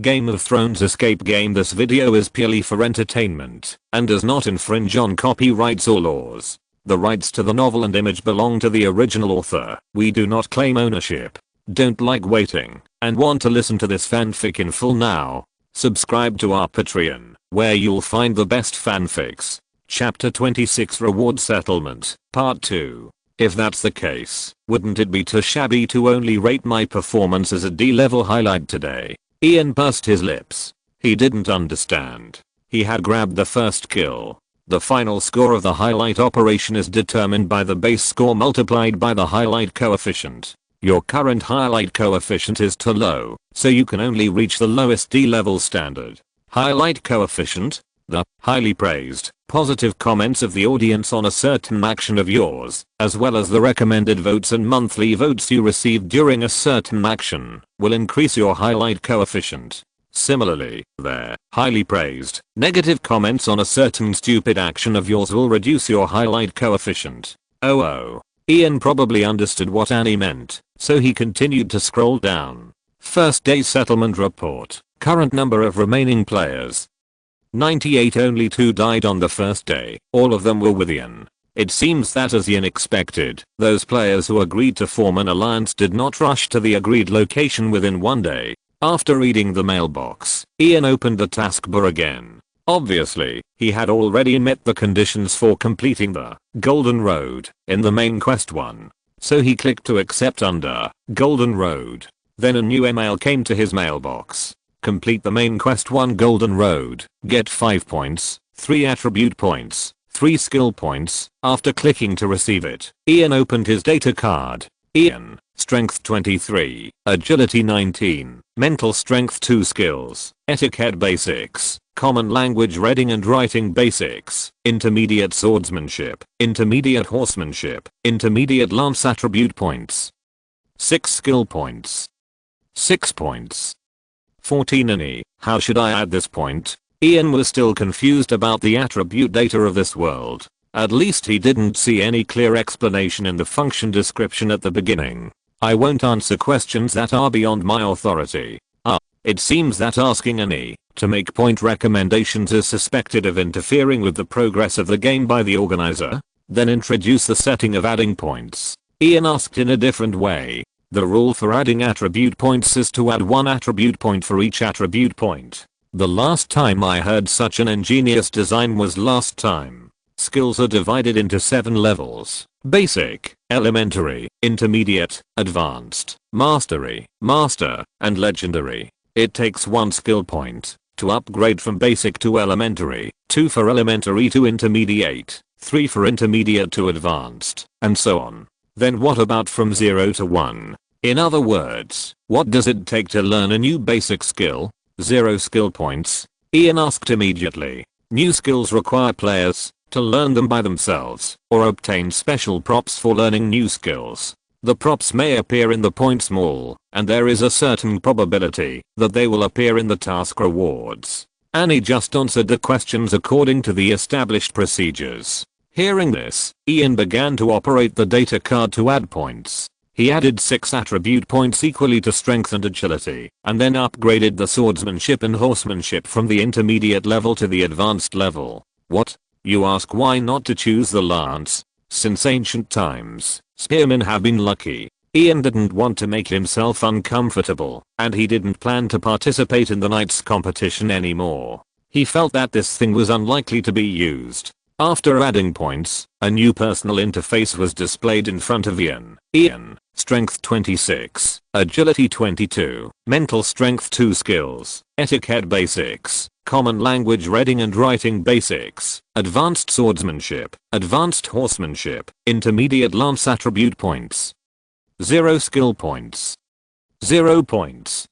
Game of Thrones escape game. This video is purely for entertainment and does not infringe on copyrights or laws. The rights to the novel and image belong to the original author. We do not claim ownership. Don't like waiting and want to listen to this fanfic in full now? Subscribe to our Patreon, where you'll find the best fanfics. Chapter 26 Reward Settlement, Part 2. If that's the case, wouldn't it be too shabby to only rate my performance as a D-level highlight today? Ian pursed his lips. He didn't understand. He had grabbed the first kill. The final score of the highlight operation is determined by the base score multiplied by the highlight coefficient. Your current highlight coefficient is too low, so you can only reach the lowest D-level standard. Highlight coefficient, the highly praised, positive comments of the audience on a certain action of yours, as well as the recommended votes and monthly votes you received during a certain action, will increase your highlight coefficient. Similarly, their highly praised, negative comments on a certain stupid action of yours will reduce your highlight coefficient. Oh. Ian probably understood what Annie meant, so he continued to scroll down. First day settlement report. Current number of remaining players. 98. Only 2 died on the first day. All of them were with Ian. It seems that, as Ian expected, those players who agreed to form an alliance did not rush to the agreed location within one day. After reading the mailbox, Ian opened the taskbar again. Obviously, he had already met the conditions for completing the Golden Road in the main quest 1. So he clicked to accept under Golden Road. Then a new email came to his mailbox. Complete the main quest 1 Golden Road. Get 5 points, 3 attribute points, 3 skill points. After clicking to receive it, Ian opened his data card. Ian, Strength 23, Agility 19, Mental Strength 2 skills, Etiquette Basics, Common Language Reading and Writing Basics, Intermediate Swordsmanship, Intermediate Horsemanship, Intermediate Lance Attribute Points. 6 skill points. 6 points. 14 Annie, how should I add this point? Ian was still confused about the attribute data of this world. At least he didn't see any clear explanation in the function description at the beginning. I won't answer questions that are beyond my authority. It seems that asking Annie to make point recommendations is suspected of interfering with the progress of the game by the organizer. Then introduce the setting of adding points. Ian asked in a different way. The rule for adding attribute points is to add 1 attribute point for each attribute point. The last time I heard such an ingenious design was last time. Skills are divided into 7 levels: basic, elementary, intermediate, advanced, mastery, master, and legendary. It takes 1 skill point to upgrade from basic to elementary, 2 for elementary to intermediate, 3 for intermediate to advanced, and so on. Then what about from 0 to 1? In other words, what does it take to learn a new basic skill? 0 skill points. Ian asked immediately. New skills require players to learn them by themselves or obtain special props for learning new skills. The props may appear in the points mall, and there is a certain probability that they will appear in the task rewards. Annie just answered the questions according to the established procedures. Hearing this, Ian began to operate the data card to add points. He added 6 attribute points equally to strength and agility, and then upgraded the swordsmanship and horsemanship from the intermediate level to the advanced level. What? You ask, why not to choose the lance? Since ancient times, spearmen have been lucky. Ian didn't want to make himself uncomfortable, and he didn't plan to participate in the knight's competition anymore. He felt that this thing was unlikely to be used. After adding points, a new personal interface was displayed in front of Ian. Ian, Strength 26, Agility 22, Mental Strength 2 skills, Etiquette Basics, Common Language Reading and Writing Basics, Advanced Swordsmanship, Advanced Horsemanship, Intermediate Lance Attribute Points. 0 skill points. 0 points.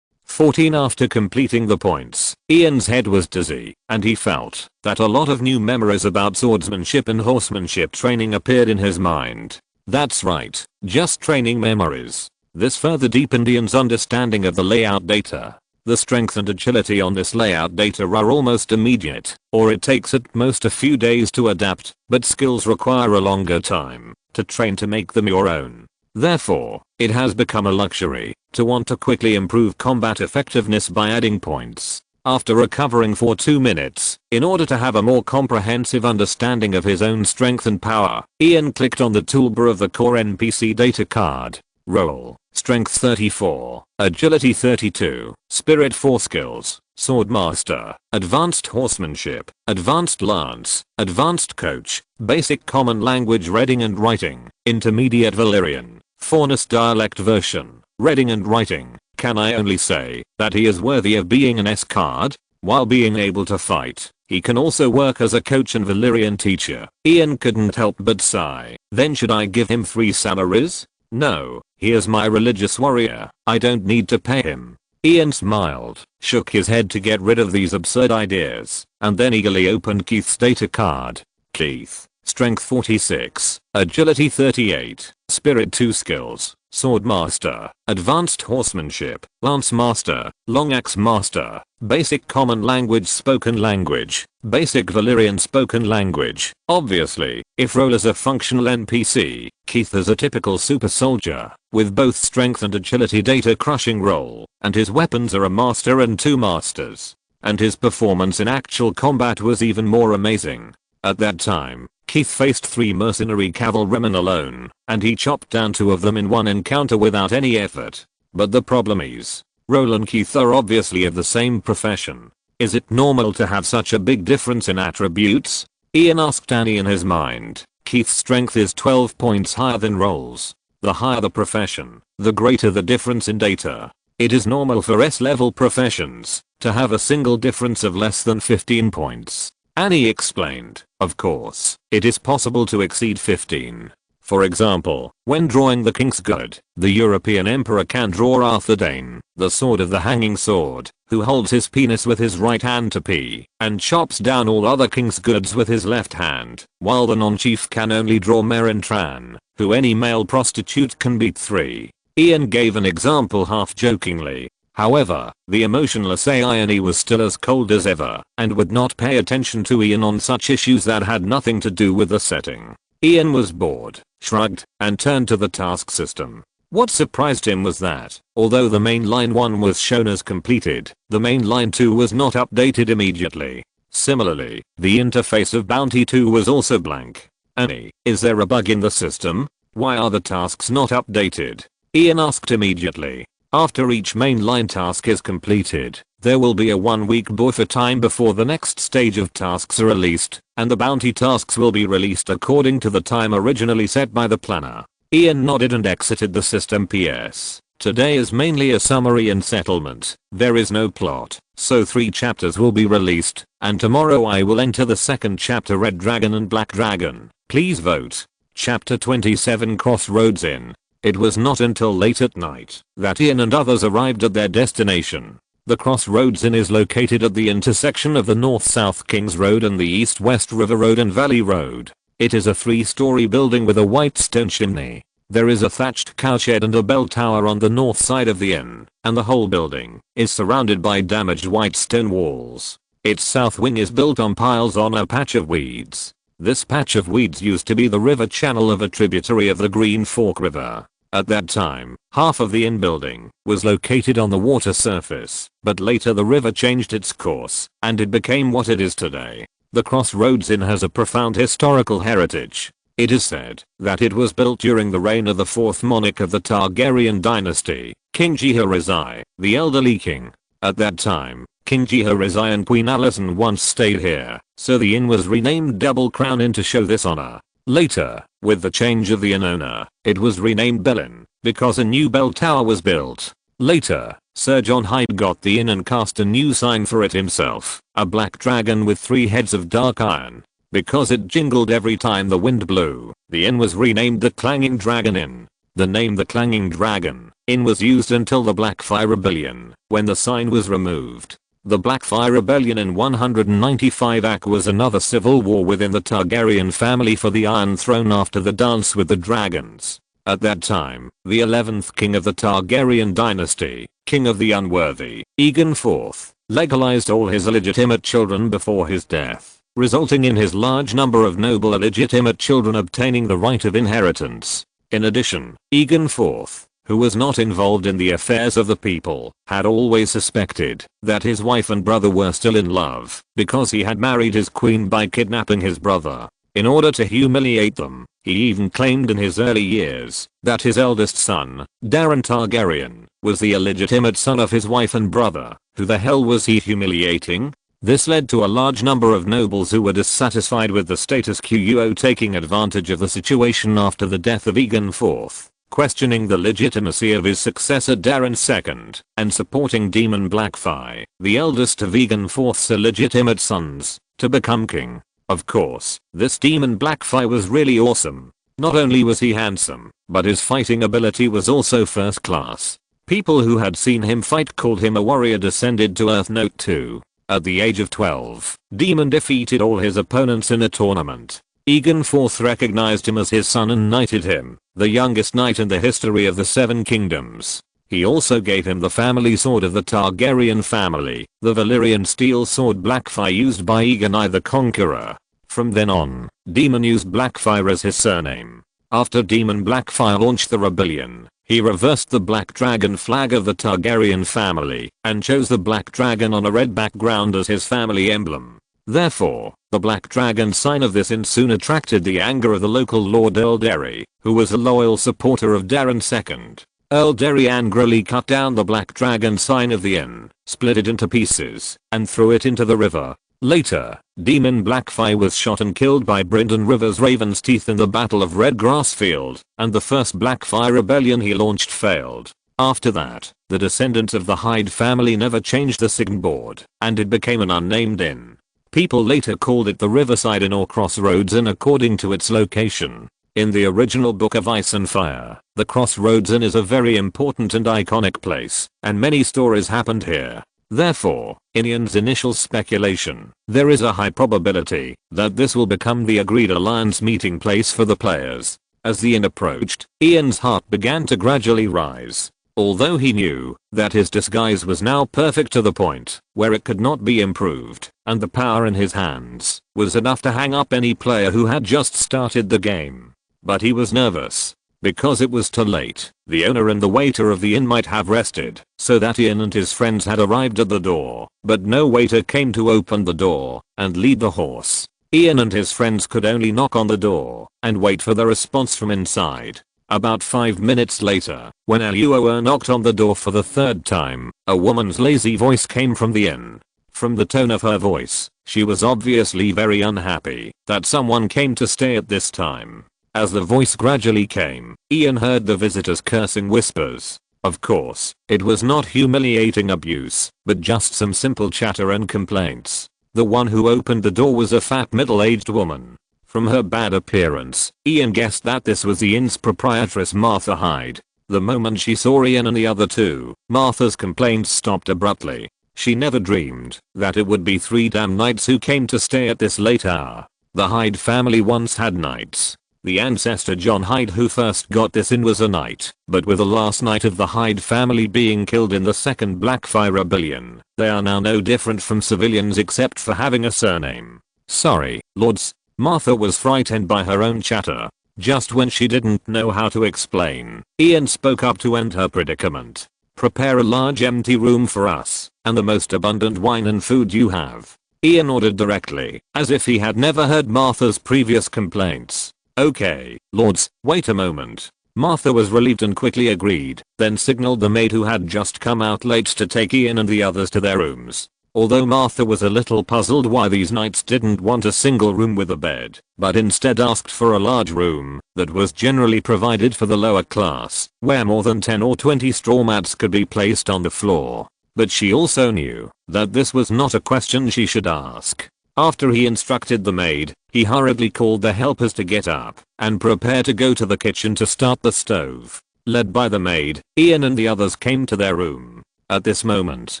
14 After completing the points, Ian's head was dizzy, and he felt that a lot of new memories about swordsmanship and horsemanship training appeared in his mind. That's right, just training memories. This further deepened Ian's understanding of the layout data. The strength and agility on this layout data are almost immediate, or it takes at most a few days to adapt, but skills require a longer time to train to make them your own. Therefore, it has become a luxury to want to quickly improve combat effectiveness by adding points after recovering for 2 minutes. In order to have a more comprehensive understanding of his own strength and power, Ian clicked on the toolbar of the core NPC data card. Roll, Strength 34, Agility 32, Spirit 4 skills, Swordmaster, Advanced Horsemanship, Advanced Lance, Advanced Coach, Basic Common Language Reading and Writing, Intermediate Valyrian, Faunus Dialect Version, Reading and Writing. Can I only say that he is worthy of being an S card? While being able to fight, he can also work as a coach and Valyrian teacher. Ian couldn't help but sigh. Then should I give him 3 salaries? No, he is my religious warrior. I don't need to pay him. Ian smiled, shook his head to get rid of these absurd ideas, and then eagerly opened Keith's data card. Keith, Strength 46, Agility 38, Spirit 2 skills, Swordmaster, Advanced Horsemanship, Lance Master, Long Axe Master, Basic Common Language Spoken Language, Basic Valyrian Spoken Language. Obviously, if role as a functional NPC, Keith is a typical super soldier, with both strength and agility data crushing role, and his weapons are a master and 2 masters. And his performance in actual combat was even more amazing. At that time, Keith faced 3 mercenary cavalrymen alone, and he chopped down 2 of them in one encounter without any effort. But the problem is, Roll and Keith are obviously of the same profession. Is it normal to have such a big difference in attributes? Ian asked Annie in his mind. Keith's strength is 12 points higher than Roll's. The higher the profession, the greater the difference in data. It is normal for S-level professions to have a single difference of less than 15 points. Annie explained, of course, it is possible to exceed 15. For example, when drawing the King's Good, the European Emperor can draw Arthur Dane, the Sword of the Hanging Sword, who holds his penis with his right hand to pee, and chops down all other King's Goods with his left hand, while the non-chief can only draw Meryn Tran, who any male prostitute can beat 3. Ian gave an example half-jokingly. However, the emotionless Annie was still as cold as ever, and would not pay attention to Ian on such issues that had nothing to do with the setting. Ian was bored, shrugged, and turned to the task system. What surprised him was that, although the mainline 1 was shown as completed, the mainline 2 was not updated immediately. Similarly, the interface of Bounty 2 was also blank. Annie, is there a bug in the system? Why are the tasks not updated? Ian asked immediately. After each mainline task is completed, there will be a 1-week buffer time before the next stage of tasks are released, and the bounty tasks will be released according to the time originally set by the planner. Ian nodded and exited the system. PS. Today is mainly a summary and settlement. There is no plot, so 3 chapters will be released, and tomorrow I will enter the 2nd chapter, Red Dragon and Black Dragon. Please vote. Chapter 27, Crossroads Inn. It was not until late at night that Ian and others arrived at their destination. The Crossroads Inn is located at the intersection of the North-South Kings Road and the East-West River Road and Valley Road. It is a 3-story building with a white stone chimney. There is a thatched cowshed and a bell tower on the north side of the inn, and the whole building is surrounded by damaged white stone walls. Its south wing is built on piles on a patch of weeds. This patch of weeds used to be the river channel of a tributary of the Green Fork River. At that time, half of the inn building was located on the water surface, but later the river changed its course, and it became what it is today. The Crossroads Inn has a profound historical heritage. It is said that it was built during the reign of the 4th monarch of the Targaryen dynasty, King Xia Ze, the elderly king. At that time, King Xia Ze and Queen Alicent once stayed here, so the inn was renamed Double Crown Inn to show this honor. Later, with the change of the inn owner, it was renamed Bellin, because a new bell tower was built. Later, Sir John Hyde got the inn and cast a new sign for it himself, a black dragon with 3 heads of dark iron. Because it jingled every time the wind blew, the inn was renamed the Clanging Dragon Inn. The name the Clanging Dragon Inn was used until the Blackfire Rebellion, when the sign was removed. The Blackfire Rebellion in 195 AC was another civil war within the Targaryen family for the Iron Throne after the Dance with the Dragons. At that time, the 11th king of the Targaryen dynasty, King of the Unworthy, Aegon IV, legalized all his illegitimate children before his death, resulting in his large number of noble illegitimate children obtaining the right of inheritance. In addition, Egan IV, who was not involved in the affairs of the people, had always suspected that his wife and brother were still in love because he had married his queen by kidnapping his brother. In order to humiliate them, he even claimed in his early years that his eldest son, Daron Targaryen, was the illegitimate son of his wife and brother. Who the hell was he humiliating? This led to a large number of nobles who were dissatisfied with the status quo taking advantage of the situation after the death of Egan IV, questioning the legitimacy of his successor Daron II, and supporting Daemon Blackfire, the eldest of Egan IV's illegitimate sons, to become king. Of course, this Daemon Blackfire was really awesome. Not only was he handsome, but his fighting ability was also first class. People who had seen him fight called him a warrior descended to earth. Note 2. At the age of 12, Daemon defeated all his opponents in a tournament. Egan IV recognized him as his son and knighted him, the youngest knight in the history of the Seven Kingdoms. He also gave him the family sword of the Targaryen family, the Valyrian steel sword Blackfire used by Egan I the Conqueror. From then on, Daemon used Blackfire as his surname. After Daemon Blackfire launched the rebellion, he reversed the Black Dragon flag of the Targaryen family and chose the Black Dragon on a red background as his family emblem. Therefore, the Black Dragon sign of this inn soon attracted the anger of the local Lord Earl Derry, who was a loyal supporter of Daron II. Earl Derry angrily cut down the Black Dragon sign of the inn, split it into pieces, and threw it into the river. Later, Daemon Blackfire was shot and killed by Bryndon River's Raven's Teeth in the Battle of Red Grassfield, and the first Blackfire rebellion he launched failed. After that, the descendants of the Hyde family never changed the signboard, and it became an unnamed inn. People later called it the Riverside Inn or Crossroads Inn according to its location. In the original Book of Ice and Fire, the Crossroads Inn is a very important and iconic place, and many stories happened here. Therefore, in Ian's initial speculation, there is a high probability that this will become the agreed alliance meeting place for the players. As the inn approached, Ian's heart began to gradually rise. Although he knew that his disguise was now perfect to the point where it could not be improved, and the power in his hands was enough to hang up any player who had just started the game. But he was nervous. Because it was too late, the owner and the waiter of the inn might have rested, so that Ian and his friends had arrived at the door, but no waiter came to open the door and lead the horse. Ian and his friends could only knock on the door and wait for the response from inside. About 5 minutes later, when Aluoa knocked on the door for the third time, a woman's lazy voice came from the inn. From the tone of her voice, she was obviously very unhappy that someone came to stay at this time. As the voice gradually came, Ian heard the visitors cursing whispers. Of course, it was not humiliating abuse, but just some simple chatter and complaints. The one who opened the door was a fat middle-aged woman. From her bad appearance, Ian guessed that this was the inn's proprietress Martha Hyde. The moment she saw Ian and the other two, Martha's complaints stopped abruptly. She never dreamed that it would be 3 damn knights who came to stay at this late hour. The Hyde family once had knights. The ancestor John Hyde who first got this inn was a knight, but with the last knight of the Hyde family being killed in the Second Blackfire Rebellion, they are now no different from civilians except for having a surname. Sorry, lords. Martha was frightened by her own chatter. Just when she didn't know how to explain, Ian spoke up to end her predicament. Prepare a large empty room for us, and the most abundant wine and food you have. Ian ordered directly, as if he had never heard Martha's previous complaints. Okay, lords, wait a moment. Martha was relieved and quickly agreed, then signaled the maid who had just come out late to take Ian and the others to their rooms. Although Martha was a little puzzled why these knights didn't want a single room with a bed, but instead asked for a large room that was generally provided for the lower class, where more than 10 or 20 straw mats could be placed on the floor. But she also knew that this was not a question she should ask. After he instructed the maid, he hurriedly called the helpers to get up and prepare to go to the kitchen to start the stove. Led by the maid, Ian and the others came to their room. At this moment,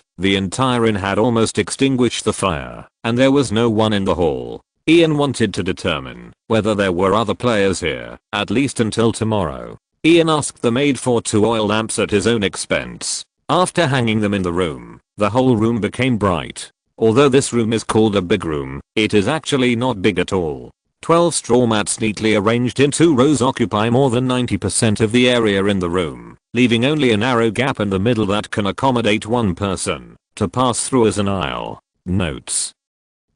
the entire inn had almost extinguished the fire, and there was no one in the hall. Ian wanted to determine whether there were other players here, at least until tomorrow. Ian asked the maid for 2 oil lamps at his own expense. After hanging them in the room, the whole room became bright. Although this room is called a big room, it is actually not big at all. 12 straw mats neatly arranged in 2 rows occupy more than 90% of the area in the room, leaving only a narrow gap in the middle that can accommodate one person to pass through as an aisle. Notes.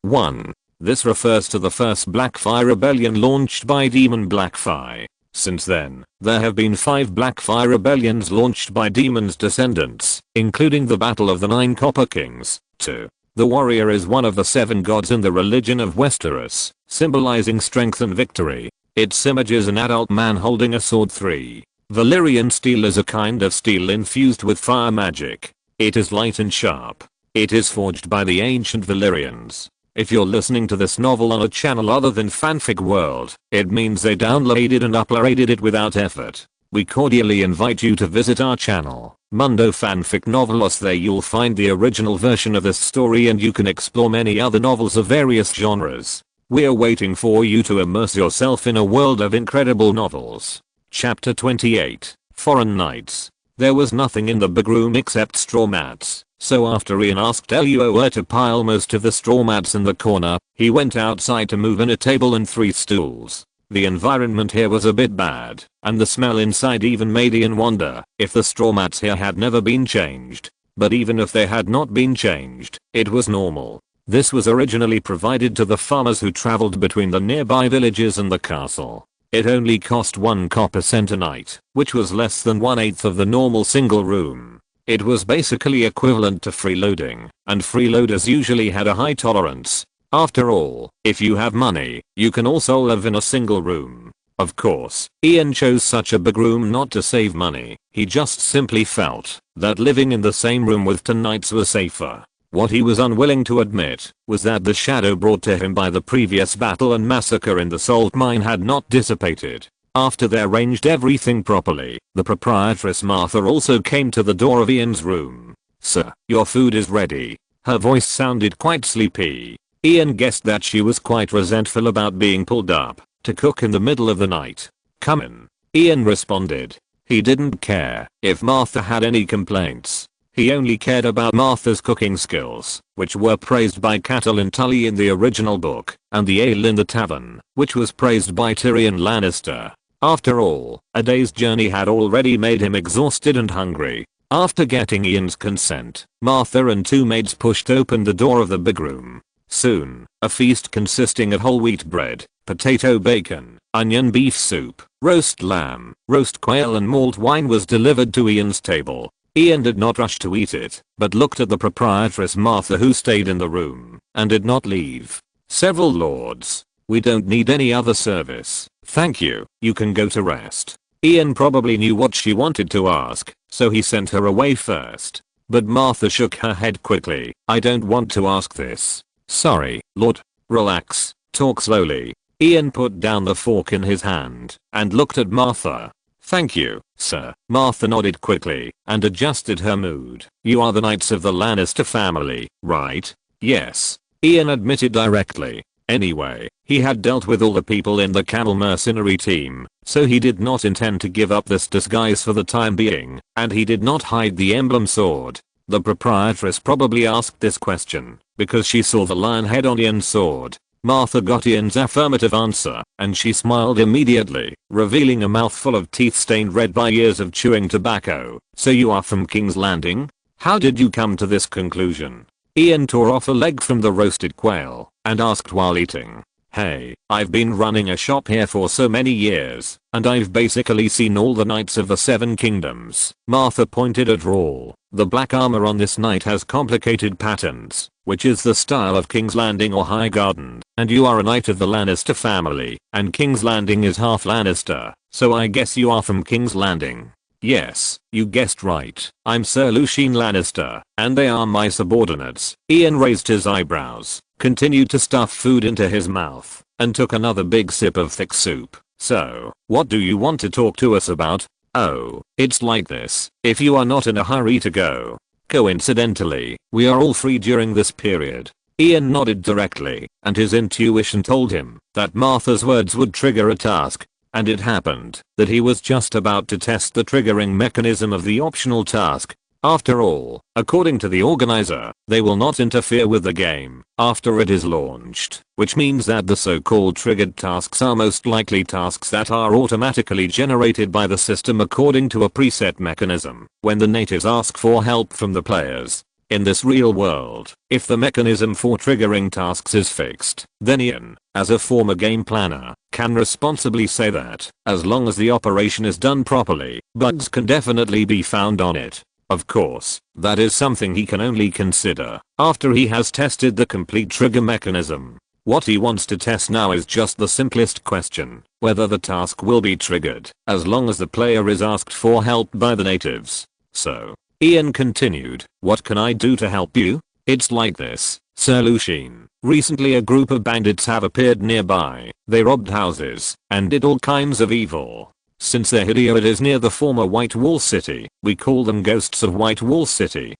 1. This refers to the first Blackfire rebellion launched by Demon Blackfire. Since then, there have been 5 Blackfire rebellions launched by Demon's descendants, including the Battle of the 9 Copper Kings. 2. The warrior is one of the 7 gods in the religion of Westeros, symbolizing strength and victory. Its image is an adult man holding a sword. 3. Valyrian steel is a kind of steel infused with fire magic. It is light and sharp. It is forged by the ancient Valyrians. If you're listening to this novel on a channel other than Fanfic World, it means they downloaded and uploaded it without effort. We cordially invite you to visit our channel, Mundo Fanfic Novelos. There you'll find the original version of this story and you can explore many other novels of various genres. We're waiting for you to immerse yourself in a world of incredible novels. Chapter 28, Foreign Nights. There was nothing in the big room except straw mats. So after Ian asked Luo where to pile most of the straw mats in the corner, he went outside to move in a table and 3 stools. The environment here was a bit bad, and the smell inside even made Ian wonder if the straw mats here had never been changed. But even if they had not been changed, it was normal. This was originally provided to the farmers who traveled between the nearby villages and the castle. It only cost 1 copper cent a night, which was less than 1/8 of the normal single room. It was basically equivalent to freeloading, and freeloaders usually had a high tolerance. After all, if you have money, you can also live in a single room. Of course, Ian chose such a big room not to save money, he just simply felt that living in the same room with 10 knights was safer. What he was unwilling to admit was that the shadow brought to him by the previous battle and massacre in the salt mine had not dissipated. After they arranged everything properly, the proprietress Martha also came to the door of Ian's room. "Sir, your food is ready." Her voice sounded quite sleepy. Ian guessed that she was quite resentful about being pulled up to cook in the middle of the night. "Come in," Ian responded. He didn't care if Martha had any complaints. He only cared about Martha's cooking skills, which were praised by Catelyn Tully in the original book, and the ale in the tavern, which was praised by Tyrion Lannister. After all, a day's journey had already made him exhausted and hungry. After getting Ian's consent, Martha and 2 maids pushed open the door of the big room. Soon, a feast consisting of whole wheat bread, potato bacon, onion beef soup, roast lamb, roast quail and malt wine was delivered to Ian's table. Ian did not rush to eat it, but looked at the proprietress Martha who stayed in the room and did not leave. "Several lords. We don't need any other service. Thank you, you can go to rest." Ian probably knew what she wanted to ask, so he sent her away first. But Martha shook her head quickly. "I don't want to ask this." "Sorry, Lord." "Relax, talk slowly." Ian put down the fork in his hand and looked at Martha. "Thank you, sir." Martha nodded quickly and adjusted her mood. "You are the knights of the Lannister family, right?" "Yes," Ian admitted directly. Anyway, he had dealt with all the people in the camel mercenary team, so he did not intend to give up this disguise for the time being, and he did not hide the emblem sword. The proprietress probably asked this question because she saw the lion head on Ian's sword. Martha got Ian's affirmative answer, and she smiled immediately, revealing a mouthful of teeth stained red by years of chewing tobacco. "So you are from King's Landing? How did you come to this conclusion?" Ian tore off a leg from the roasted quail and asked while eating. "Hey, I've been running a shop here for so many years, and I've basically seen all the knights of the 7 kingdoms." Martha pointed at Rawl. "The black armor on this knight has complicated patterns, which is the style of King's Landing or High Garden, and you are a knight of the Lannister family, and King's Landing is half Lannister, so I guess you are from King's Landing." "Yes, you guessed right. I'm Sir Lucien Lannister, and they are my subordinates." Ian raised his eyebrows, continued to stuff food into his mouth, and took another big sip of thick soup. "So, what do you want to talk to us about?" "Oh, it's like this. If you are not in a hurry to go. Coincidentally, we are all free during this period." Ian nodded directly, and his intuition told him that Martha's words would trigger a task. And it happened that he was just about to test the triggering mechanism of the optional task. After all, according to the organizer, they will not interfere with the game after it is launched, which means that the so-called triggered tasks are most likely tasks that are automatically generated by the system according to a preset mechanism when the natives ask for help from the players. In this real world, if the mechanism for triggering tasks is fixed, then Ian, as a former game planner, can responsibly say that, as long as the operation is done properly, bugs can definitely be found on it. Of course, that is something he can only consider after he has tested the complete trigger mechanism. What he wants to test now is just the simplest question, whether the task will be triggered as long as the player is asked for help by the natives. So, Ian continued, "What can I do to help you? It's like this, Sir Lucien. Recently a group of bandits have appeared nearby. They robbed houses and did all kinds of evil. Since their hideout is near the former White Wall City, we call them Ghosts of White Wall City."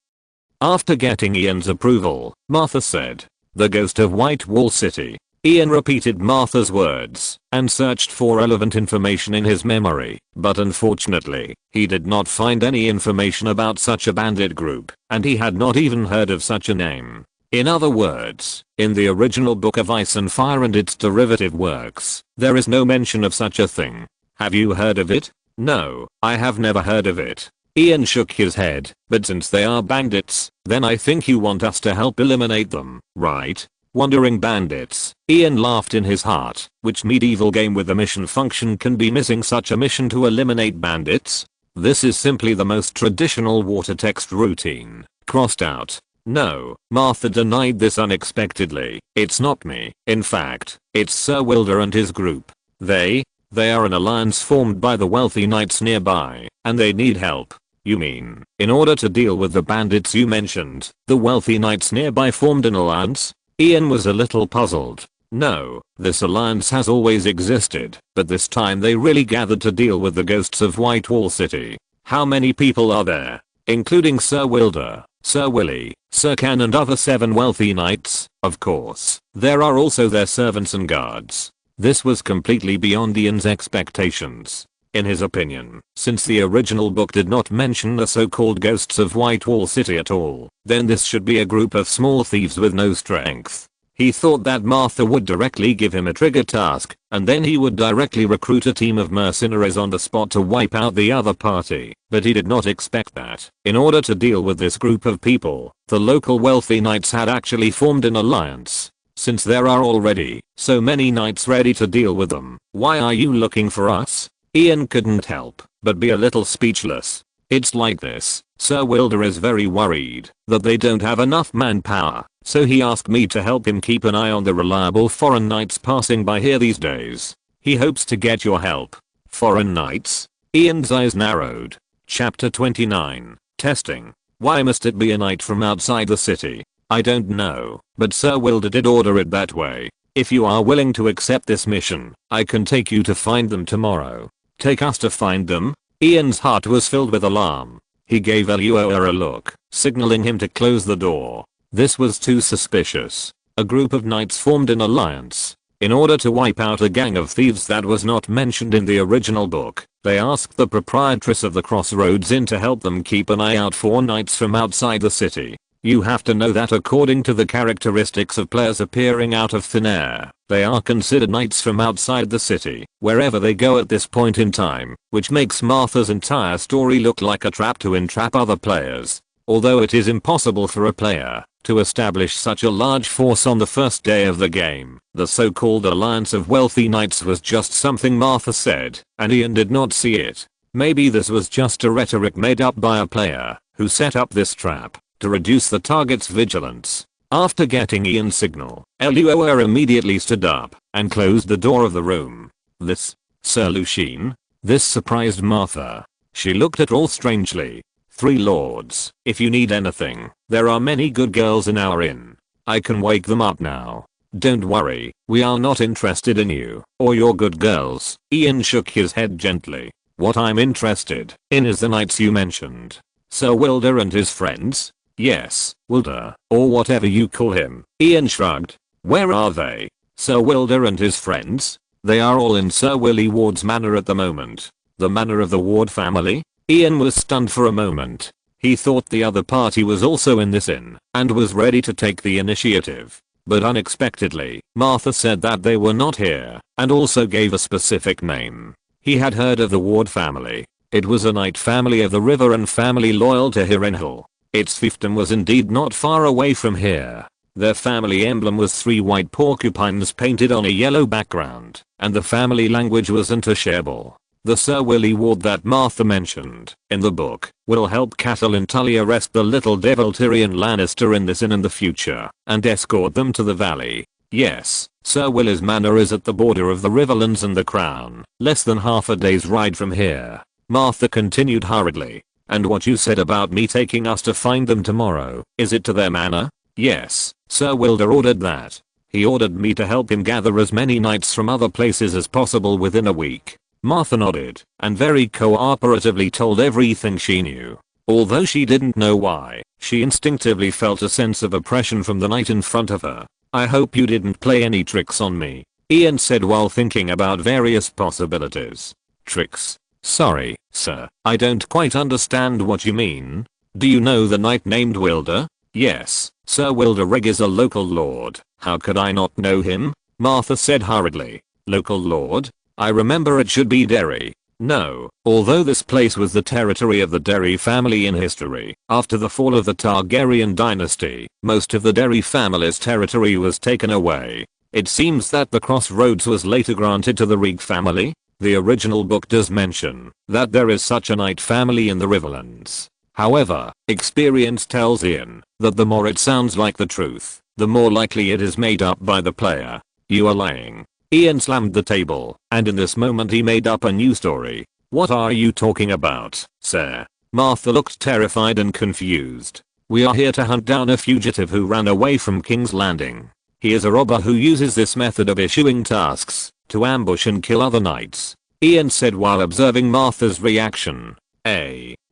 After getting Ian's approval, Martha said, "The Ghost of White Wall City." Ian repeated Martha's words and searched for relevant information in his memory, but unfortunately, he did not find any information about such a bandit group, and he had not even heard of such a name. In other words, in the original Book of Ice and Fire and its derivative works, there is no mention of such a thing. Have you heard of it? No, I have never heard of it. Ian shook his head, but since they are bandits, then I think you want us to help eliminate them, right? Wandering bandits. Ian laughed in his heart. Which medieval game with a mission function can be missing such a mission to eliminate bandits? This is simply the most traditional water text routine. Crossed out. No, Martha denied this unexpectedly. It's not me. In fact, it's Sir Wilder and his group. They are an alliance formed by the wealthy knights nearby, and they need help. You mean, in order to deal with the bandits you mentioned, the wealthy knights nearby formed an alliance? Ian was a little puzzled. No, this alliance has always existed, but this time they really gathered to deal with the ghosts of White Wall City. How many people are there? Including Sir Wilder, Sir Willy, Sir Can and other 7 wealthy knights, of course. There are also their servants and guards. This was completely beyond Ian's expectations. In his opinion, since the original book did not mention the so-called ghosts of White Wall City at all, then this should be a group of small thieves with no strength. He thought that Martha would directly give him a trigger task, and then he would directly recruit a team of mercenaries on the spot to wipe out the other party, but he did not expect that. In order to deal with this group of people, the local wealthy knights had actually formed an alliance. Since there are already so many knights ready to deal with them, why are you looking for us? Ian couldn't help but be a little speechless. It's like this, Sir Wilder is very worried that they don't have enough manpower, so he asked me to help him keep an eye on the reliable foreign knights passing by here these days. He hopes to get your help. Foreign knights? Ian's eyes narrowed. Chapter 29. Testing. Why must it be a knight from outside the city? I don't know, but Sir Wilder did order it that way. If you are willing to accept this mission, I can take you to find them tomorrow. Take us to find them? Ian's heart was filled with alarm. He gave Eluora a look, signaling him to close the door. This was too suspicious. A group of knights formed an alliance. In order to wipe out a gang of thieves that was not mentioned in the original book, they asked the proprietress of the Crossroads Inn to help them keep an eye out for knights from outside the city. You have to know that according to the characteristics of players appearing out of thin air, they are considered knights from outside the city, wherever they go at this point in time, which makes Martha's entire story look like a trap to entrap other players. Although it is impossible for a player to establish such a large force on the first day of the game, the so-called alliance of wealthy knights was just something Martha said, and Ian did not see it. Maybe this was just a rhetoric made up by a player who set up this trap to reduce the target's vigilance. After getting Ian's signal, Eluora immediately stood up and closed the door of the room. This, Sir Lucien? This surprised Martha. She looked at all strangely. 3 lords, if you need anything, there are many good girls in our inn. I can wake them up now. Don't worry, we are not interested in you or your good girls. Ian shook his head gently. What I'm interested in is the knights you mentioned. Sir Wilder and his friends? Yes, Wilder, or whatever you call him. Ian shrugged. Where are they? Sir Wilder and his friends? They are all in Sir Willy Ward's manor at the moment. The manor of the Ward family? Ian was stunned for a moment. He thought the other party was also in this inn and was ready to take the initiative. But unexpectedly, Martha said that they were not here and also gave a specific name. He had heard of the Ward family. It was a knight family of the river and family loyal to Hirenhal. Its fiefdom was indeed not far away from here. Their family emblem was 3 white porcupines painted on a yellow background, and the family language was Untersherbal. The Sir Willy Ward that Martha mentioned in the book will help Catelyn Tully arrest the little devil Tyrion Lannister in this inn in the future and escort them to the valley. Yes, Sir Willy's manor is at the border of the Riverlands and the Crown, less than half a day's ride from here. Martha continued hurriedly. And what you said about me taking us to find them tomorrow, is it to their manor? Yes, Sir Wilder ordered that. He ordered me to help him gather as many knights from other places as possible within a week. Martha nodded and very cooperatively told everything she knew. Although she didn't know why, she instinctively felt a sense of oppression from the knight in front of her. I hope you didn't play any tricks on me, Ian said while thinking about various possibilities. Tricks? Sorry, sir, I don't quite understand what you mean. Do you know the knight named Wilder? Yes, Sir Wilder Reg is a local lord. How could I not know him? Martha said hurriedly. Local lord? I remember it should be Derry. No, although this place was the territory of the Derry family in history, after the fall of the Targaryen dynasty, most of the Derry family's territory was taken away. It seems that the crossroads was later granted to the Reeg family. The original book does mention that there is such a knight family in the Riverlands. However, experience tells Ian that the more it sounds like the truth, the more likely it is made up by the player. You are lying. Ian slammed the table, and in this moment he made up a new story. What are you talking about, sir? Martha looked terrified and confused. We are here to hunt down a fugitive who ran away from King's Landing. He is a robber who uses this method of issuing tasks to ambush and kill other knights, Ian said while observing Martha's reaction.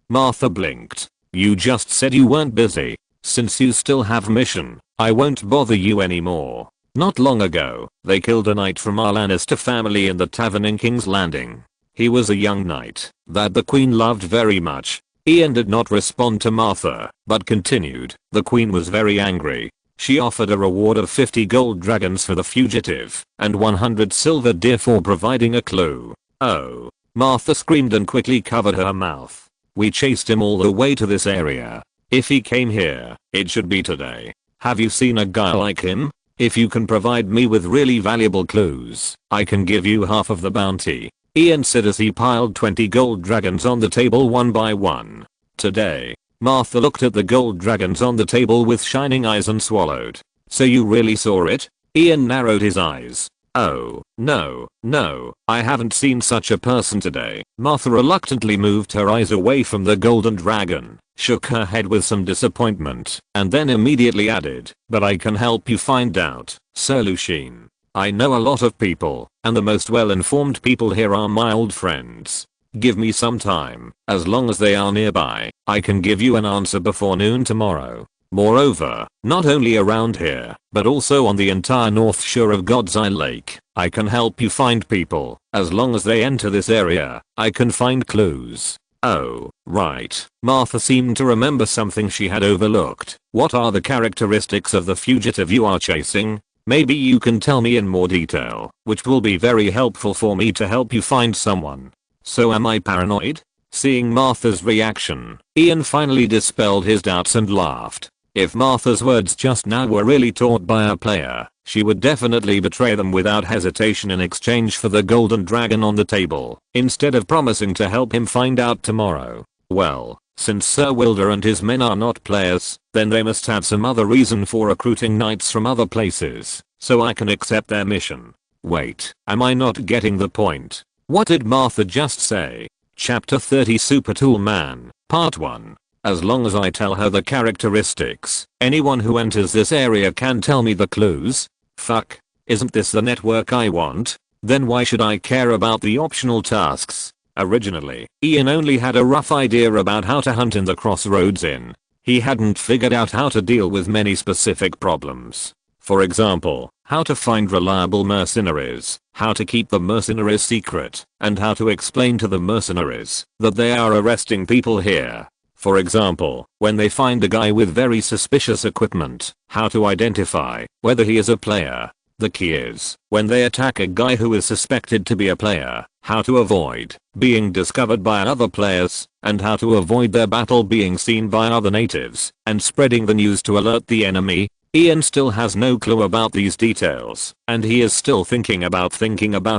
Martha blinked. You just said you weren't busy. Since you still have mission, I won't bother you anymore. Not long ago, they killed a knight from our Lannister family in the tavern in King's Landing. He was a young knight that the queen loved very much. Ian did not respond to Martha, but continued. The queen was very angry. She offered a reward of 50 gold dragons for the fugitive, and 100 silver deer for providing a clue. Oh. Martha screamed and quickly covered her mouth. We chased him all the way to this area. If he came here, it should be today. Have you seen a guy like him? If you can provide me with really valuable clues, I can give you half of the bounty, Ian said as he piled 20 gold dragons on the table one by one. Today. Martha looked at the gold dragons on the table with shining eyes and swallowed. So you really saw it? Ian narrowed his eyes. Oh, no, I haven't seen such a person today. Martha reluctantly moved her eyes away from the golden dragon, shook her head with some disappointment, and then immediately added, but I can help you find out, Sir Lucien. I know a lot of people, and the most well-informed people here are my old friends. Give me some time. As long as they are nearby, I can give you an answer before noon tomorrow. Moreover, not only around here, but also on the entire north shore of God's Eye Lake, I can help you find people. As long as they enter this area, I can find clues. Oh, right. Martha seemed to remember something she had overlooked. What are the characteristics of the fugitive you are chasing? Maybe you can tell me in more detail, which will be very helpful for me to help you find someone. So am I paranoid? Seeing Martha's reaction, Ian finally dispelled his doubts and laughed. If Martha's words just now were really taught by a player, she would definitely betray them without hesitation in exchange for the golden dragon on the table, instead of promising to help him find out tomorrow. Well, since Sir Wilder and his men are not players, then they must have some other reason for recruiting knights from other places, so I can accept their mission. Wait, am I not getting the point? What did Martha just say? Chapter 30 Super Tool Man, Part 1. As long as I tell her the characteristics, anyone who enters this area can tell me the clues? Fuck. Isn't this the network I want? Then why should I care about the optional tasks? Originally, Ian only had a rough idea about how to hunt in the Crossroads Inn. He hadn't figured out how to deal with many specific problems. For example, how to find reliable mercenaries, how to keep the mercenaries secret, and how to explain to the mercenaries that they are arresting people here. For example, when they find a guy with very suspicious equipment, how to identify whether he is a player. The key is, when they attack a guy who is suspected to be a player, how to avoid being discovered by other players, and how to avoid their battle being seen by other natives, and spreading the news to alert the enemy. Ian still has no clue about these details, and he is still thinking about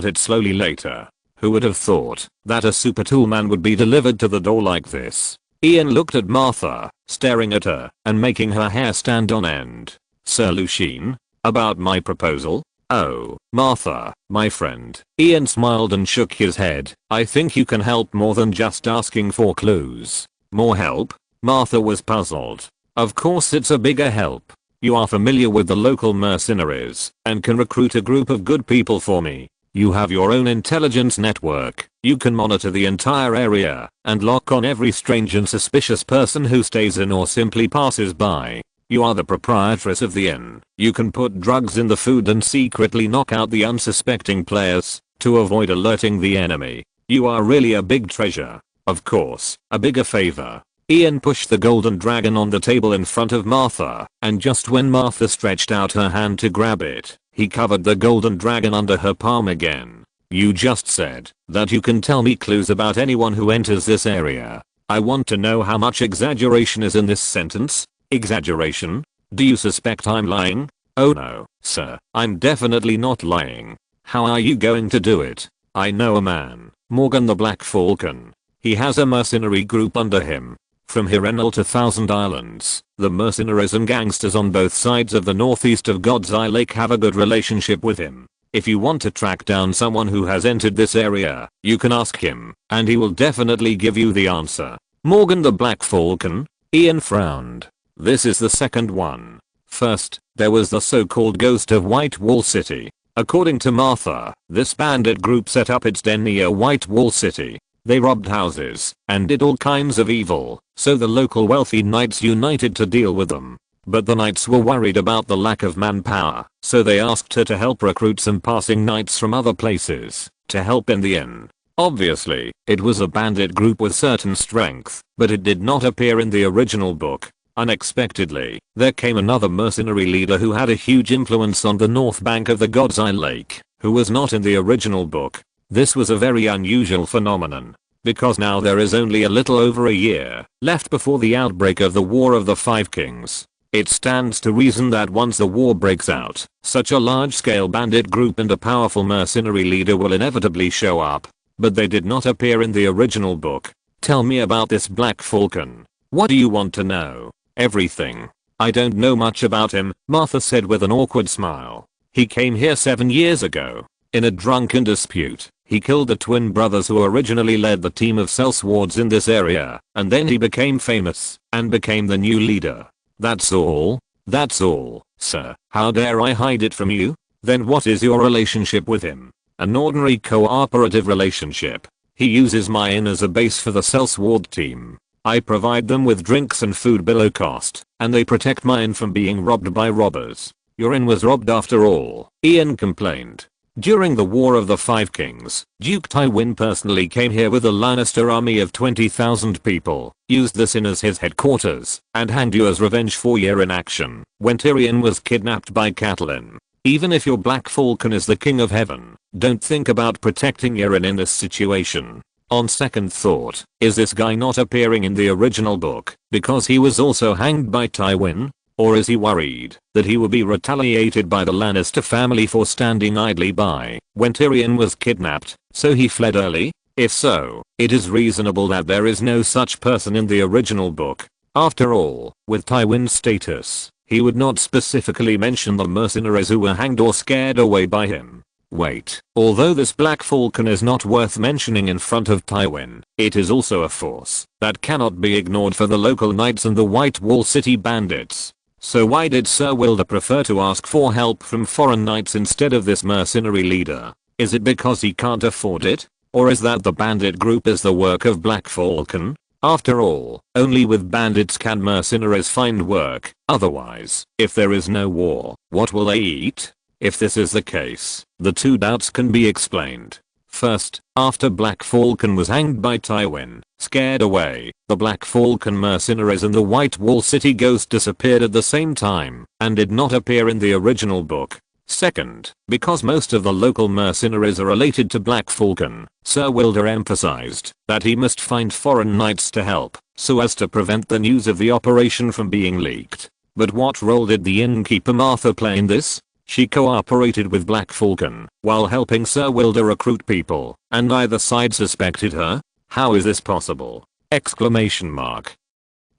it slowly later. Who would have thought that a super tool man would be delivered to the door like this? Ian looked at Martha, staring at her, and making her hair stand on end. Sir Lucien? About my proposal? Oh, Martha, my friend. Ian smiled and shook his head. I think you can help more than just asking for clues. More help? Martha was puzzled. Of course it's a bigger help. You are familiar with the local mercenaries, and can recruit a group of good people for me. You have your own intelligence network. You can monitor the entire area, and lock on every strange and suspicious person who stays in or simply passes by. You are the proprietress of the inn. You can put drugs in the food and secretly knock out the unsuspecting players, to avoid alerting the enemy. You are really a big treasure. Of course, a bigger favor. Ian pushed the golden dragon on the table in front of Martha, and just when Martha stretched out her hand to grab it, he covered the golden dragon under her palm again. You just said that you can tell me clues about anyone who enters this area. I want to know how much exaggeration is in this sentence. Exaggeration? Do you suspect I'm lying? Oh no, sir, I'm definitely not lying. How are you going to do it? I know a man, Morgan the Black Falcon. He has a mercenary group under him. From Hirenal to Thousand Islands, the mercenaries and gangsters on both sides of the northeast of God's Eye Lake have a good relationship with him. If you want to track down someone who has entered this area, you can ask him, and he will definitely give you the answer. Morgan the Black Falcon? Ian frowned. This is the second one. First, there was the so-called Ghost of White Wall City. According to Martha, this bandit group set up its den near White Wall City. They robbed houses and did all kinds of evil, so the local wealthy knights united to deal with them. But the knights were worried about the lack of manpower, so they asked her to help recruit some passing knights from other places to help in the inn. Obviously, it was a bandit group with certain strength, but it did not appear in the original book. Unexpectedly, there came another mercenary leader who had a huge influence on the north bank of the God's Eye Lake, who was not in the original book. This was a very unusual phenomenon, because now there is only a little over a year left before the outbreak of the War of the Five Kings. It stands to reason that once the war breaks out, such a large-scale bandit group and a powerful mercenary leader will inevitably show up. But they did not appear in the original book. Tell me about this Black Falcon. What do you want to know? Everything. I don't know much about him, Martha said with an awkward smile. He came here 7 years ago. In a drunken dispute, he killed the twin brothers who originally led the team of sellswords in this area, and then he became famous, and became the new leader. That's all? That's all, sir. How dare I hide it from you? Then what is your relationship with him? An ordinary cooperative relationship. He uses my inn as a base for the sellsword team. I provide them with drinks and food below cost, and they protect my inn from being robbed by robbers. Your inn was robbed after all, Ian complained. During the War of the Five Kings, Duke Tywin personally came here with a Lannister army of 20,000 people, used this inn as his headquarters, and hanged you as revenge for your inaction when Tyrion was kidnapped by Catelyn. Even if your Black Falcon is the King of Heaven, don't think about protecting your inn in this situation. On second thought, is this guy not appearing in the original book because he was also hanged by Tywin? Or is he worried that he will be retaliated by the Lannister family for standing idly by when Tyrion was kidnapped, so he fled early? If so, it is reasonable that there is no such person in the original book. After all, with Tywin's status, he would not specifically mention the mercenaries who were hanged or scared away by him. Wait, although this Black Falcon is not worth mentioning in front of Tywin, it is also a force that cannot be ignored for the local knights and the White Wall City bandits. So why did Sir Wilder prefer to ask for help from foreign knights instead of this mercenary leader? Is it because he can't afford it? Or is that the bandit group is the work of Black Falcon? After all, only with bandits can mercenaries find work. Otherwise, if there is no war, what will they eat? If this is the case, the two doubts can be explained. First, after Black Falcon was hanged by Tywin, scared away, the Black Falcon mercenaries and the White Wall City ghost disappeared at the same time and did not appear in the original book. Second, because most of the local mercenaries are related to Black Falcon, Sir Wilder emphasized that he must find foreign knights to help so as to prevent the news of the operation from being leaked. But what role did the innkeeper Martha play in this? She cooperated with Black Falcon while helping Sir Wilder recruit people, and neither side suspected her? How is this possible? Exclamation mark.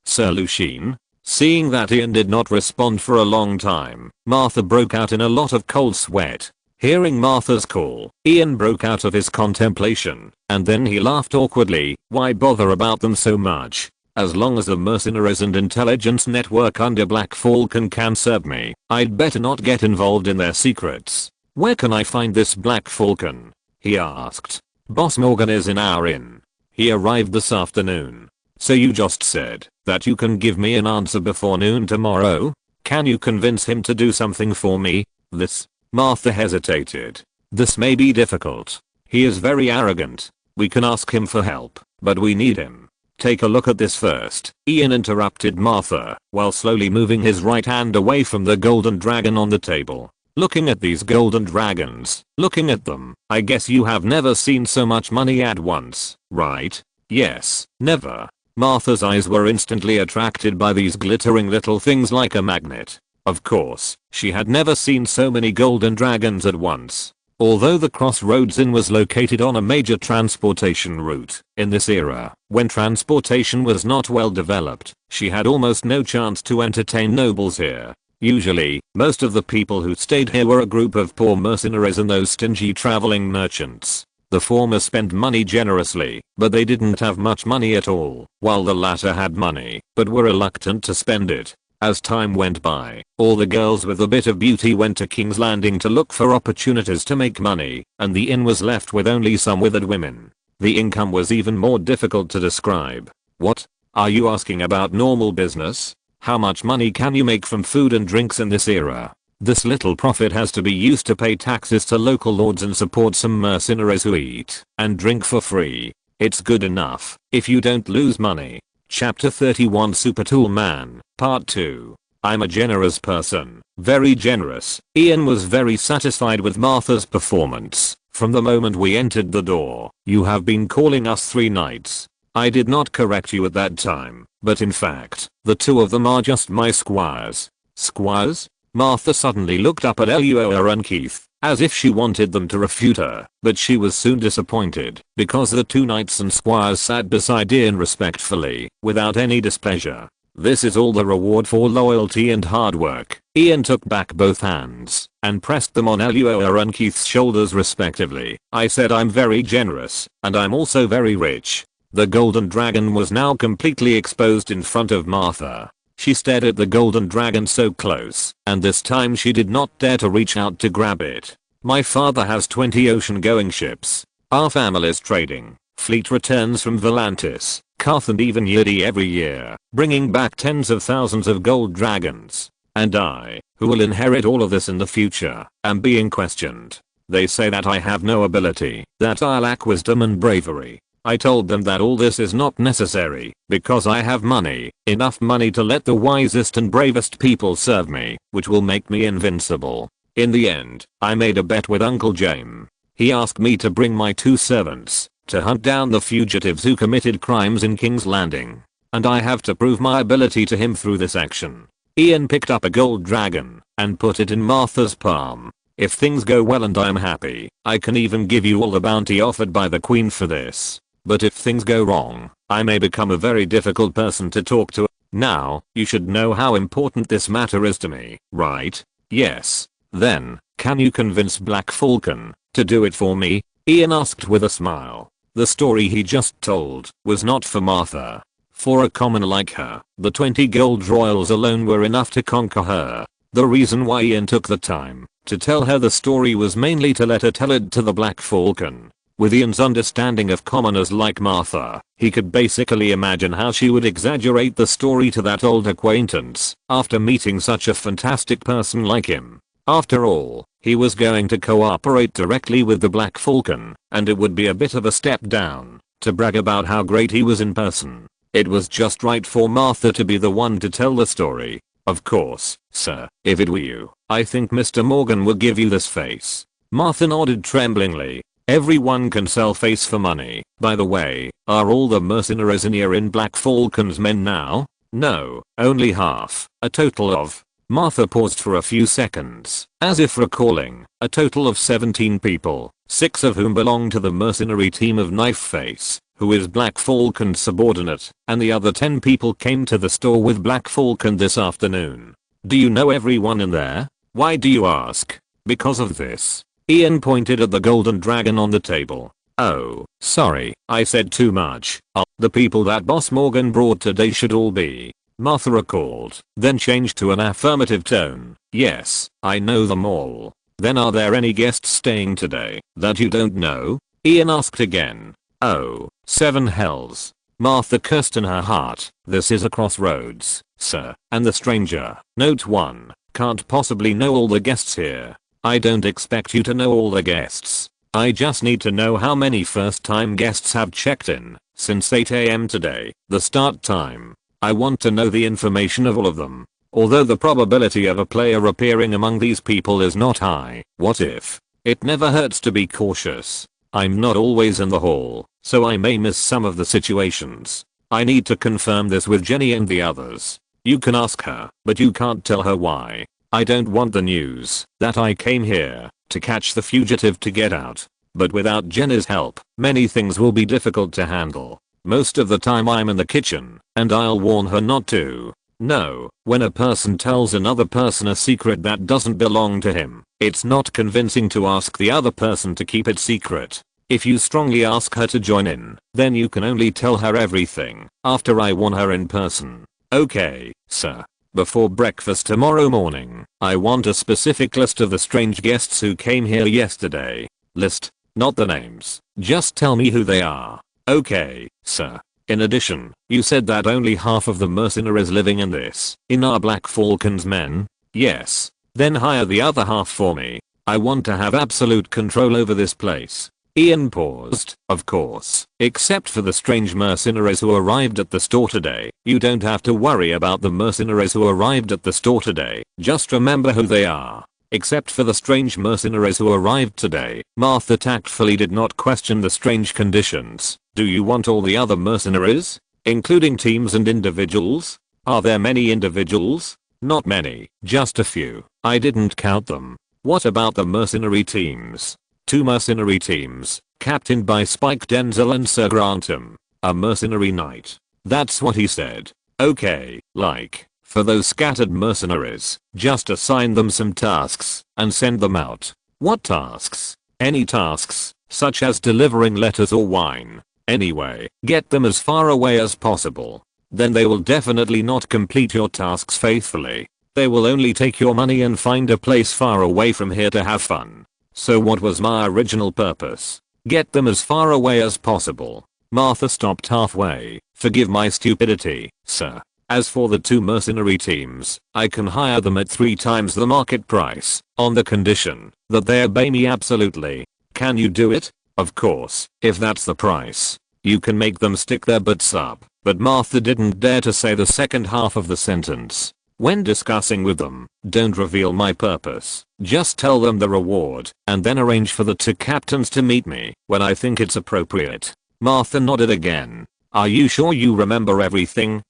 Sir Lucien? Seeing that Ian did not respond for a long time, Martha broke out in a lot of cold sweat. Hearing Martha's call, Ian broke out of his contemplation, and then he laughed awkwardly. Why bother about them so much? As long as the mercenaries and intelligence network under Black Falcon can serve me, I'd better not get involved in their secrets. Where can I find this Black Falcon? He asked. Boss Morgan is in our inn. He arrived this afternoon. So you just said that you can give me an answer before noon tomorrow? Can you convince him to do something for me? This? Martha hesitated. This may be difficult. He is very arrogant. We can ask him for help, but we need him. Take a look at this first. Ian interrupted Martha while slowly moving his right hand away from the golden dragon on the table. Looking at these golden dragons, looking at them, I guess you have never seen so much money at once, right? Yes, never. Martha's eyes were instantly attracted by these glittering little things like a magnet. Of course, she had never seen so many golden dragons at once. Although the Crossroads Inn was located on a major transportation route, in this era, when transportation was not well developed, she had almost no chance to entertain nobles here. Usually, most of the people who stayed here were a group of poor mercenaries and those stingy traveling merchants. The former spent money generously, but they didn't have much money at all, while the latter had money, but were reluctant to spend it. As time went by, all the girls with a bit of beauty went to King's Landing to look for opportunities to make money, and the inn was left with only some withered women. The income was even more difficult to describe. What? Are you asking about normal business? How much money can you make from food and drinks in this era? This little profit has to be used to pay taxes to local lords and support some mercenaries who eat and drink for free. It's good enough if you don't lose money. Chapter 31 Super Tool Man, Part 2. I'm a generous person, very generous. Ian was very satisfied with Martha's performance. From the moment we entered the door, you have been calling us 3 knights. I did not correct you at that time, but in fact, the 2 of them are just my squires. Squires? Martha suddenly looked up at Eluoa and Keith, as if she wanted them to refute her, but she was soon disappointed, because the 2 knights and squires sat beside Ian respectfully, without any displeasure. This is all the reward for loyalty and hard work. Ian took back both hands, and pressed them on Eluoa and Keith's shoulders respectively. I said I'm very generous, and I'm also very rich. The golden dragon was now completely exposed in front of Martha. She stared at the golden dragon so close, and this time she did not dare to reach out to grab it. My father has 20 ocean-going ships. Our family's trading fleet returns from Volantis, Karth and even Yidi every year, bringing back tens of thousands of gold dragons. And I, who will inherit all of this in the future, am being questioned. They say that I have no ability, that I lack wisdom and bravery. I told them that all this is not necessary, because I have money, enough money to let the wisest and bravest people serve me, which will make me invincible. In the end, I made a bet with Uncle James. He asked me to bring my 2 servants, to hunt down the fugitives who committed crimes in King's Landing. And I have to prove my ability to him through this action. Ian picked up a gold dragon, and put it in Martha's palm. If things go well and I am happy, I can even give you all the bounty offered by the Queen for this. But if things go wrong, I may become a very difficult person to talk to. Now, you should know how important this matter is to me, right? Yes. Then, can you convince Black Falcon to do it for me? Ian asked with a smile. The story he just told was not for Martha. For a commoner like her, the 20 gold royals alone were enough to conquer her. The reason why Ian took the time to tell her the story was mainly to let her tell it to the Black Falcon. With Ian's understanding of commoners like Martha, he could basically imagine how she would exaggerate the story to that old acquaintance after meeting such a fantastic person like him. After all, he was going to cooperate directly with the Black Falcon, and it would be a bit of a step down to brag about how great he was in person. It was just right for Martha to be the one to tell the story. Of course, sir, if it were you, I think Mr. Morgan would give you this face. Martha nodded tremblingly. Everyone can sell face for money. By the way, are all the mercenaries in here in Black Falcon's men now? No, only half. A total of. Martha paused for a few seconds, as if recalling, a total of 17 people, 6 of whom belong to the mercenary team of Knifeface, who is Black Falcon's subordinate, and the other 10 people came to the store with Black Falcon this afternoon. Do you know everyone in there? Why do you ask? Because of this. Ian pointed at the golden dragon on the table. Oh, sorry, I said too much. The people that Boss Morgan brought today should all be. Martha recalled, then changed to an affirmative tone. Yes, I know them all. Then are there any guests staying today that you don't know? Ian asked again. Oh, 7 hells. Martha cursed in her heart. This is a crossroads, sir, and the stranger, note 1, can't possibly know all the guests here. I don't expect you to know all the guests. I just need to know how many first time guests have checked in since 8 AM today, the start time. I want to know the information of all of them. Although the probability of a player appearing among these people is not high, what if? It never hurts to be cautious. I'm not always in the hall, so I may miss some of the situations. I need to confirm this with Jenny and the others. You can ask her, but you can't tell her why. I don't want the news that I came here to catch the fugitive to get out. But without Jenny's help, many things will be difficult to handle. Most of the time I'm in the kitchen, and I'll warn her not to. No, when a person tells another person a secret that doesn't belong to him, it's not convincing to ask the other person to keep it secret. If you strongly ask her to join in, then you can only tell her everything after I warn her in person. Okay, sir. Before breakfast tomorrow morning, I want a specific list of the strange guests who came here yesterday. List, not the names. Just tell me who they are. Okay, sir. In addition, you said that only half of the mercenaries living in our Black Falcon's men? Yes. Then hire the other half for me. I want to have absolute control over this place. Ian paused. Of course, except for the strange mercenaries who arrived at the store today. You don't have to worry about the mercenaries who arrived at the store today. Just remember who they are. Except for the strange mercenaries who arrived today. Martha tactfully did not question the strange conditions. Do you want all the other mercenaries? Including teams and individuals? Are there many individuals? Not many, just a few. I didn't count them. What about the mercenary teams? 2 mercenary teams, captained by Spike Denzel and Sir Grantham. A mercenary knight. That's what he said. Okay, like, for those scattered mercenaries, just assign them some tasks and send them out. What tasks? Any tasks, such as delivering letters or wine. Anyway, get them as far away as possible. Then they will definitely not complete your tasks faithfully. They will only take your money and find a place far away from here to have fun. So what was my original purpose? Get them as far away as possible. Martha stopped halfway. Forgive my stupidity, sir. As for the 2 mercenary teams, I can hire them at 3 times the market price, on the condition that they obey me absolutely. Can you do it? Of course, if that's the price. You can make them stick their butts up. But Martha didn't dare to say the second half of the sentence. When discussing with them, don't reveal my purpose. Just tell them the reward, and then arrange for the 2 captains to meet me when I think it's appropriate. Martha nodded again. Are you sure you remember everything?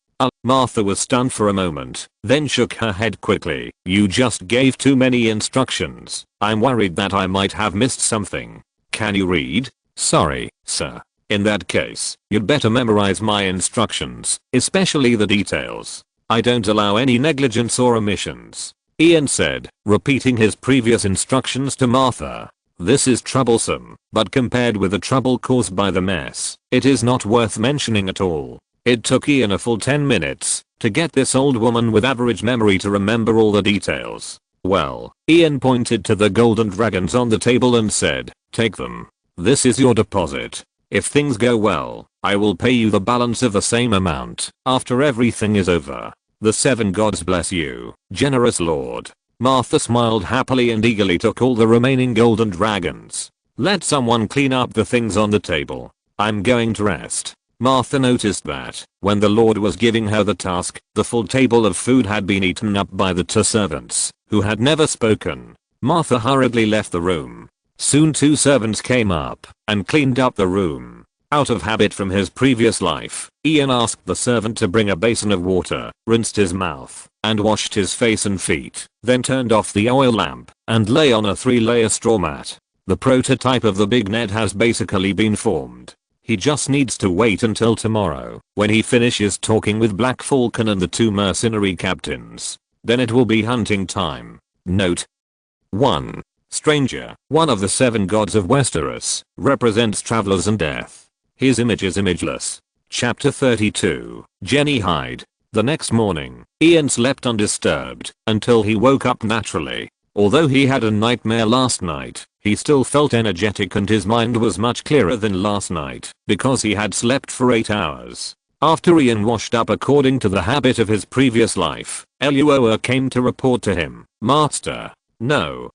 Martha was stunned for a moment, then shook her head quickly. You just gave too many instructions. I'm worried that I might have missed something. Can you read? Sorry, sir. In that case, you'd better memorize my instructions, especially the details. I don't allow any negligence or omissions. Ian said, repeating his previous instructions to Martha. This is troublesome, but compared with the trouble caused by the mess, it is not worth mentioning at all. It took Ian a full 10 minutes to get this old woman with average memory to remember all the details. Well, Ian pointed to the golden dragons on the table and said, take them. This is your deposit. If things go well, I will pay you the balance of the same amount after everything is over. The 7 gods bless you, generous lord. Martha smiled happily and eagerly took all the remaining golden dragons. Let someone clean up the things on the table. I'm going to rest. Martha noticed that, when the Lord was giving her the task, the full table of food had been eaten up by the two servants, who had never spoken. Martha hurriedly left the room. Soon two servants came up and cleaned up the room. Out of habit from his previous life, Ian asked the servant to bring a basin of water, rinsed his mouth, and washed his face and feet, then turned off the oil lamp and lay on a 3-layer straw mat. The prototype of the big net has basically been formed. He just needs to wait until tomorrow, when he finishes talking with Black Falcon and the two mercenary captains. Then it will be hunting time. Note 1. Stranger, one of the 7 gods of Westeros, represents travelers and death. His image is imageless. Chapter 32, Jenny Hyde. The next morning, Ian slept undisturbed until he woke up naturally. Although he had a nightmare last night, he still felt energetic and his mind was much clearer than last night because he had slept for 8 hours. After Ian washed up according to the habit of his previous life, Eluoa came to report to him. Master. No,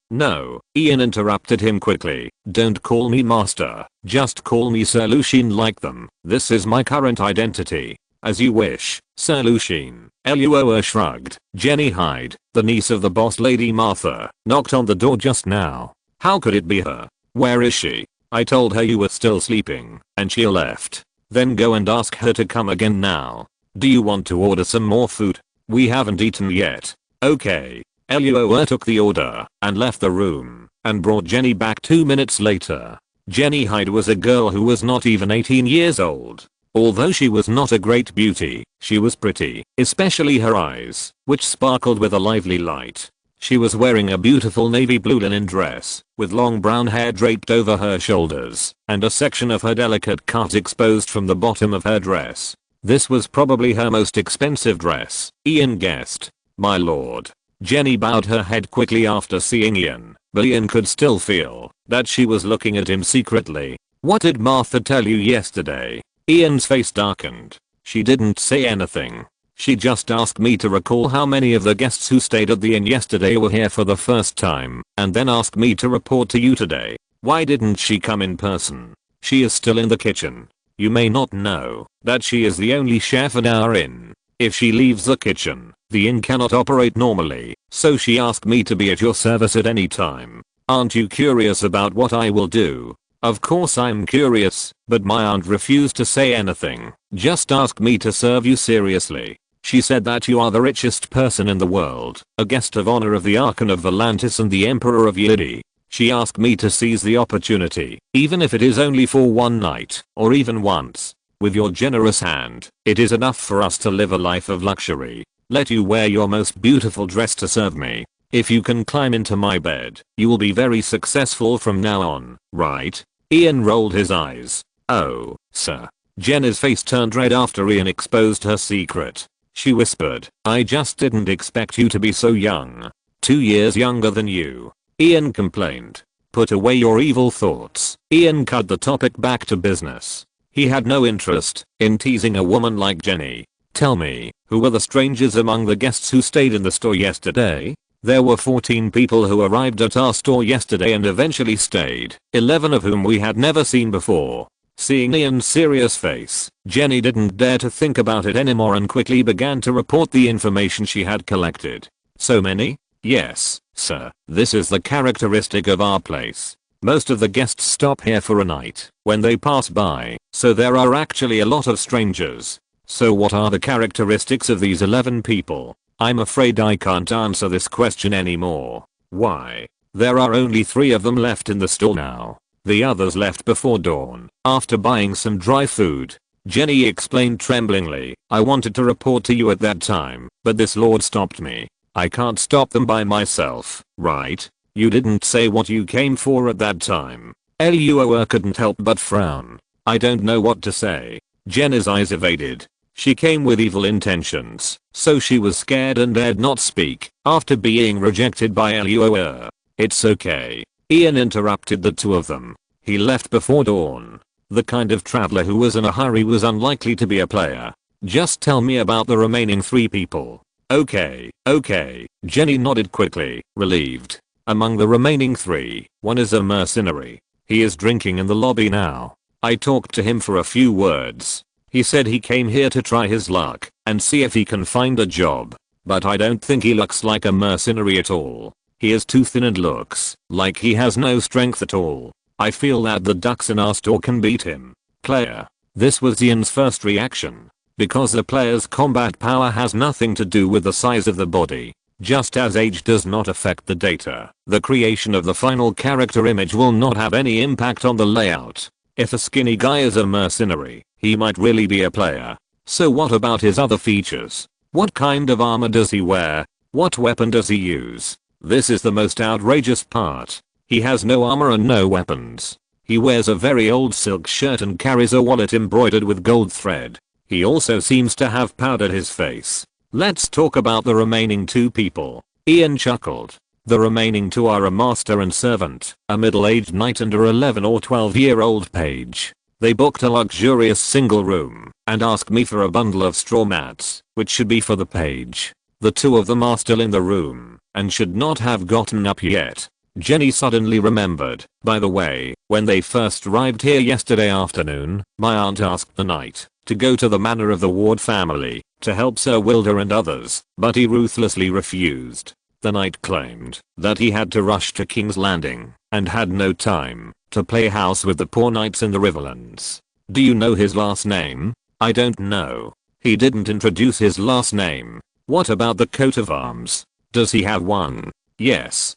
Ian interrupted him quickly. Don't call me master, just call me Sir Lucien like them. This is my current identity. As you wish, Sir Lucien. Eluoa shrugged. Jenny Hyde, the niece of the boss lady Martha, knocked on the door just now. How could it be her? Where is she? I told her you were still sleeping, and she left. Then go and ask her to come again now. Do you want to order some more food? We haven't eaten yet. Okay. Eluoa took the order and left the room and brought Jenny back 2 minutes later. Jenny Hyde was a girl who was not even 18 years old. Although she was not a great beauty, she was pretty, especially her eyes, which sparkled with a lively light. She was wearing a beautiful navy blue linen dress, with long brown hair draped over her shoulders, and a section of her delicate cut exposed from the bottom of her dress. This was probably her most expensive dress, Ian guessed. My lord. Jenny bowed her head quickly after seeing Ian, but Ian could still feel that she was looking at him secretly. What did Martha tell you yesterday? Ian's face darkened. She didn't say anything. She just asked me to recall how many of the guests who stayed at the inn yesterday were here for the first time, and then asked me to report to you today. Why didn't she come in person? She is still in the kitchen. You may not know that she is the only chef at our inn. If she leaves the kitchen, the inn cannot operate normally, so she asked me to be at your service at any time. Aren't you curious about what I will do? Of course I'm curious, but my aunt refused to say anything. Just ask me to serve you seriously. She said that you are the richest person in the world, a guest of honor of the Archon of Volantis and the Emperor of Yidi. She asked me to seize the opportunity, even if it is only for one night, or even once. With your generous hand, it is enough for us to live a life of luxury. Let you wear your most beautiful dress to serve me. If you can climb into my bed, you will be very successful from now on, right? Ian rolled his eyes. Oh, sir. Jenna's face turned red after Ian exposed her secret. She whispered, I just didn't expect you to be so young. 2 years younger than you. Ian complained. Put away your evil thoughts. Ian cut the topic back to business. He had no interest in teasing a woman like Jenny. Tell me, who were the strangers among the guests who stayed in the store yesterday? There were 14 people who arrived at our store yesterday and eventually stayed, 11 of whom we had never seen before. Seeing Ian's serious face, Jenny didn't dare to think about it anymore and quickly began to report the information she had collected. So many? Yes, sir. This is the characteristic of our place. Most of the guests stop here for a night when they pass by, so there are actually a lot of strangers. So what are the characteristics of these 11 people? I'm afraid I can't answer this question anymore. Why? There are only 3 of them left in the store now. The others left before dawn, after buying some dry food. Jenny explained tremblingly, I wanted to report to you at that time, but this lord stopped me. I can't stop them by myself, right? You didn't say what you came for at that time. Eluoa couldn't help but frown. I don't know what to say. Jenna's eyes evaded. She came with evil intentions, so she was scared and dared not speak after being rejected by Eluoa. It's okay. Ian interrupted the two of them. He left before dawn. The kind of traveler who was in a hurry was unlikely to be a player. Just tell me about the remaining 3 people. Okay, okay. Jenny nodded quickly, relieved. Among the remaining 3, one is a mercenary. He is drinking in the lobby now. I talked to him for a few words. He said he came here to try his luck and see if he can find a job. But I don't think he looks like a mercenary at all. He is too thin and looks like he has no strength at all. I feel that the ducks in our store can beat him. Player. This was Ian's first reaction. Because the player's combat power has nothing to do with the size of the body. Just as age does not affect the data, the creation of the final character image will not have any impact on the layout. If a skinny guy is a mercenary, he might really be a player. So what about his other features? What kind of armor does he wear? What weapon does he use? This is the most outrageous part. He has no armor and no weapons. He wears a very old silk shirt and carries a wallet embroidered with gold thread. He also seems to have powdered his face. Let's talk about the remaining 2 people. Ian chuckled. The remaining 2 are a master and servant, a middle-aged knight and a 11 or 12-year-old page. They booked a luxurious single room and asked me for a bundle of straw mats, which should be for the page. The 2 of them are still in the room and should not have gotten up yet. Jenny suddenly remembered. By the way, when they first arrived here yesterday afternoon, my aunt asked the knight to go to the manor of the Ward family to help Sir Wilder and others, but he ruthlessly refused. The knight claimed that he had to rush to King's Landing and had no time to play house with the poor knights in the Riverlands. Do you know his last name? I don't know. He didn't introduce his last name. What about the coat of arms? Does he have one? Yes,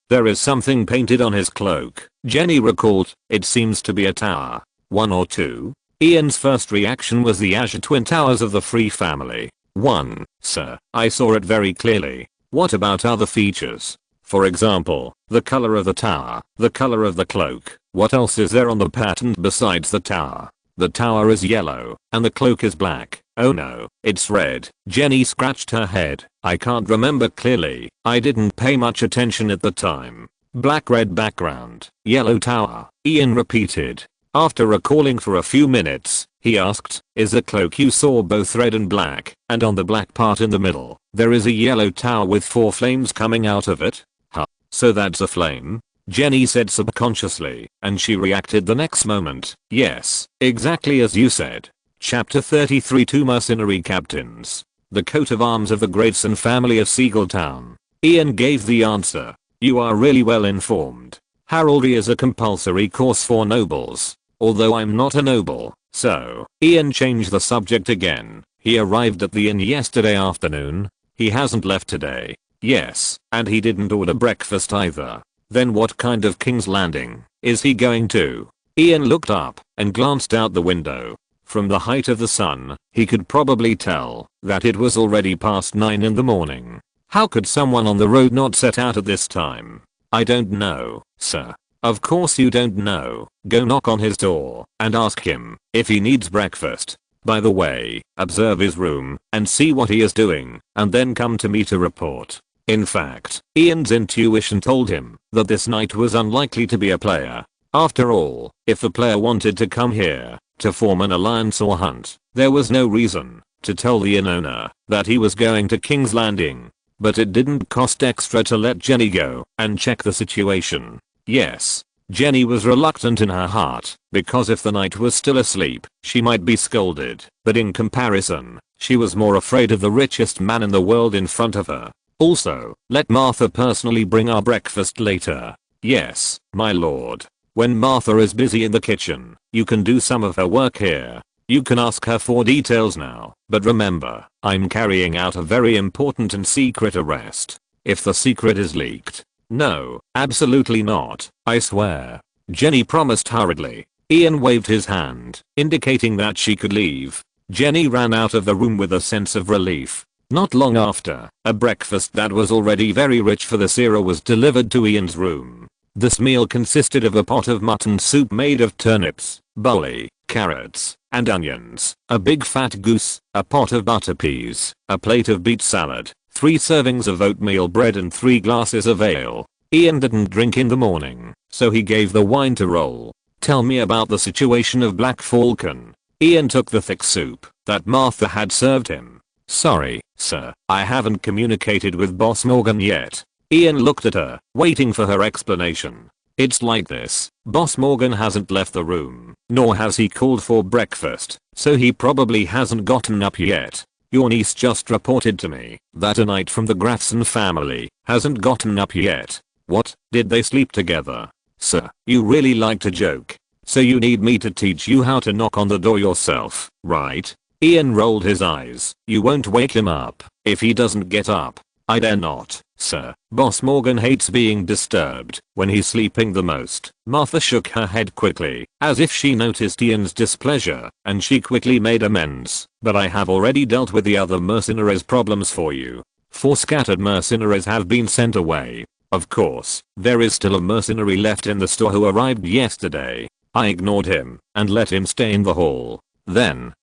there is something painted on his cloak. Jenny recalled. It seems to be a tower. 1 or 2? Ian's first reaction was the azure twin towers of the Free family. 1, sir. I saw it very clearly. What about other features? For example, the color of the tower, the color of the cloak. What else is there on the pattern besides the tower? The tower is yellow, and the cloak is black. Oh no, it's red. Jenny scratched her head. I can't remember clearly. I didn't pay much attention at the time. Black-red background, yellow tower, Ian repeated. After recalling for a few minutes, he asked, is the cloak you saw both red and black, and on the black part in the middle, there is a yellow tower with 4 flames coming out of it? Huh. So that's a flame? Jenny said subconsciously, and she reacted the next moment. Yes, exactly as you said. Chapter 33 2 Mercenary Captains. The coat of arms of the Grayson family of Seagulltown. Ian gave the answer. You are really well informed. Heraldry is a compulsory course for nobles. Although I'm not a noble, so. Ian changed the subject again. He arrived at the inn yesterday afternoon. He hasn't left today. Yes, and he didn't order breakfast either. Then what kind of King's Landing is he going to? Ian looked up and glanced out the window. From the height of the sun, he could probably tell that it was already past 9 in the morning. How could someone on the road not set out at this time? I don't know, sir. Of course you don't know. Go knock on his door and ask him if he needs breakfast. By the way, observe his room and see what he is doing, and then come to me to report. In fact, Ian's intuition told him that this knight was unlikely to be a player. After all, if the player wanted to come here to form an alliance or hunt, there was no reason to tell the inn owner that he was going to King's Landing. But it didn't cost extra to let Jenny go and check the situation. Yes, Jenny was reluctant in her heart, because if the knight was still asleep, she might be scolded, but in comparison, she was more afraid of the richest man in the world in front of her. Also, let Martha personally bring our breakfast later. Yes, my lord. When Martha is busy in the kitchen, you can do some of her work here. You can ask her for details now, but remember, I'm carrying out a very important and secret arrest. If the secret is leaked. No, absolutely not, I swear. Jenny promised hurriedly. Ian waved his hand, indicating that she could leave. Jenny ran out of the room with a sense of relief. Not long after, a breakfast that was already very rich for the Sierra was delivered to Ian's room. This meal consisted of a pot of mutton soup made of turnips, barley, carrots, and onions, a big fat goose, a pot of butter peas, a plate of beet salad, 3 servings of oatmeal bread and 3 glasses of ale. Ian didn't drink in the morning, so he gave the wine to roll. Tell me about the situation of Black Falcon. Ian took the thick soup that Martha had served him. Sorry, sir, I haven't communicated with Boss Morgan yet. Ian looked at her, waiting for her explanation. It's like this, Boss Morgan hasn't left the room, nor has he called for breakfast, so he probably hasn't gotten up yet. Your niece just reported to me that a knight from the Grafson family hasn't gotten up yet. What, did they sleep together? Sir, you really like to joke. So you need me to teach you how to knock on the door yourself, right? Ian rolled his eyes. You won't wake him up if he doesn't get up. I dare not, sir. Boss Morgan hates being disturbed when he's sleeping the most. Martha shook her head quickly, as if she noticed Ian's displeasure, and she quickly made amends. But I have already dealt with the other mercenaries' problems for you. 4 scattered mercenaries have been sent away. Of course, there is still a mercenary left in the store who arrived yesterday. I ignored him and let him stay in the hall. Then,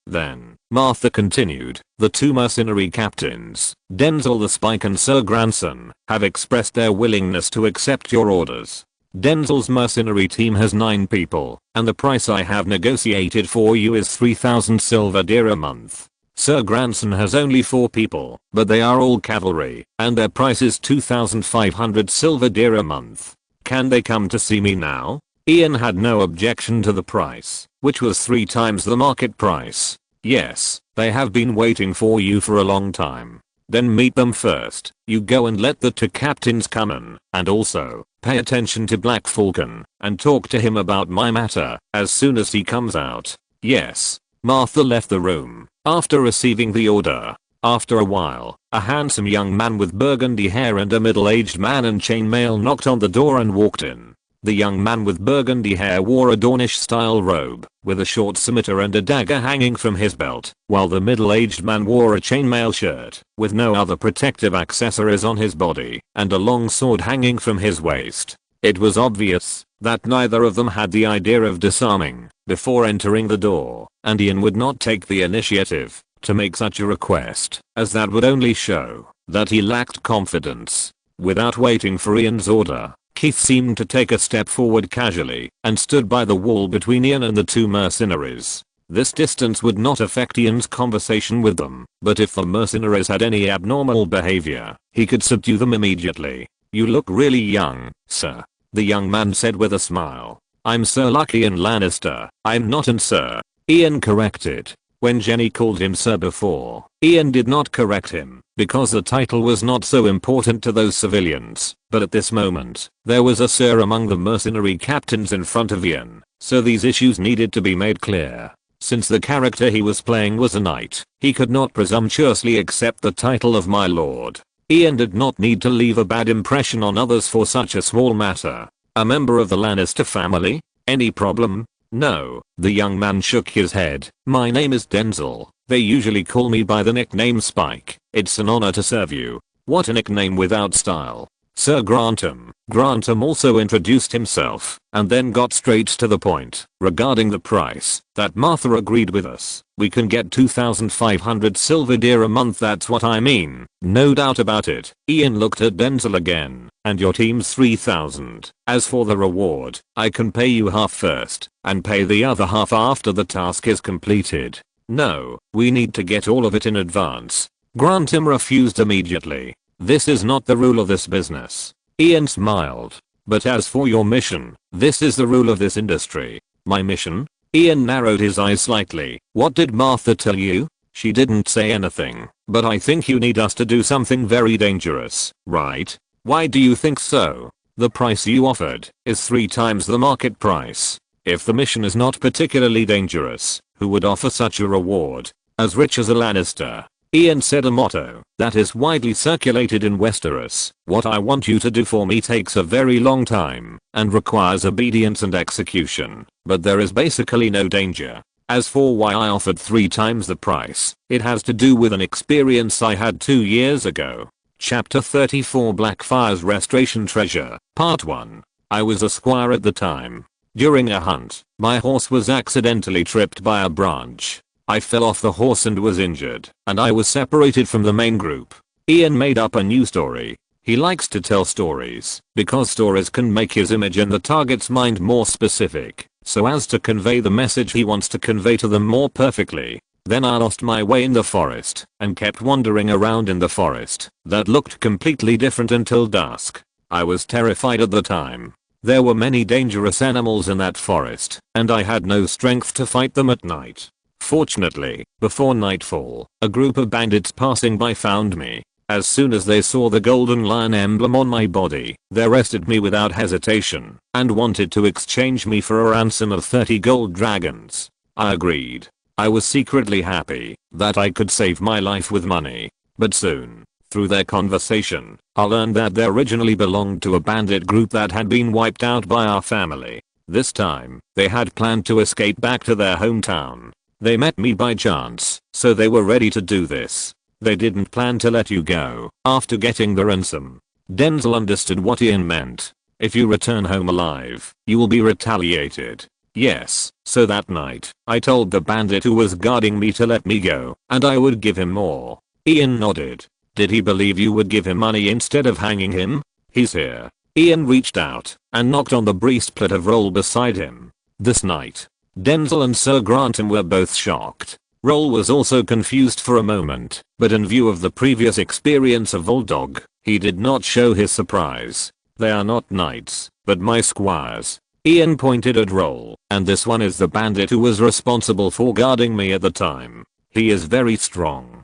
Martha continued, the 2 mercenary captains, Denzel the Spike and Sir Granson, have expressed their willingness to accept your orders. Denzel's mercenary team has 9 people, and the price I have negotiated for you is 3,000 silver deer a month. Sir Granson has only 4 people, but they are all cavalry, and their price is 2,500 silver deer a month. Can they come to see me now? Ian had no objection to the price, which was 3 times the market price. Yes, they have been waiting for you for a long time. Then meet them first. You go and let the 2 captains come in, and also, pay attention to Black Falcon, and talk to him about my matter, as soon as he comes out. Yes. Martha left the room, after receiving the order. After a while, a handsome young man with burgundy hair and a middle-aged man in chainmail knocked on the door and walked in. The young man with burgundy hair wore a Dornish-style robe, with a short scimitar and a dagger hanging from his belt, while the middle-aged man wore a chainmail shirt, with no other protective accessories on his body, and a long sword hanging from his waist. It was obvious that neither of them had the idea of disarming before entering the door, and Ian would not take the initiative to make such a request, as that would only show that he lacked confidence. Without waiting for Ian's order, Keith seemed to take a step forward casually and stood by the wall between Ian and the 2 mercenaries. This distance would not affect Ian's conversation with them, but if the mercenaries had any abnormal behavior, he could subdue them immediately. You look really young, sir, the young man said with a smile. I'm Sir Luckian Lannister. I'm not an sir. Ian corrected. When Jenny called him sir before, Ian did not correct him, because the title was not so important to those civilians, but at this moment, there was a sir among the mercenary captains in front of Ian, so these issues needed to be made clear. Since the character he was playing was a knight, he could not presumptuously accept the title of my lord. Ian did not need to leave a bad impression on others for such a small matter. A member of the Lannister family? Any problem? No, the young man shook his head. My name is Denzel. They usually call me by the nickname Spike. It's an honor to serve you. What a nickname without style. Sir Grantham. Grantham also introduced himself, and then got straight to the point. Regarding the price, that Martha agreed with us. We can get 2,500 silver deer a month, that's what I mean. No doubt about it. Ian looked at Denzel again. And your team's 3,000. As for the reward, I can pay you half first, and pay the other half after the task is completed. No, we need to get all of it in advance. Grantham refused immediately. This is not the rule of this business. Ian smiled. But as for your mission, this is the rule of this industry. My mission? Ian narrowed his eyes slightly. What did Martha tell you? She didn't say anything, but I think you need us to do something very dangerous, right? Why do you think so? The price you offered is 3 times the market price. If the mission is not particularly dangerous, who would offer such a reward? As rich as a Lannister. Ian said, a motto that is widely circulated in Westeros. What I want you to do for me takes a very long time and requires obedience and execution, but there is basically no danger. As for why I offered 3 times the price, it has to do with an experience I had 2 years ago. Chapter 34 Blackfire's Restoration Treasure, Part 1. I was a squire at the time. During a hunt, my horse was accidentally tripped by a branch. I fell off the horse and was injured, and I was separated from the main group. Ian made up a new story. He likes to tell stories, because stories can make his image in the target's mind more specific, so as to convey the message he wants to convey to them more perfectly. Then I lost my way in the forest and kept wandering around in the forest that looked completely different until dusk. I was terrified at the time. There were many dangerous animals in that forest, and I had no strength to fight them at night. Fortunately, before nightfall, a group of bandits passing by found me. As soon as they saw the golden lion emblem on my body, they arrested me without hesitation and wanted to exchange me for a ransom of 30 gold dragons. I agreed. I was secretly happy that I could save my life with money. But soon, through their conversation, I learned that they originally belonged to a bandit group that had been wiped out by our family. This time, they had planned to escape back to their hometown. They met me by chance, so they were ready to do this. They didn't plan to let you go after getting the ransom. Denzel understood what Ian meant. If you return home alive, you will be retaliated. Yes, so that night, I told the bandit who was guarding me to let me go, and I would give him more. Ian nodded. Did he believe you would give him money instead of hanging him? He's here. Ian reached out and knocked on the breastplate of Roll beside him. This night, Denzel and Sir Grantham were both shocked. Roll was also confused for a moment, but in view of the previous experience of Bulldog, he did not show his surprise. They are not knights, but my squires. Ian pointed at Roll, and this one is the bandit who was responsible for guarding me at the time. He is very strong,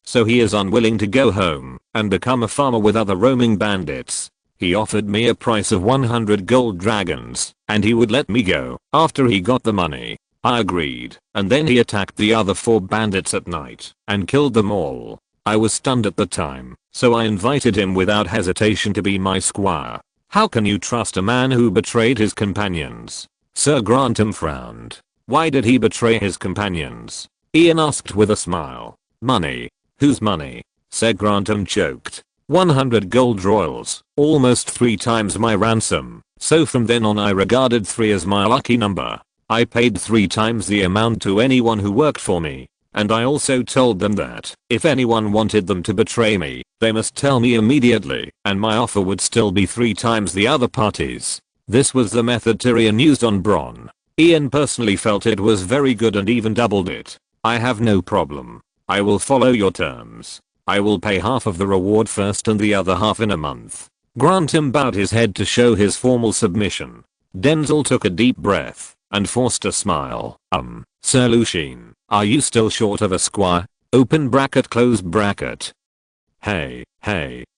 so he is unwilling to go home and become a farmer with other roaming bandits. He offered me a price of 100 gold dragons, and he would let me go after he got the money. I agreed, and then he attacked the other 4 bandits at night and killed them all. I was stunned at the time, so I invited him without hesitation to be my squire. How can you trust a man who betrayed his companions? Sir Grantham frowned. Why did he betray his companions? Ian asked with a smile. Money. Whose money? Sir Grantham choked. 100 gold royals, almost 3 times my ransom. So from then on I regarded 3 as my lucky number. I paid 3 times the amount to anyone who worked for me. And I also told them that, if anyone wanted them to betray me, they must tell me immediately, and my offer would still be 3 times the other parties. This was the method Tyrion used on Bronn. Ian personally felt it was very good and even doubled it. I have no problem. I will follow your terms. I will pay half of the reward first and the other half in a month. Grantham bowed his head to show his formal submission. Denzel took a deep breath and forced a smile. Sir Lucien, are you still short of a squire? Open bracket, close bracket. Hey,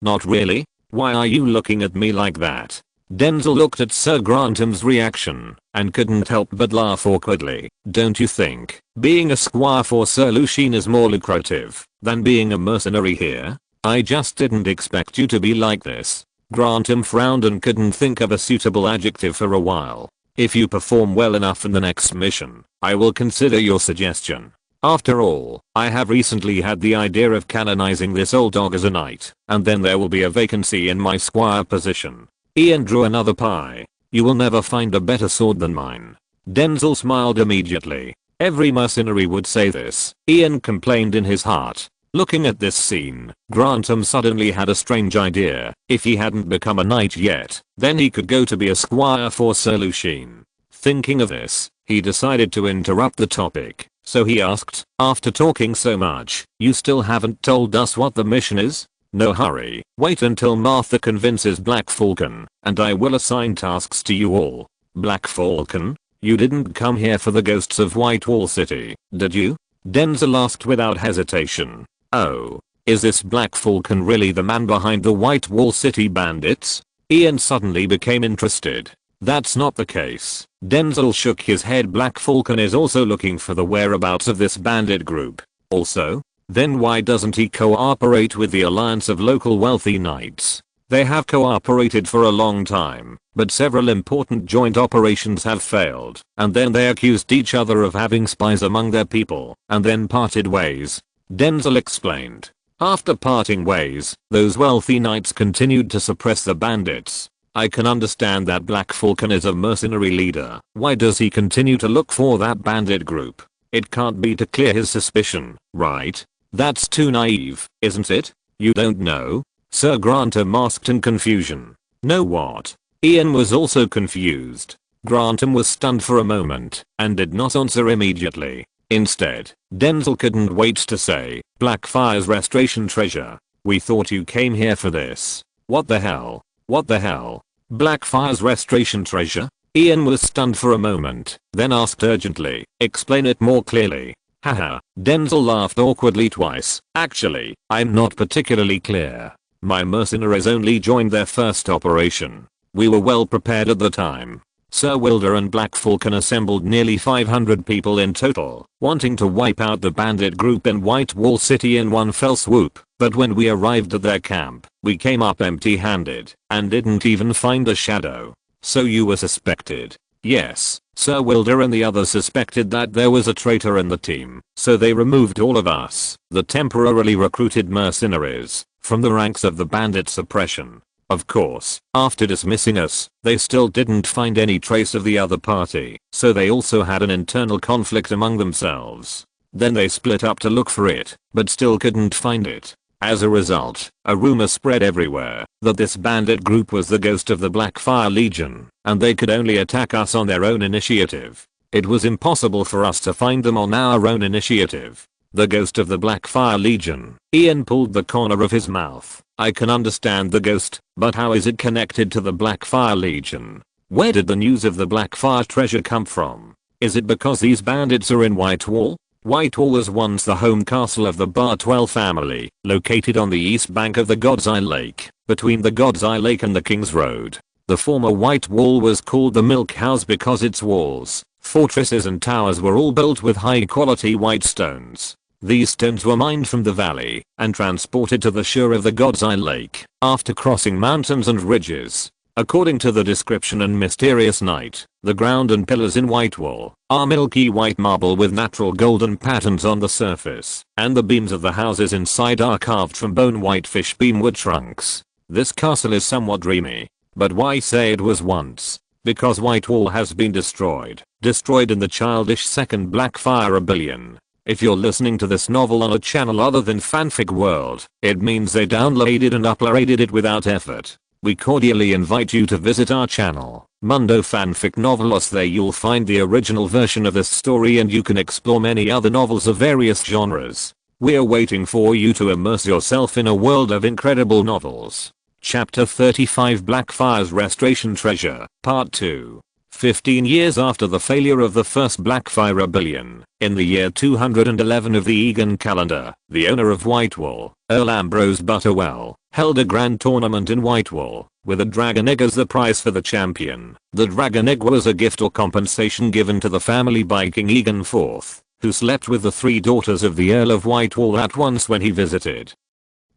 not really? Why are you looking at me like that? Denzel looked at Sir Grantham's reaction and couldn't help but laugh awkwardly. Don't you think being a squire for Sir Lucien is more lucrative than being a mercenary here? I just didn't expect you to be like this. Grantham frowned and couldn't think of a suitable adjective for a while. If you perform well enough in the next mission, I will consider your suggestion. After all, I have recently had the idea of canonizing this old dog as a knight, and then there will be a vacancy in my squire position. Ian drew another pie. You will never find a better sword than mine. Denzel smiled immediately. Every mercenary would say this, Ian complained in his heart. Looking at this scene, Grantham suddenly had a strange idea. If he hadn't become a knight yet, then he could go to be a squire for Sir Lucien. Thinking of this, he decided to interrupt the topic. So he asked, after talking so much, you still haven't told us what the mission is? No hurry, wait until Martha convinces Black Falcon, and I will assign tasks to you all. Black Falcon? You didn't come here for the ghosts of White Wall City, did you? Denzel asked without hesitation. Oh, is this Black Falcon really the man behind the White Wall City bandits? Ian suddenly became interested. That's not the case. Denzel shook his head. Black Falcon is also looking for the whereabouts of this bandit group. Also? Then why doesn't he cooperate with the alliance of local wealthy knights? They have cooperated for a long time, but several important joint operations have failed, and then they accused each other of having spies among their people, and then parted ways. Denzel explained. After parting ways, those wealthy knights continued to suppress the bandits. I can understand that Black Falcon is a mercenary leader. Why does he continue to look for that bandit group? It can't be to clear his suspicion, right? That's too naive, isn't it? You don't know? Sir Grantham asked in confusion. Know what? Ian was also confused. Grantham was stunned for a moment and did not answer immediately. Instead, Denzel couldn't wait to say, Blackfire's restoration treasure. We thought you came here for this. What the hell? What the hell? Blackfire's restoration treasure? Ian was stunned for a moment, then asked urgently, explain it more clearly. Haha, Denzel laughed awkwardly twice. Actually, I'm not particularly clear. My mercenaries only joined their first operation. We were well prepared at the time. Sir Wilder and Black Falcon assembled nearly 500 people in total, wanting to wipe out the bandit group in White Wall City in one fell swoop. But when we arrived at their camp, we came up empty-handed and didn't even find a shadow. So you were suspected? Yes, Sir Wilder and the others suspected that there was a traitor in the team, so they removed all of us, the temporarily recruited mercenaries, from the ranks of the bandit suppression. Of course, after dismissing us, they still didn't find any trace of the other party, so they also had an internal conflict among themselves. Then they split up to look for it, but still couldn't find it. As a result, a rumor spread everywhere that this bandit group was the ghost of the Blackfire Legion, and they could only attack us on their own initiative. It was impossible for us to find them on our own initiative. The ghost of the Blackfire Legion. Ian pulled the corner of his mouth. I can understand the ghost, but how is it connected to the Blackfire Legion? Where did the news of the Blackfire treasure come from? Is it because these bandits are in Whitewall? Whitewall was once the home castle of the Bartwell family, located on the east bank of the God's Eye Lake, between the God's Eye Lake and the King's Road. The former Whitewall was called the Milk House because its walls, fortresses and towers were all built with high-quality white stones. These stones were mined from the valley and transported to the shore of the God's Eye Lake after crossing mountains and ridges. According to the description and mysterious night, the ground and pillars in Whitewall are milky white marble with natural golden patterns on the surface, and the beams of the houses inside are carved from bone whitefish beamwood trunks. This castle is somewhat dreamy. But why say it was once? Because Whitewall has been destroyed in the childish second Blackfire Rebellion. If you're listening to this novel on a channel other than Fanfic World, it means they downloaded and uploaded it without effort. We cordially invite you to visit our channel, Mundo Fanfic Novelos. There you'll find the original version of this story and you can explore many other novels of various genres. We're waiting for you to immerse yourself in a world of incredible novels. Chapter 35 Blackfire's Restoration Treasure, Part 2. 15 years after the failure of the first Blackfire Rebellion, in the year 211 of the Egan calendar, the owner of Whitewall, Earl Ambrose Butterwell, held a grand tournament in Whitewall, with a dragon egg as the prize for the champion. The dragon egg was a gift or compensation given to the family by King Egan IV, who slept with the 3 daughters of the Earl of Whitewall at once when he visited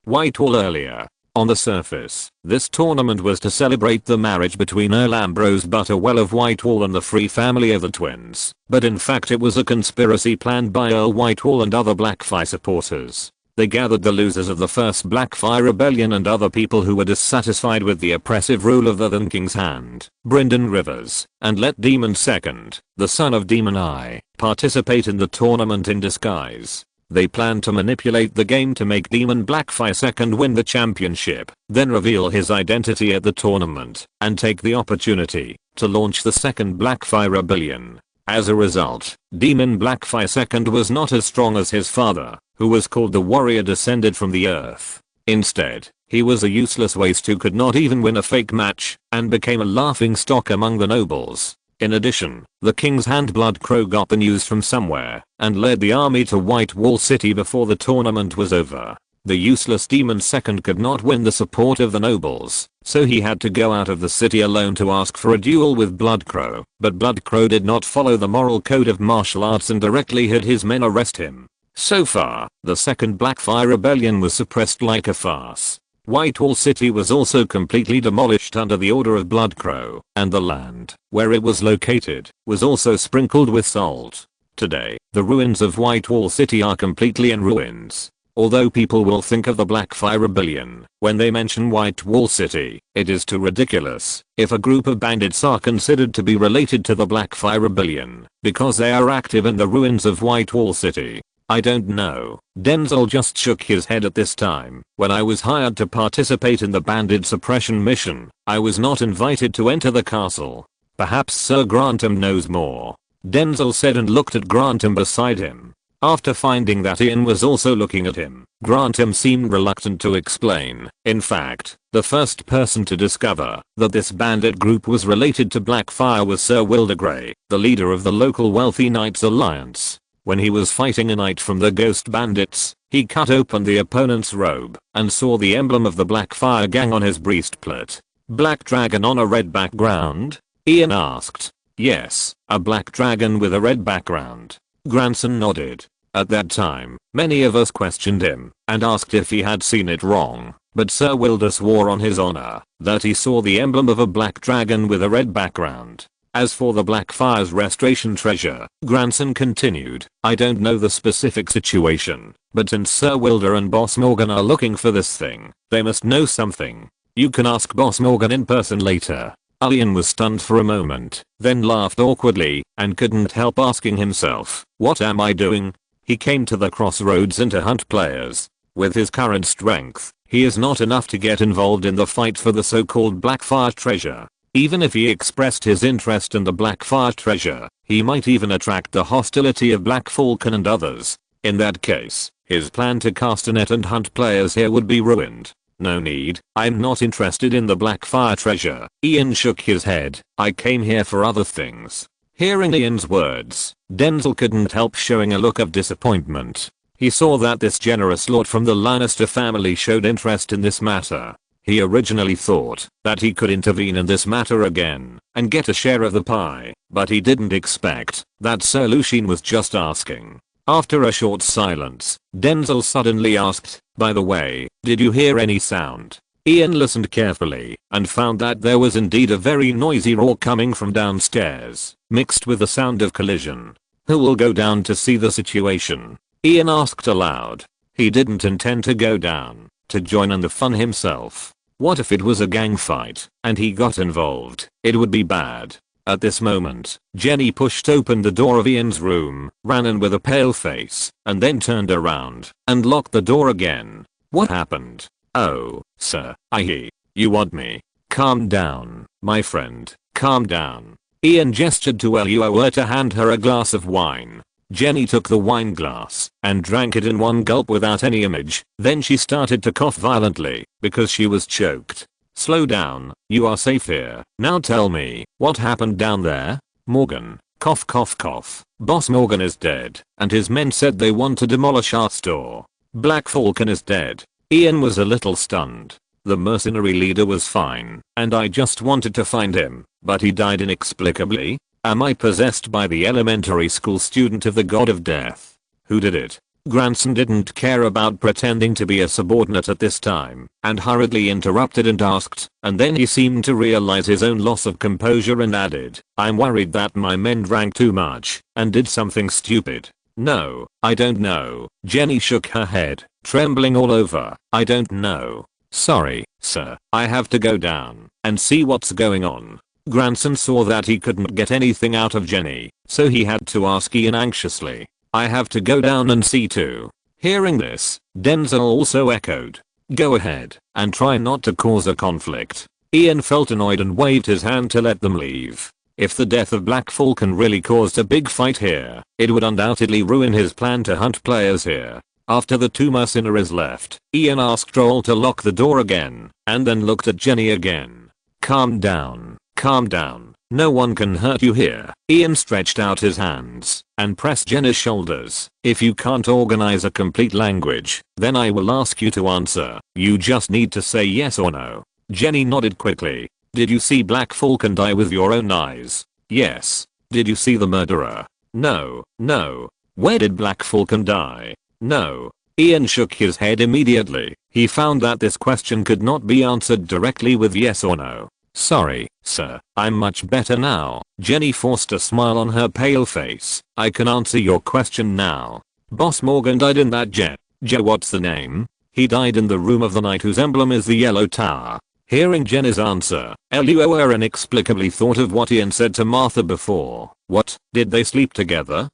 Whitewall earlier. On the surface, this tournament was to celebrate the marriage between Earl Ambrose Butterwell of Whitewall and the Free family of the twins, but in fact it was a conspiracy planned by Earl Whitewall and other Blackfire supporters. They gathered the losers of the first Blackfire Rebellion and other people who were dissatisfied with the oppressive rule of the then King's Hand, Bryndon Rivers, and let Demon II, the son of Demon I, participate in the tournament in disguise. They planned to manipulate the game to make Demon Blackfire II win the championship, then reveal his identity at the tournament, and take the opportunity to launch the second Blackfire Rebellion. As a result, Demon Blackfire II was not as strong as his father, who was called the warrior descended from the earth. Instead, he was a useless waste who could not even win a fake match, and became a laughingstock among the nobles. In addition, the King's Hand Blood Crow got the news from somewhere, and led the army to Whitewall City before the tournament was over. The useless Demon II could not win the support of the nobles, so he had to go out of the city alone to ask for a duel with Blood Crow. But Blood Crow did not follow the moral code of martial arts and directly had his men arrest him. So far, the second Blackfire Rebellion was suppressed like a farce. Whitewall City was also completely demolished under the order of Blood Crow, and the land, where it was located, was also sprinkled with salt. Today, the ruins of Whitewall City are completely in ruins. Although people will think of the Blackfire Rebellion when they mention Whitewall City, it is too ridiculous if a group of bandits are considered to be related to the Blackfire Rebellion because they are active in the ruins of Whitewall City. I don't know. Denzel just shook his head at this time. When I was hired to participate in the bandit suppression mission, I was not invited to enter the castle. Perhaps Sir Grantham knows more. Denzel said and looked at Grantham beside him. After finding that Ian was also looking at him, Grantham seemed reluctant to explain. In fact, the first person to discover that this bandit group was related to Blackfire was Sir Wilder Grey, the leader of the local Wealthy Knights Alliance. When he was fighting a knight from the Ghost Bandits, he cut open the opponent's robe and saw the emblem of the Blackfire gang on his breastplate. Black dragon on a red background? Ian asked. Yes, a black dragon with a red background. Granson nodded. At that time, many of us questioned him and asked if he had seen it wrong, but Sir Wilder swore on his honor that he saw the emblem of a black dragon with a red background. As for the Blackfire's restoration treasure, Granson continued, I don't know the specific situation, but since Sir Wilder and Boss Morgan are looking for this thing, they must know something. You can ask Boss Morgan in person later. Ian was stunned for a moment, then laughed awkwardly, and couldn't help asking himself, what am I doing? He came to the crossroads and to hunt players. With his current strength, he is not enough to get involved in the fight for the so-called Blackfire treasure. Even if he expressed his interest in the Blackfire treasure, he might even attract the hostility of Black Falcon and others. In that case, his plan to cast a net and hunt players here would be ruined. No need, I'm not interested in the Blackfire treasure. Ian shook his head. I came here for other things. Hearing Ian's words, Denzel couldn't help showing a look of disappointment. He saw that this generous lord from the Lannister family showed interest in this matter. He originally thought that he could intervene in this matter again and get a share of the pie, but he didn't expect that Sir Lucien was just asking. After a short silence, Denzel suddenly asked, by the way, did you hear any sound? Ian listened carefully and found that there was indeed a very noisy roar coming from downstairs, mixed with the sound of collision. Who will go down to see the situation? Ian asked aloud. He didn't intend to go down to join in the fun himself. What if it was a gang fight and he got involved? It would be bad. At this moment, Jenny pushed open the door of Ian's room, ran in with a pale face, and then turned around and locked the door again. What happened? Oh, sir, you want me? Calm down, my friend, calm down. Ian gestured to Elua to hand her a glass of wine. Jenny took the wine glass and drank it in one gulp without any image. Then she started to cough violently because she was choked. Slow down, you are safe here. Now tell me, what happened down there? Morgan, cough cough cough. Boss Morgan is dead, and his men said they want to demolish our store. Black Falcon is dead. Ian was a little stunned. The mercenary leader was fine, and I just wanted to find him, but he died inexplicably. Am I possessed by the elementary school student of the god of death? Who did it? Granson didn't care about pretending to be a subordinate at this time, and hurriedly interrupted and asked, and then he seemed to realize his own loss of composure and added, I'm worried that my men drank too much and did something stupid. No, I don't know. Jenny shook her head, trembling all over. I don't know. Sorry, sir, I have to go down and see what's going on. Granson saw that he couldn't get anything out of Jenny, so he had to ask Ian anxiously. I have to go down and see too. Hearing this, Denzel also echoed. Go ahead, and try not to cause a conflict. Ian felt annoyed and waved his hand to let them leave. If the death of Black Falcon really caused a big fight here, it would undoubtedly ruin his plan to hunt players here. After the two mercenaries left, Ian asked Joel to lock the door again, and then looked at Jenny again. Calm down. Calm down. No one can hurt you here. Ian stretched out his hands and pressed Jenny's shoulders. If you can't organize a complete language, then I will ask you to answer. You just need to say yes or no. Jenny nodded quickly. Did you see Black Falcon die with your own eyes? Yes. Did you see the murderer? No. Where did Black Falcon die? No. Ian shook his head immediately. He found that this question could not be answered directly with yes or no. Sorry, sir, I'm much better now. Jenny forced a smile on her pale face. I can answer your question now. Boss Morgan died in that jet. What's the name? He died in the room of the knight whose emblem is the yellow tower. Hearing Jenny's answer, Elua inexplicably thought of what Ian said to Martha before. What, did they sleep together?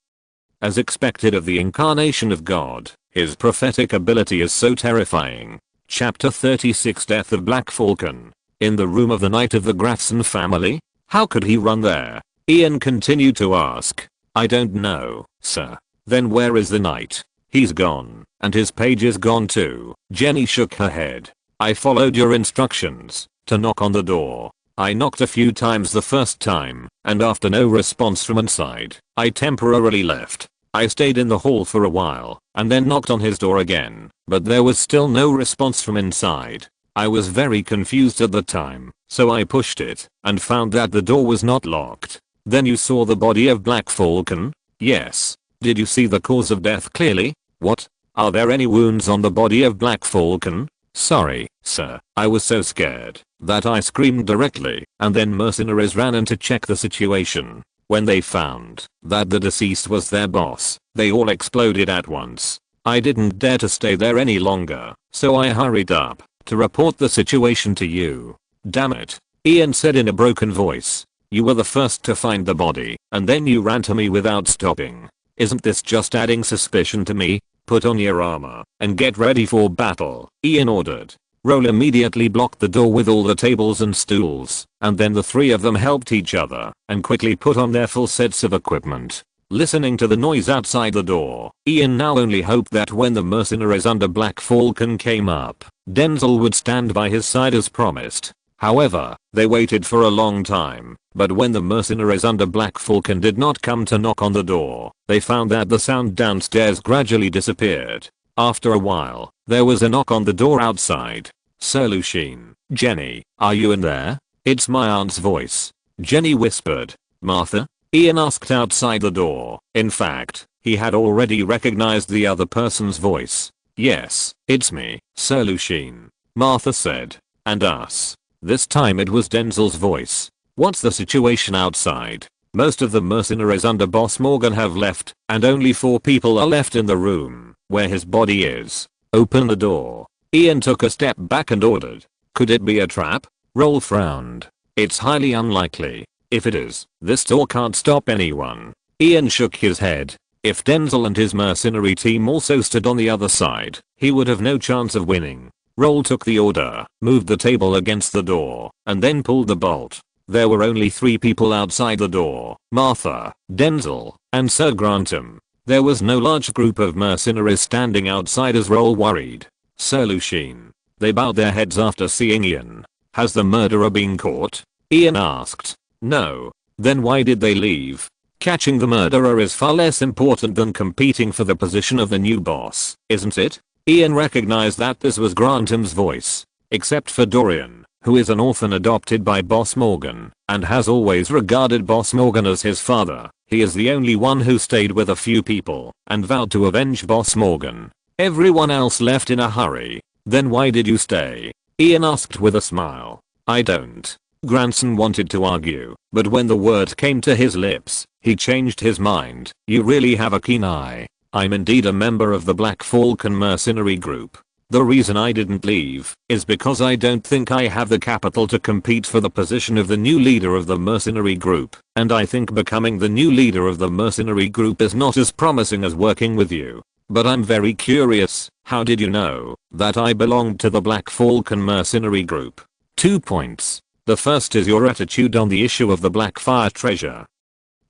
As expected of the incarnation of God, his prophetic ability is so terrifying. Chapter 36 Death of Black Falcon. In the room of the knight of the Grafson family? How could he run there? Ian continued to ask. I don't know, sir. Then where is the knight? He's gone, and his page is gone too. Jenny shook her head. I followed your instructions to knock on the door. I knocked a few times the first time, and after no response from inside, I temporarily left. I stayed in the hall for a while, and then knocked on his door again, but there was still no response from inside. I was very confused at the time, so I pushed it, and found that the door was not locked. Then you saw the body of Black Falcon? Yes. Did you see the cause of death clearly? What? Are there any wounds on the body of Black Falcon? Sorry, sir. I was so scared that I screamed directly, and then mercenaries ran in to check the situation. When they found that the deceased was their boss, they all exploded at once. I didn't dare to stay there any longer, so I hurried up to report the situation to you. Damn it, Ian said in a broken voice. You were the first to find the body, and then you ran to me without stopping. Isn't this just adding suspicion to me? Put on your armor and get ready for battle, Ian ordered. Roll immediately blocked the door with all the tables and stools, and then the three of them helped each other and quickly put on their full sets of equipment. Listening to the noise outside the door, Ian now only hoped that when the mercenaries under Black Falcon came up, Denzel would stand by his side as promised. However, they waited for a long time, but when the mercenaries under Black Falcon did not come to knock on the door, they found that the sound downstairs gradually disappeared. After a while, there was a knock on the door outside. Sir Lucien, Jenny, are you in there? It's my aunt's voice. Jenny whispered. Martha? Ian asked outside the door. In fact, he had already recognized the other person's voice. Yes, it's me, Sir Lucien, Martha said. And us. This time it was Denzel's voice. What's the situation outside? Most of the mercenaries under Boss Morgan have left, and only 4 people are left in the room where his body is. Open the door. Ian took a step back and ordered. Could it be a trap? Roll frowned. It's highly unlikely. If it is, this door can't stop anyone. Ian shook his head. If Denzel and his mercenary team also stood on the other side, he would have no chance of winning. Roll took the order, moved the table against the door, and then pulled the bolt. There were only 3 people outside the door, Martha, Denzel, and Sir Grantham. There was no large group of mercenaries standing outside as Roll worried. Sir Lucien. They bowed their heads after seeing Ian. Has the murderer been caught? Ian asked. No. Then why did they leave? Catching the murderer is far less important than competing for the position of the new boss, isn't it? Ian recognized that this was Grantham's voice. Except for Dorian, who is an orphan adopted by Boss Morgan, and has always regarded Boss Morgan as his father. He is the only one who stayed with a few people, and vowed to avenge Boss Morgan. Everyone else left in a hurry. Then why did you stay? Ian asked with a smile. I don't. Granson wanted to argue, but when the word came to his lips, he changed his mind. You really have a keen eye. I'm indeed a member of the Black Falcon mercenary group. The reason I didn't leave is because I don't think I have the capital to compete for the position of the new leader of the mercenary group, and I think becoming the new leader of the mercenary group is not as promising as working with you. But I'm very curious, how did you know that I belonged to the Black Falcon mercenary group? 2 points. The first is your attitude on the issue of the Blackfire treasure.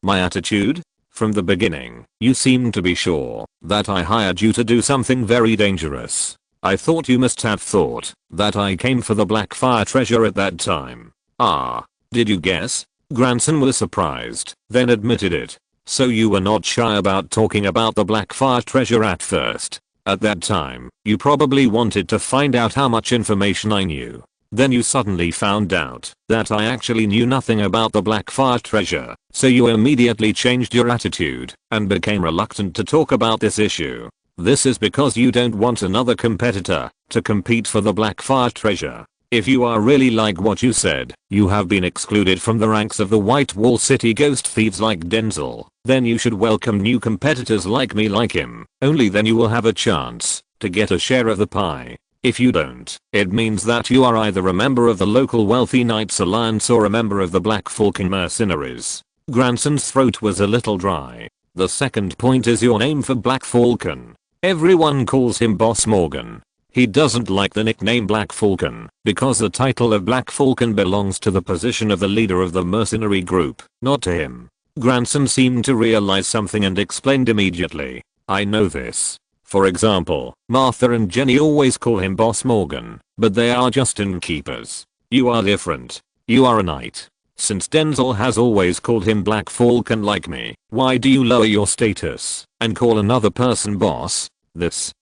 My attitude? From the beginning, you seemed to be sure that I hired you to do something very dangerous. I thought you must have thought that I came for the Blackfire treasure at that time. Ah, did you guess? Granson was surprised, then admitted it. So you were not shy about talking about the Blackfire treasure at first. At that time, you probably wanted to find out how much information I knew. Then you suddenly found out that I actually knew nothing about the Blackfire treasure, so you immediately changed your attitude and became reluctant to talk about this issue. This is because you don't want another competitor to compete for the Blackfire treasure. If you are really like what you said, you have been excluded from the ranks of the White Wall City ghost thieves like Denzel, then you should welcome new competitors like me like him. Only then you will have a chance to get a share of the pie. If you don't, it means that you are either a member of the local Wealthy Knights Alliance or a member of the Black Falcon mercenaries. Granson's throat was a little dry. The second point is your name for Black Falcon. Everyone calls him Boss Morgan. He doesn't like the nickname Black Falcon because the title of Black Falcon belongs to the position of the leader of the mercenary group, not to him. Grandson seemed to realize something and explained immediately. I know this. For example, Martha and Jenny always call him Boss Morgan, but they are just innkeepers. You are different. You are a knight. Since Denzel has always called him Black Falcon like me, why do you lower your status and call another person boss?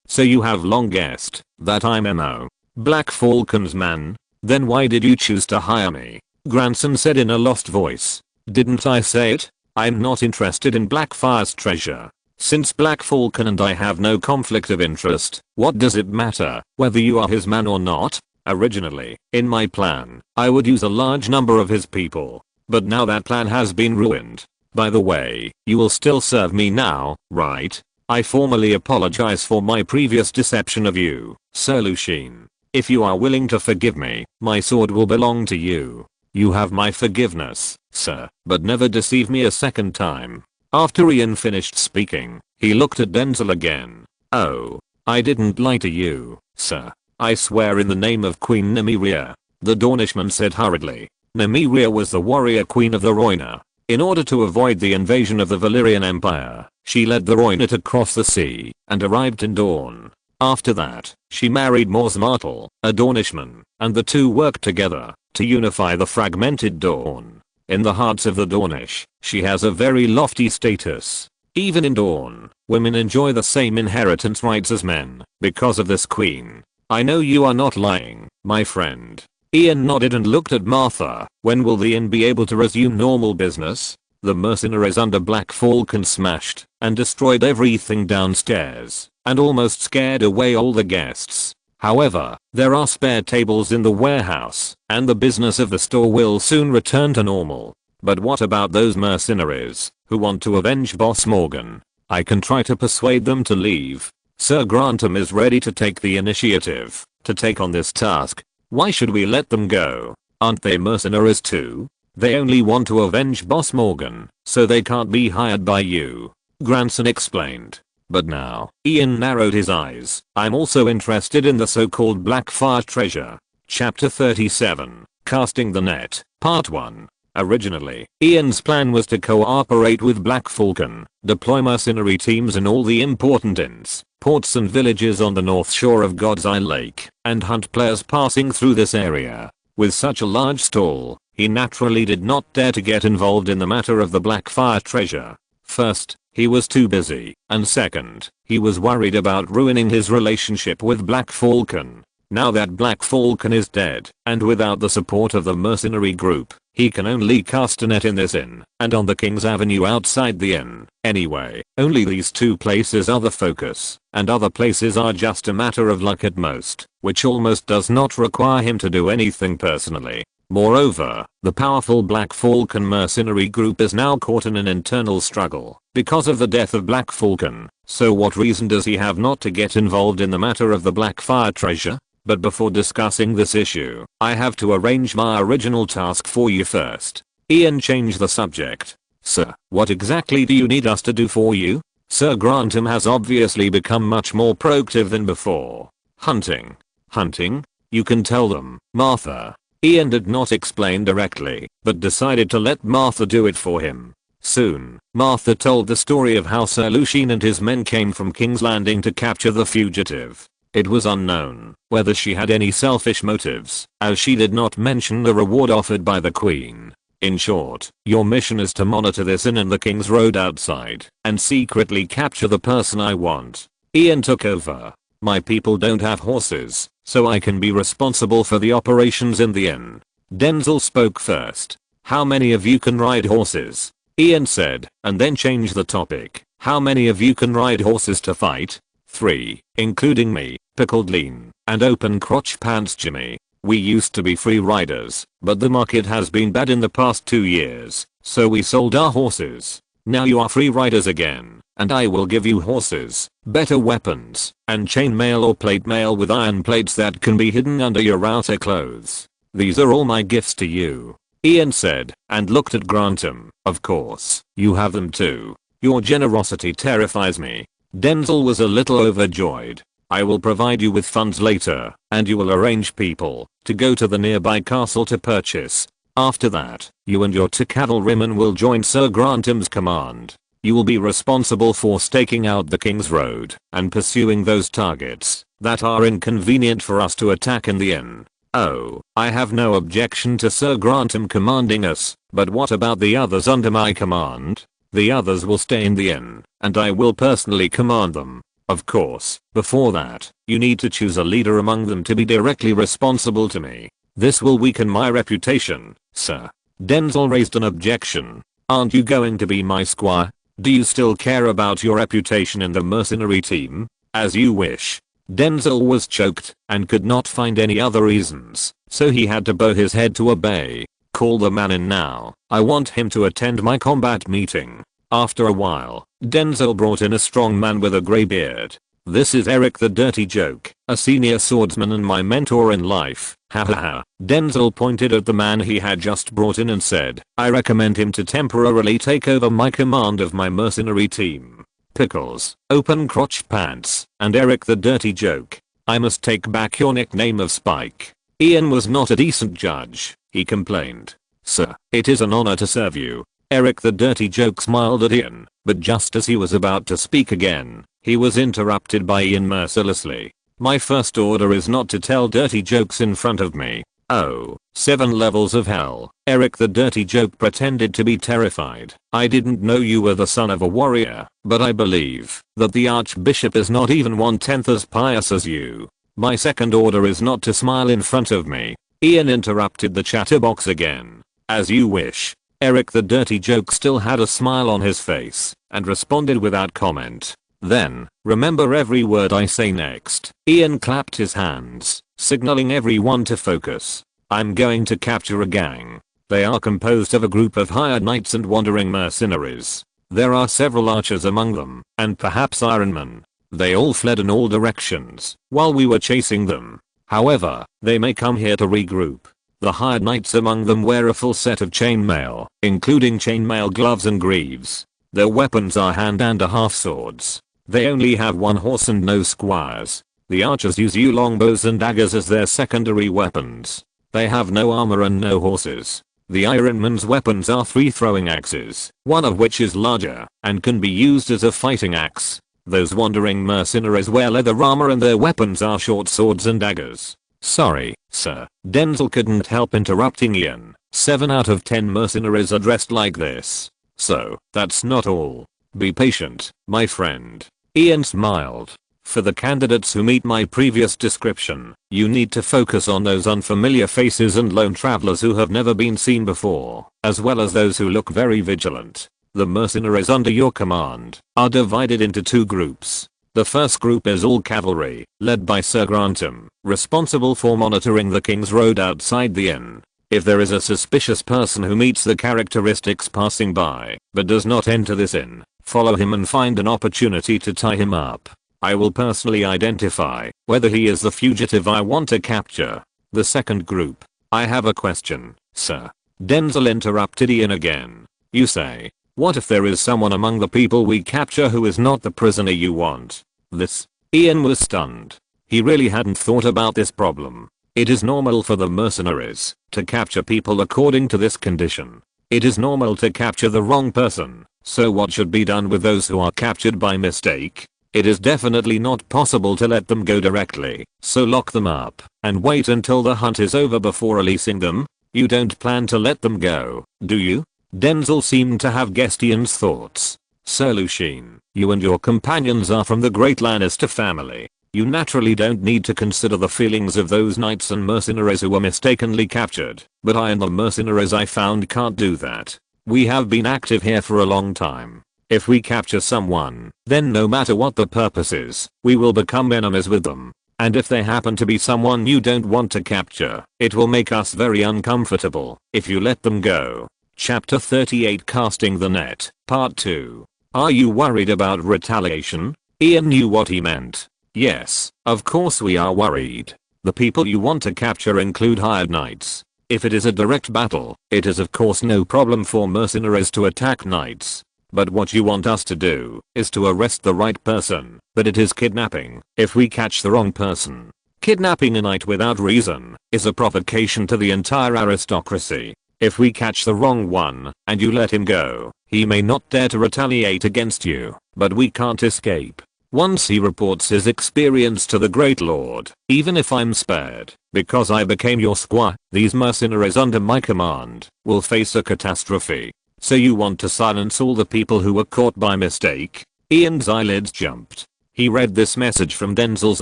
So you have long guessed that I'm MO. Black Falcon's man? Then why did you choose to hire me? Grandson said in a lost voice. Didn't I say it? I'm not interested in Blackfire's treasure. Since Black Falcon and I have no conflict of interest, what does it matter whether you are his man or not? Originally, in my plan, I would use a large number of his people. But now that plan has been ruined. By the way, you will still serve me now, right? I formally apologize for my previous deception of you, Sir Lucien. If you are willing to forgive me, my sword will belong to you. You have my forgiveness, sir, but never deceive me a second time. After Ian finished speaking, he looked at Denzel again. Oh, I didn't lie to you, sir. I swear in the name of Queen Nymeria, the Dornishman said hurriedly. Nymeria was the warrior queen of the Rhoynar. In order to avoid the invasion of the Valyrian Empire, she led the Rhoynar to cross the sea and arrived in Dorne. After that, she married Mors Martel, a Dornishman, and the two worked together to unify the fragmented Dorne. In the hearts of the Dornish, she has a very lofty status. Even in Dorne, women enjoy the same inheritance rights as men because of this queen. I know you are not lying, my friend. Ian nodded and looked at Martha. When will the inn be able to resume normal business? The mercenaries under Black Falcon smashed and destroyed everything downstairs and almost scared away all the guests. However, there are spare tables in the warehouse and the business of the store will soon return to normal. But what about those mercenaries who want to avenge Boss Morgan? I can try to persuade them to leave. Sir Grantham is ready to take the initiative to take on this task. Why should we let them go? Aren't they mercenaries too? They only want to avenge Boss Morgan, so they can't be hired by you. Grandson explained. But now, Ian narrowed his eyes. I'm also interested in the so-called Blackfire treasure. Chapter 37, Casting the Net, Part 1. Originally, Ian's plan was to cooperate with Black Falcon, deploy mercenary teams in all the important inns, ports and villages on the north shore of God's Eye Lake, and hunt players passing through this area. With such a large stall, he naturally did not dare to get involved in the matter of the Blackfire treasure. First, he was too busy, and second, he was worried about ruining his relationship with Black Falcon. Now that Black Falcon is dead, and without the support of the mercenary group, he can only cast a net in this inn, and on the King's Avenue outside the inn. Anyway, only these two places are the focus, and other places are just a matter of luck at most, which almost does not require him to do anything personally. Moreover, the powerful Black Falcon mercenary group is now caught in an internal struggle because of the death of Black Falcon, so what reason does he have not to get involved in the matter of the Blackfire treasure? But before discussing this issue, I have to arrange my original task for you first. Ian changed the subject. Sir, what exactly do you need us to do for you? Sir Grantham has obviously become much more proactive than before. Hunting. Hunting? You can tell them, Martha. Ian did not explain directly, but decided to let Martha do it for him. Soon, Martha told the story of how Sir Lucien and his men came from King's Landing to capture the fugitive. It was unknown whether she had any selfish motives, as she did not mention the reward offered by the Queen. In short, your mission is to monitor this inn and the King's Road outside, and secretly capture the person I want. Ian took over. My people don't have horses, so I can be responsible for the operations in the inn. Denzel spoke first. How many of you can ride horses? Ian said, and then changed the topic. How many of you can ride horses to fight? 3, including me, Pickled Lean, and Open Crotch Pants Jimmy. We used to be free riders, but the market has been bad in the past 2 years, so we sold our horses. Now you are free riders again, and I will give you horses, better weapons, and chainmail or plate mail with iron plates that can be hidden under your outer clothes. These are all my gifts to you. Ian said, and looked at Grantham. Of course, you have them too. Your generosity terrifies me. Denzel was a little overjoyed. I will provide you with funds later, and you will arrange people to go to the nearby castle to purchase After that, you and your 2 cavalrymen will join Sir Grantham command. You will be responsible for staking out the King's Road and pursuing those targets that are inconvenient for us to attack in the inn. Oh, I have no objection to Sir Grantham commanding us, but what about the others under my command? The others will stay in the inn, and I will personally command them. Of course, before that, you need to choose a leader among them to be directly responsible to me. This will weaken my reputation, sir. Denzel raised an objection. Aren't you going to be my squire? Do you still care about your reputation in the mercenary team? As you wish. Denzel was choked and could not find any other reasons, so he had to bow his head to obey. Call the man in now. I want him to attend my combat meeting. After a while, Denzel brought in a strong man with a grey beard. This is Eric the Dirty Joke, a senior swordsman and my mentor in life. Ha ha ha. Denzel pointed at the man he had just brought in and said, I recommend him to temporarily take over my command of my mercenary team. Pickles, Open Crotch Pants, and Eric the Dirty Joke. I must take back your nickname of Spike. Ian was not a decent judge, he complained. Sir, it is an honor to serve you. Eric the Dirty Joke smiled at Ian, but just as he was about to speak again, he was interrupted by Ian mercilessly. My first order is not to tell dirty jokes in front of me. Oh, 7 levels of hell. Eric the Dirty Joke pretended to be terrified. I didn't know you were the son of a warrior, but I believe that the Archbishop is not even 1/10 as pious as you. My second order is not to smile in front of me. Ian interrupted the chatterbox again. As you wish. Eric the Dirty Joke still had a smile on his face and responded without comment. Then, remember every word I say next. Ian clapped his hands, signaling everyone to focus. I'm going to capture a gang. They are composed of a group of hired knights and wandering mercenaries. There are several archers among them, and perhaps ironmen. They all fled in all directions while we were chasing them. However, they may come here to regroup. The hired knights among them wear a full set of chainmail, including chainmail gloves and greaves. Their weapons are hand and a half swords. They only have 1 horse and no squires. The archers use yew longbows and daggers as their secondary weapons. They have no armor and no horses. The Ironman's weapons are 3 throwing axes, one of which is larger and can be used as a fighting axe. Those wandering mercenaries wear leather armor and their weapons are short swords and daggers. Sorry, sir. Denzel couldn't help interrupting Ian. 7 out of 10 mercenaries are dressed like this. So, that's not all. Be patient, my friend. Ian smiled. For the candidates who meet my previous description, you need to focus on those unfamiliar faces and lone travelers who have never been seen before, as well as those who look very vigilant. The mercenaries under your command are divided into 2 groups. The first group is all cavalry, led by Sir Grantham, responsible for monitoring the King's Road outside the inn. If there is a suspicious person who meets the characteristics passing by, but does not enter this inn, follow him and find an opportunity to tie him up. I will personally identify whether he is the fugitive I want to capture. The second group. I have a question, sir. Denzel interrupted Ian again. You say, what if there is someone among the people we capture who is not the prisoner you want? This. Ian was stunned. He really hadn't thought about this problem. It is normal for the mercenaries to capture people according to this condition. It is normal to capture the wrong person. So what should be done with those who are captured by mistake? It is definitely not possible to let them go directly, so lock them up and wait until the hunt is over before releasing them. You don't plan to let them go, do you? Denzel seemed to have guessed Ian's thoughts. Sir Lucien, you and your companions are from the Great Lannister family. You naturally don't need to consider the feelings of those knights and mercenaries who were mistakenly captured, but I and the mercenaries I found can't do that. We have been active here for a long time. If we capture someone, then no matter what the purpose is, we will become enemies with them. And if they happen to be someone you don't want to capture, it will make us very uncomfortable if you let them go. Chapter 38 Casting the Net, Part 2. Are you worried about retaliation? Ian knew what he meant. Yes, of course we are worried. The people you want to capture include hired knights. If it is a direct battle, it is of course no problem for mercenaries to attack knights. But what you want us to do is to arrest the right person, but it is kidnapping if we catch the wrong person. Kidnapping a knight without reason is a provocation to the entire aristocracy. If we catch the wrong one, and you let him go, he may not dare to retaliate against you, but we can't escape. Once he reports his experience to the Great Lord, even if I'm spared, because I became your squire, these mercenaries under my command will face a catastrophe. So you want to silence all the people who were caught by mistake? Ian's eyelids jumped. He read this message from Denzel's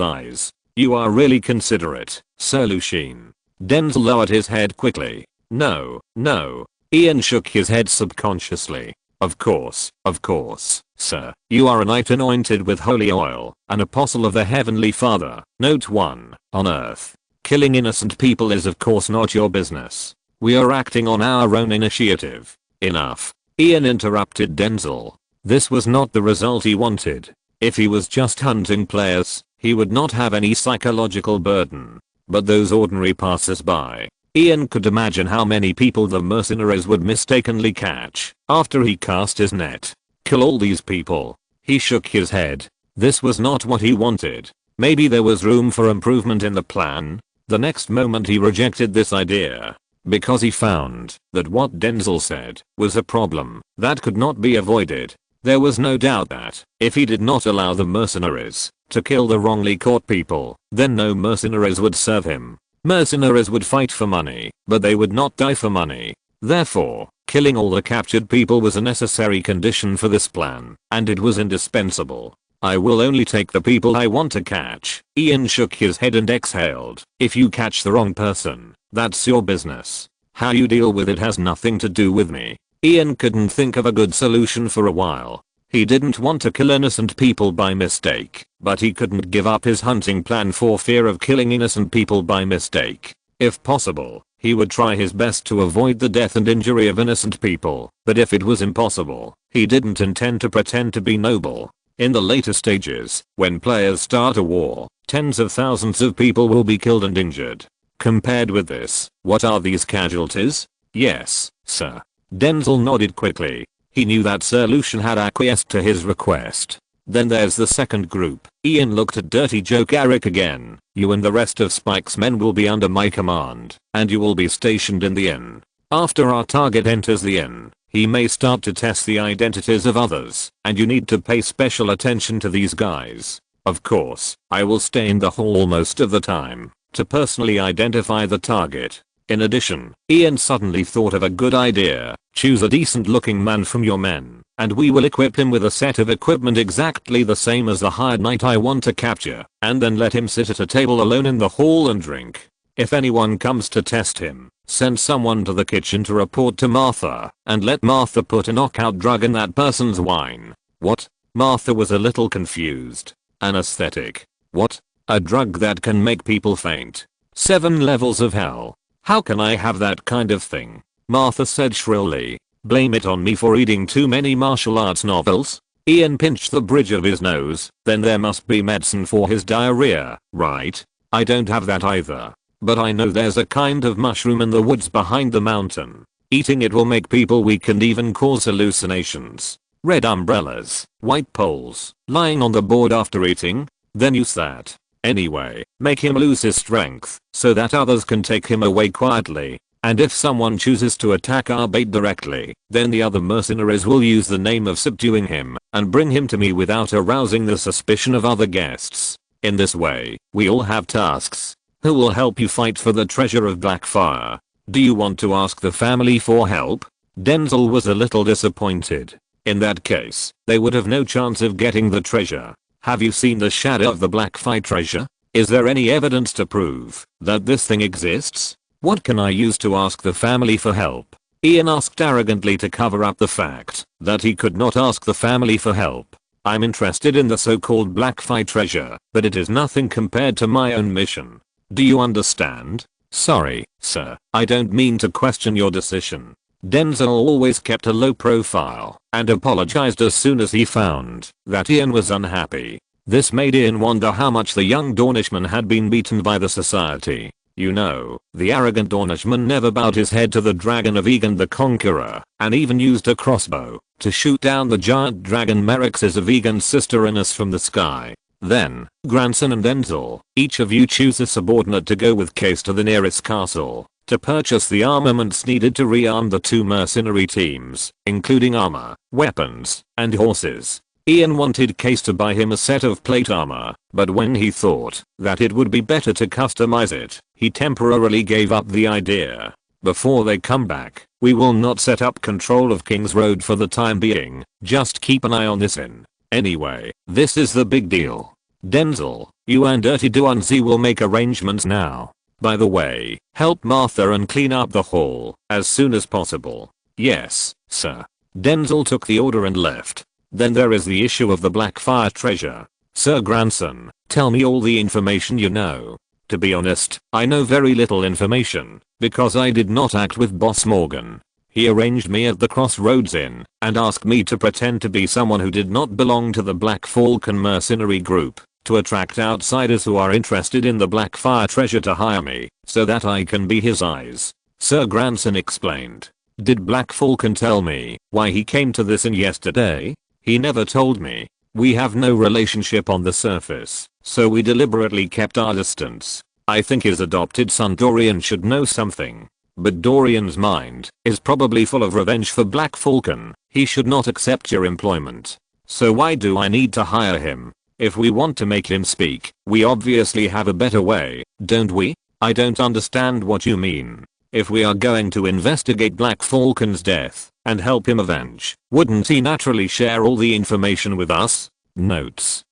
eyes. You are really considerate, Sir Lucien. Denzel lowered his head quickly. No, no. Ian shook his head subconsciously. Of course, sir. You are a knight anointed with holy oil, an apostle of the Heavenly Father. Note 1. On Earth, killing innocent people is of course not your business. We are acting on our own initiative. Enough. Ian interrupted Denzel. This was not the result he wanted. If he was just hunting players, he would not have any psychological burden. But those ordinary passers-by. Ian could imagine how many people the mercenaries would mistakenly catch after he cast his net. Kill all these people. He shook his head. This was not what he wanted. Maybe there was room for improvement in the plan. The next moment he rejected this idea. Because he found that what Denzel said was a problem that could not be avoided. There was no doubt that if he did not allow the mercenaries to kill the wrongly caught people, then no mercenaries would serve him. Mercenaries would fight for money, but they would not die for money. Therefore, killing all the captured people was a necessary condition for this plan, and it was indispensable. I will only take the people I want to catch. Ian shook his head and exhaled. If you catch the wrong person, that's your business. How you deal with it has nothing to do with me. Ian couldn't think of a good solution for a while. He didn't want to kill innocent people by mistake, but he couldn't give up his hunting plan for fear of killing innocent people by mistake. If possible, he would try his best to avoid the death and injury of innocent people, but if it was impossible, he didn't intend to pretend to be noble. In the later stages, when players start a war, tens of thousands of people will be killed and injured. Compared with this, what are these casualties? Yes, sir. Denzel nodded quickly. He knew that Sir Lucien had acquiesced to his request. Then there's the second group. Ian looked at Dirty Joke Eric again. You and the rest of Spike's men will be under my command, and you will be stationed in the inn. After our target enters the inn, he may start to test the identities of others, and you need to pay special attention to these guys. Of course, I will stay in the hall most of the time to personally identify the target. In addition, Ian suddenly thought of a good idea. Choose a decent looking man from your men, and we will equip him with a set of equipment exactly the same as the hired knight I want to capture, and then let him sit at a table alone in the hall and drink. If anyone comes to test him, send someone to the kitchen to report to Martha, and let Martha put a knockout drug in that person's wine. What? Martha was a little confused. Anesthetic. What? A drug that can make people faint. 7 levels of hell. How can I have that kind of thing? Martha said shrilly. Blame it on me for reading too many martial arts novels? Ian pinched the bridge of his nose. Then there must be medicine for his diarrhea, right? I don't have that either. But I know there's a kind of mushroom in the woods behind the mountain. Eating it will make people weak and even cause hallucinations. Red umbrellas, white poles, lying on the board after eating? Then use that. Anyway, make him lose his strength, so that others can take him away quietly. And if someone chooses to attack our bait directly, then the other mercenaries will use the name of subduing him, and bring him to me without arousing the suspicion of other guests. In this way, we all have tasks. Who will help you fight for the treasure of Blackfire? Do you want to ask the family for help? Denzel was a little disappointed. In that case, they would have no chance of getting the treasure. Have you seen the shadow of the Blackfire treasure? Is there any evidence to prove that this thing exists? What can I use to ask the family for help? Ian asked arrogantly to cover up the fact that he could not ask the family for help. I'm interested in the so-called Blackfire treasure, but it is nothing compared to my own mission. Do you understand? Sorry, sir, I don't mean to question your decision. Denzel always kept a low profile and apologized as soon as he found that Ian was unhappy. This made Ian wonder how much the young Dornishman had been beaten by the society. You know, the arrogant Dornishman never bowed his head to the dragon of Egan the Conqueror, and even used a crossbow to shoot down the giant dragon Merixes of Egan's sister Innes from the sky. Then, Grandson and Denzel, each of you choose a subordinate to go with Case to the nearest castle. to purchase the armaments needed to rearm the two mercenary teams, including armor, weapons, and horses. Ian wanted Case to buy him a set of plate armor, but when he thought that it would be better to customize it, he temporarily gave up the idea. Before they come back, we will not set up control of King's Road for the time being, just keep an eye on this in. Anyway, this is the big deal. Denzel, you and Dirty Duanzi will make arrangements now. By the way, help Martha and clean up the hall as soon as possible. Yes, sir. Denzel took the order and left. Then there is the issue of the Blackfire treasure. Sir Grandson, tell me all the information you know. To be honest, I know very little information, because I did not act with Boss Morgan. He arranged me at the Crossroads Inn and asked me to pretend to be someone who did not belong to the Black Falcon mercenary group, to attract outsiders who are interested in the Blackfire treasure to hire me, so that I can be his eyes. Sir Grandson explained. Did Black Falcon tell me why he came to this inn yesterday? He never told me. We have no relationship on the surface, so we deliberately kept our distance. I think his adopted son Dorian should know something. But Dorian's mind is probably full of revenge for Black Falcon. He should not accept your employment. So why do I need to hire him? If we want to make him speak, we obviously have a better way, don't we? I don't understand what you mean. If we are going to investigate Black Falcon's death and help him avenge, wouldn't he naturally share all the information with us? Notes.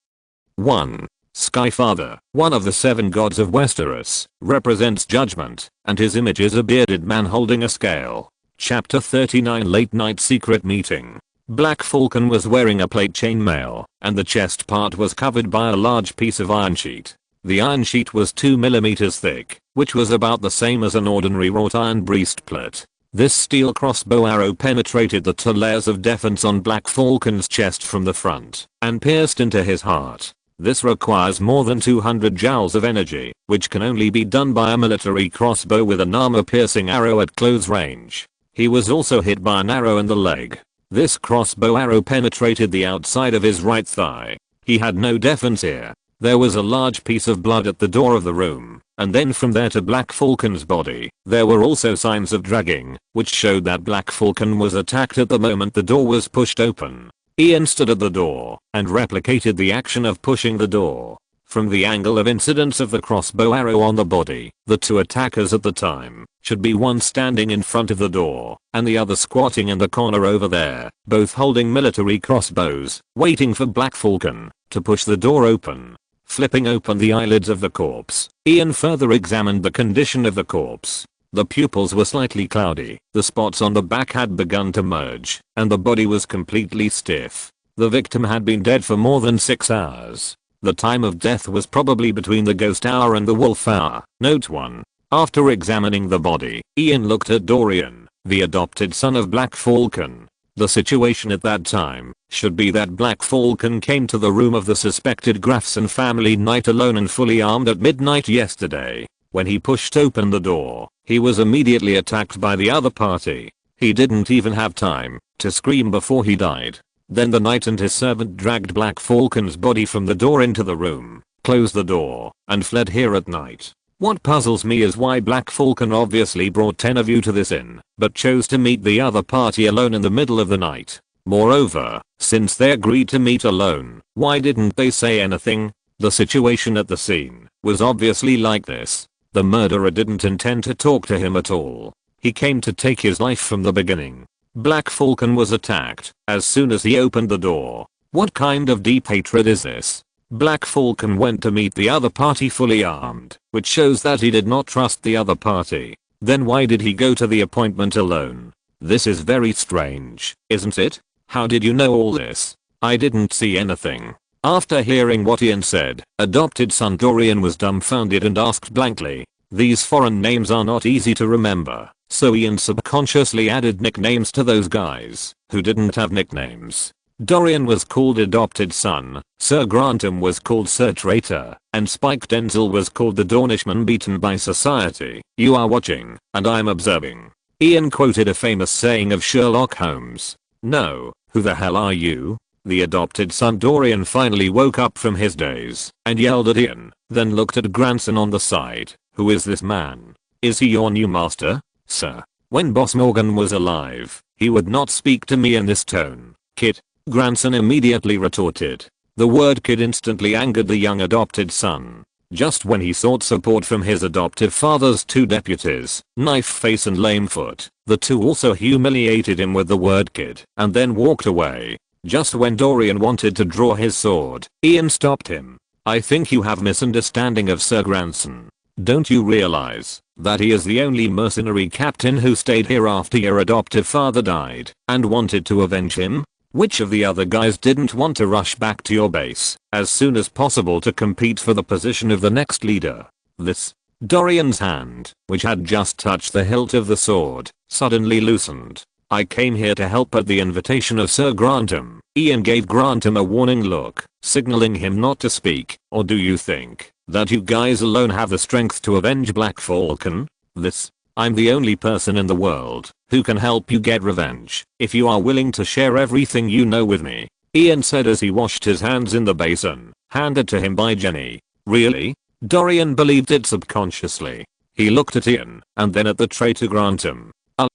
1. Skyfather, one of the 7 gods of Westeros, represents judgment, and his image is a bearded man holding a scale. Chapter 39 Late Night Secret Meeting. Black Falcon was wearing a plate chainmail, and the chest part was covered by a large piece of iron sheet. The iron sheet was 2 mm thick, which was about the same as an ordinary wrought iron breastplate. This steel crossbow arrow penetrated the 2 layers of defense on Black Falcon's chest from the front, and pierced into his heart. This requires more than 200 joules of energy, which can only be done by a military crossbow with an armor-piercing arrow at close range. He was also hit by an arrow in the leg. This crossbow arrow penetrated the outside of his right thigh. He had no defense here. There was a large piece of blood at the door of the room, and then from there to Black Falcon's body, there were also signs of dragging, which showed that Black Falcon was attacked at the moment the door was pushed open. Ian stood at the door and replicated the action of pushing the door. From the angle of incidence of the crossbow arrow on the body, the 2 attackers at the time should be one standing in front of the door and the other squatting in the corner over there, both holding military crossbows, waiting for Black Falcon to push the door open. Flipping open the eyelids of the corpse, Ian further examined the condition of the corpse. The pupils were slightly cloudy, the spots on the back had begun to merge, and the body was completely stiff. The victim had been dead for more than 6 hours. The time of death was probably between the ghost hour and the wolf hour. Note 1. After examining the body, Ian looked at Dorian, the adopted son of Black Falcon. The situation at that time should be that Black Falcon came to the room of the suspected Grafson family night alone and fully armed at midnight yesterday. When he pushed open the door, he was immediately attacked by the other party. He didn't even have time to scream before he died. Then the knight and his servant dragged Black Falcon's body from the door into the room, closed the door, and fled here at night. What puzzles me is why Black Falcon obviously brought 10 of you to this inn, but chose to meet the other party alone in the middle of the night. Moreover, since they agreed to meet alone, why didn't they say anything? The situation at the scene was obviously like this. The murderer didn't intend to talk to him at all. He came to take his life from the beginning. Black Falcon was attacked as soon as he opened the door. What kind of deep hatred is this? Black Falcon went to meet the other party fully armed, which shows that he did not trust the other party. Then why did he go to the appointment alone? This is very strange, isn't it? How did you know all this? I didn't see anything. After hearing what Ian said, adopted son Dorian was dumbfounded and asked blankly. These foreign names are not easy to remember, so Ian subconsciously added nicknames to those guys who didn't have nicknames. Dorian was called adopted son, Sir Grantham was called Sir Traitor, and Spike Denzel was called the Dornishman beaten by society. You are watching, and I'm observing. Ian quoted a famous saying of Sherlock Holmes. No, who the hell are you? The adopted son Dorian finally woke up from his daze and yelled at Ian, then looked at grandson on the side. Who is this man? Is he your new master, sir? When Boss Morgan was alive, he would not speak to me in this tone. Kid. Grandson immediately retorted. The word kid instantly angered the young adopted son. Just when he sought support from his adoptive father's two deputies, Knife Face and Lamefoot, the two also humiliated him with the word kid and then walked away. Just when Dorian wanted to draw his sword, Ian stopped him. I think you have misunderstanding of Sir Grandson. Don't you realize that he is the only mercenary captain who stayed here after your adoptive father died and wanted to avenge him? Which of the other guys didn't want to rush back to your base as soon as possible to compete for the position of the next leader? This. Dorian's hand, which had just touched the hilt of the sword, suddenly loosened. I came here to help at the invitation of Sir Grantham. Ian gave Grantham a warning look, signaling him not to speak. Or do you think that you guys alone have the strength to avenge Black Falcon? This. I'm the only person in the world who can help you get revenge if you are willing to share everything you know with me, Ian said as he washed his hands in the basin, handed to him by Jenny. Really? Dorian believed it subconsciously. He looked at Ian and then at the traitor Grantham.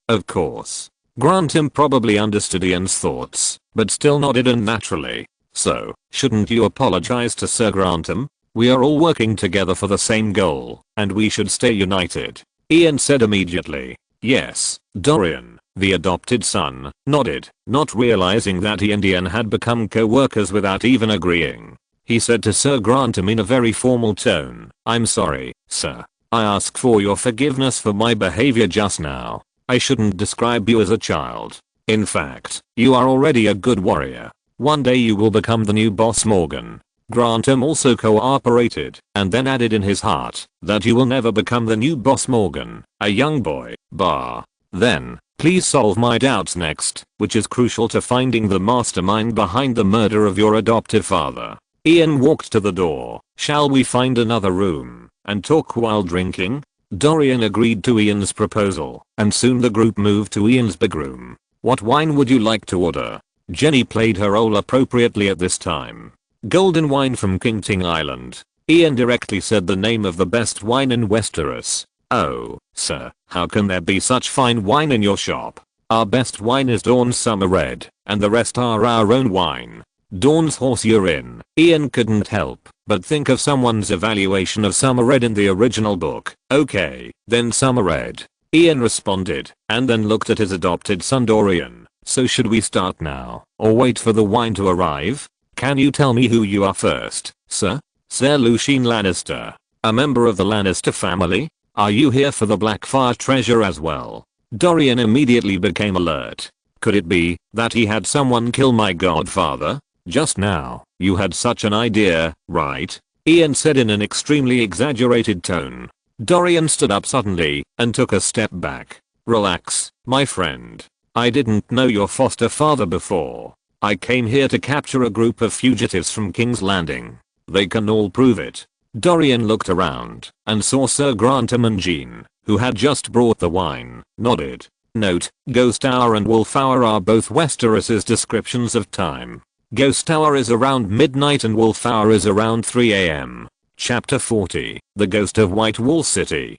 Of course. Grantham probably understood Ian's thoughts, but still nodded unnaturally. So, shouldn't you apologize to Sir Grantham? We are all working together for the same goal, and we should stay united, Ian said immediately. Yes, Dorian, the adopted son, nodded, not realizing that he and Ian had become co-workers without even agreeing. He said to Sir Grantham in a very formal tone, I'm sorry, sir. I ask for your forgiveness for my behavior just now. I shouldn't describe you as a child. In fact, you are already a good warrior. One day you will become the new Boss Morgan. Grantham also cooperated and then added in his heart that you will never become the new Boss Morgan, a young boy. Then, please solve my doubts next, which is crucial to finding the mastermind behind the murder of your adoptive father. Ian walked to the door. Shall we find another room and talk while drinking? Dorian agreed to Ian's proposal, and soon the group moved to Ian's big room. What wine would you like to order? Jenny played her role appropriately at this time. Golden wine from King Ting Island. Ian directly said the name of the best wine in Westeros. Oh, sir, how can there be such fine wine in your shop? Our best wine is Dawn's Summer Red, and the rest are our own wine. Dawn's horse urine. Ian couldn't help but think of someone's evaluation of Summer Red in the original book. Okay, then Summer Red, Ian responded, and then looked at his adopted son Dorian. So should we start now, or wait for the wine to arrive? Can you tell me who you are first, sir? Sir Lucien Lannister, a member of the Lannister family? Are you here for the Blackfire treasure as well? Dorian immediately became alert. Could it be that he had someone kill my godfather? Just now, you had such an idea, right? Ian said in an extremely exaggerated tone. Dorian stood up suddenly and took a step back. Relax, my friend. I didn't know your foster father before. I came here to capture a group of fugitives from King's Landing. They can all prove it. Dorian looked around and saw Sir Grantham and Jean, who had just brought the wine, nodded. Note, Ghost Hour and Wolf Hour are both Westeros's descriptions of time. Ghost Hour is around midnight and Wolf Hour is around 3 AM. Chapter 40, The Ghost of White Wall City.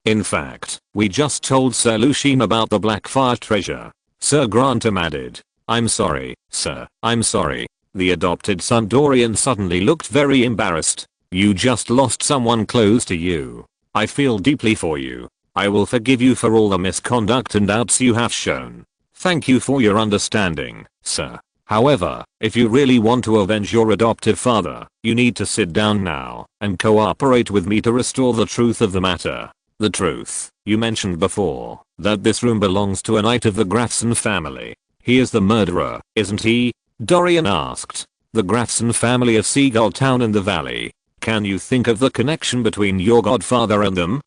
In fact, we just told Sir Lucien about the Blackfire treasure. Sir Grantham added. I'm sorry, sir, I'm sorry. The adopted son Dorian suddenly looked very embarrassed. You just lost someone close to you. I feel deeply for you. I will forgive you for all the misconduct and doubts you have shown. Thank you for your understanding, sir. However, if you really want to avenge your adoptive father, you need to sit down now and cooperate with me to restore the truth of the matter. The truth. You mentioned before that this room belongs to a knight of the Grafson family. He is the murderer, isn't he? Dorian asked. The Grafson family of Seagull Town in the valley. Can you think of the connection between your godfather and them?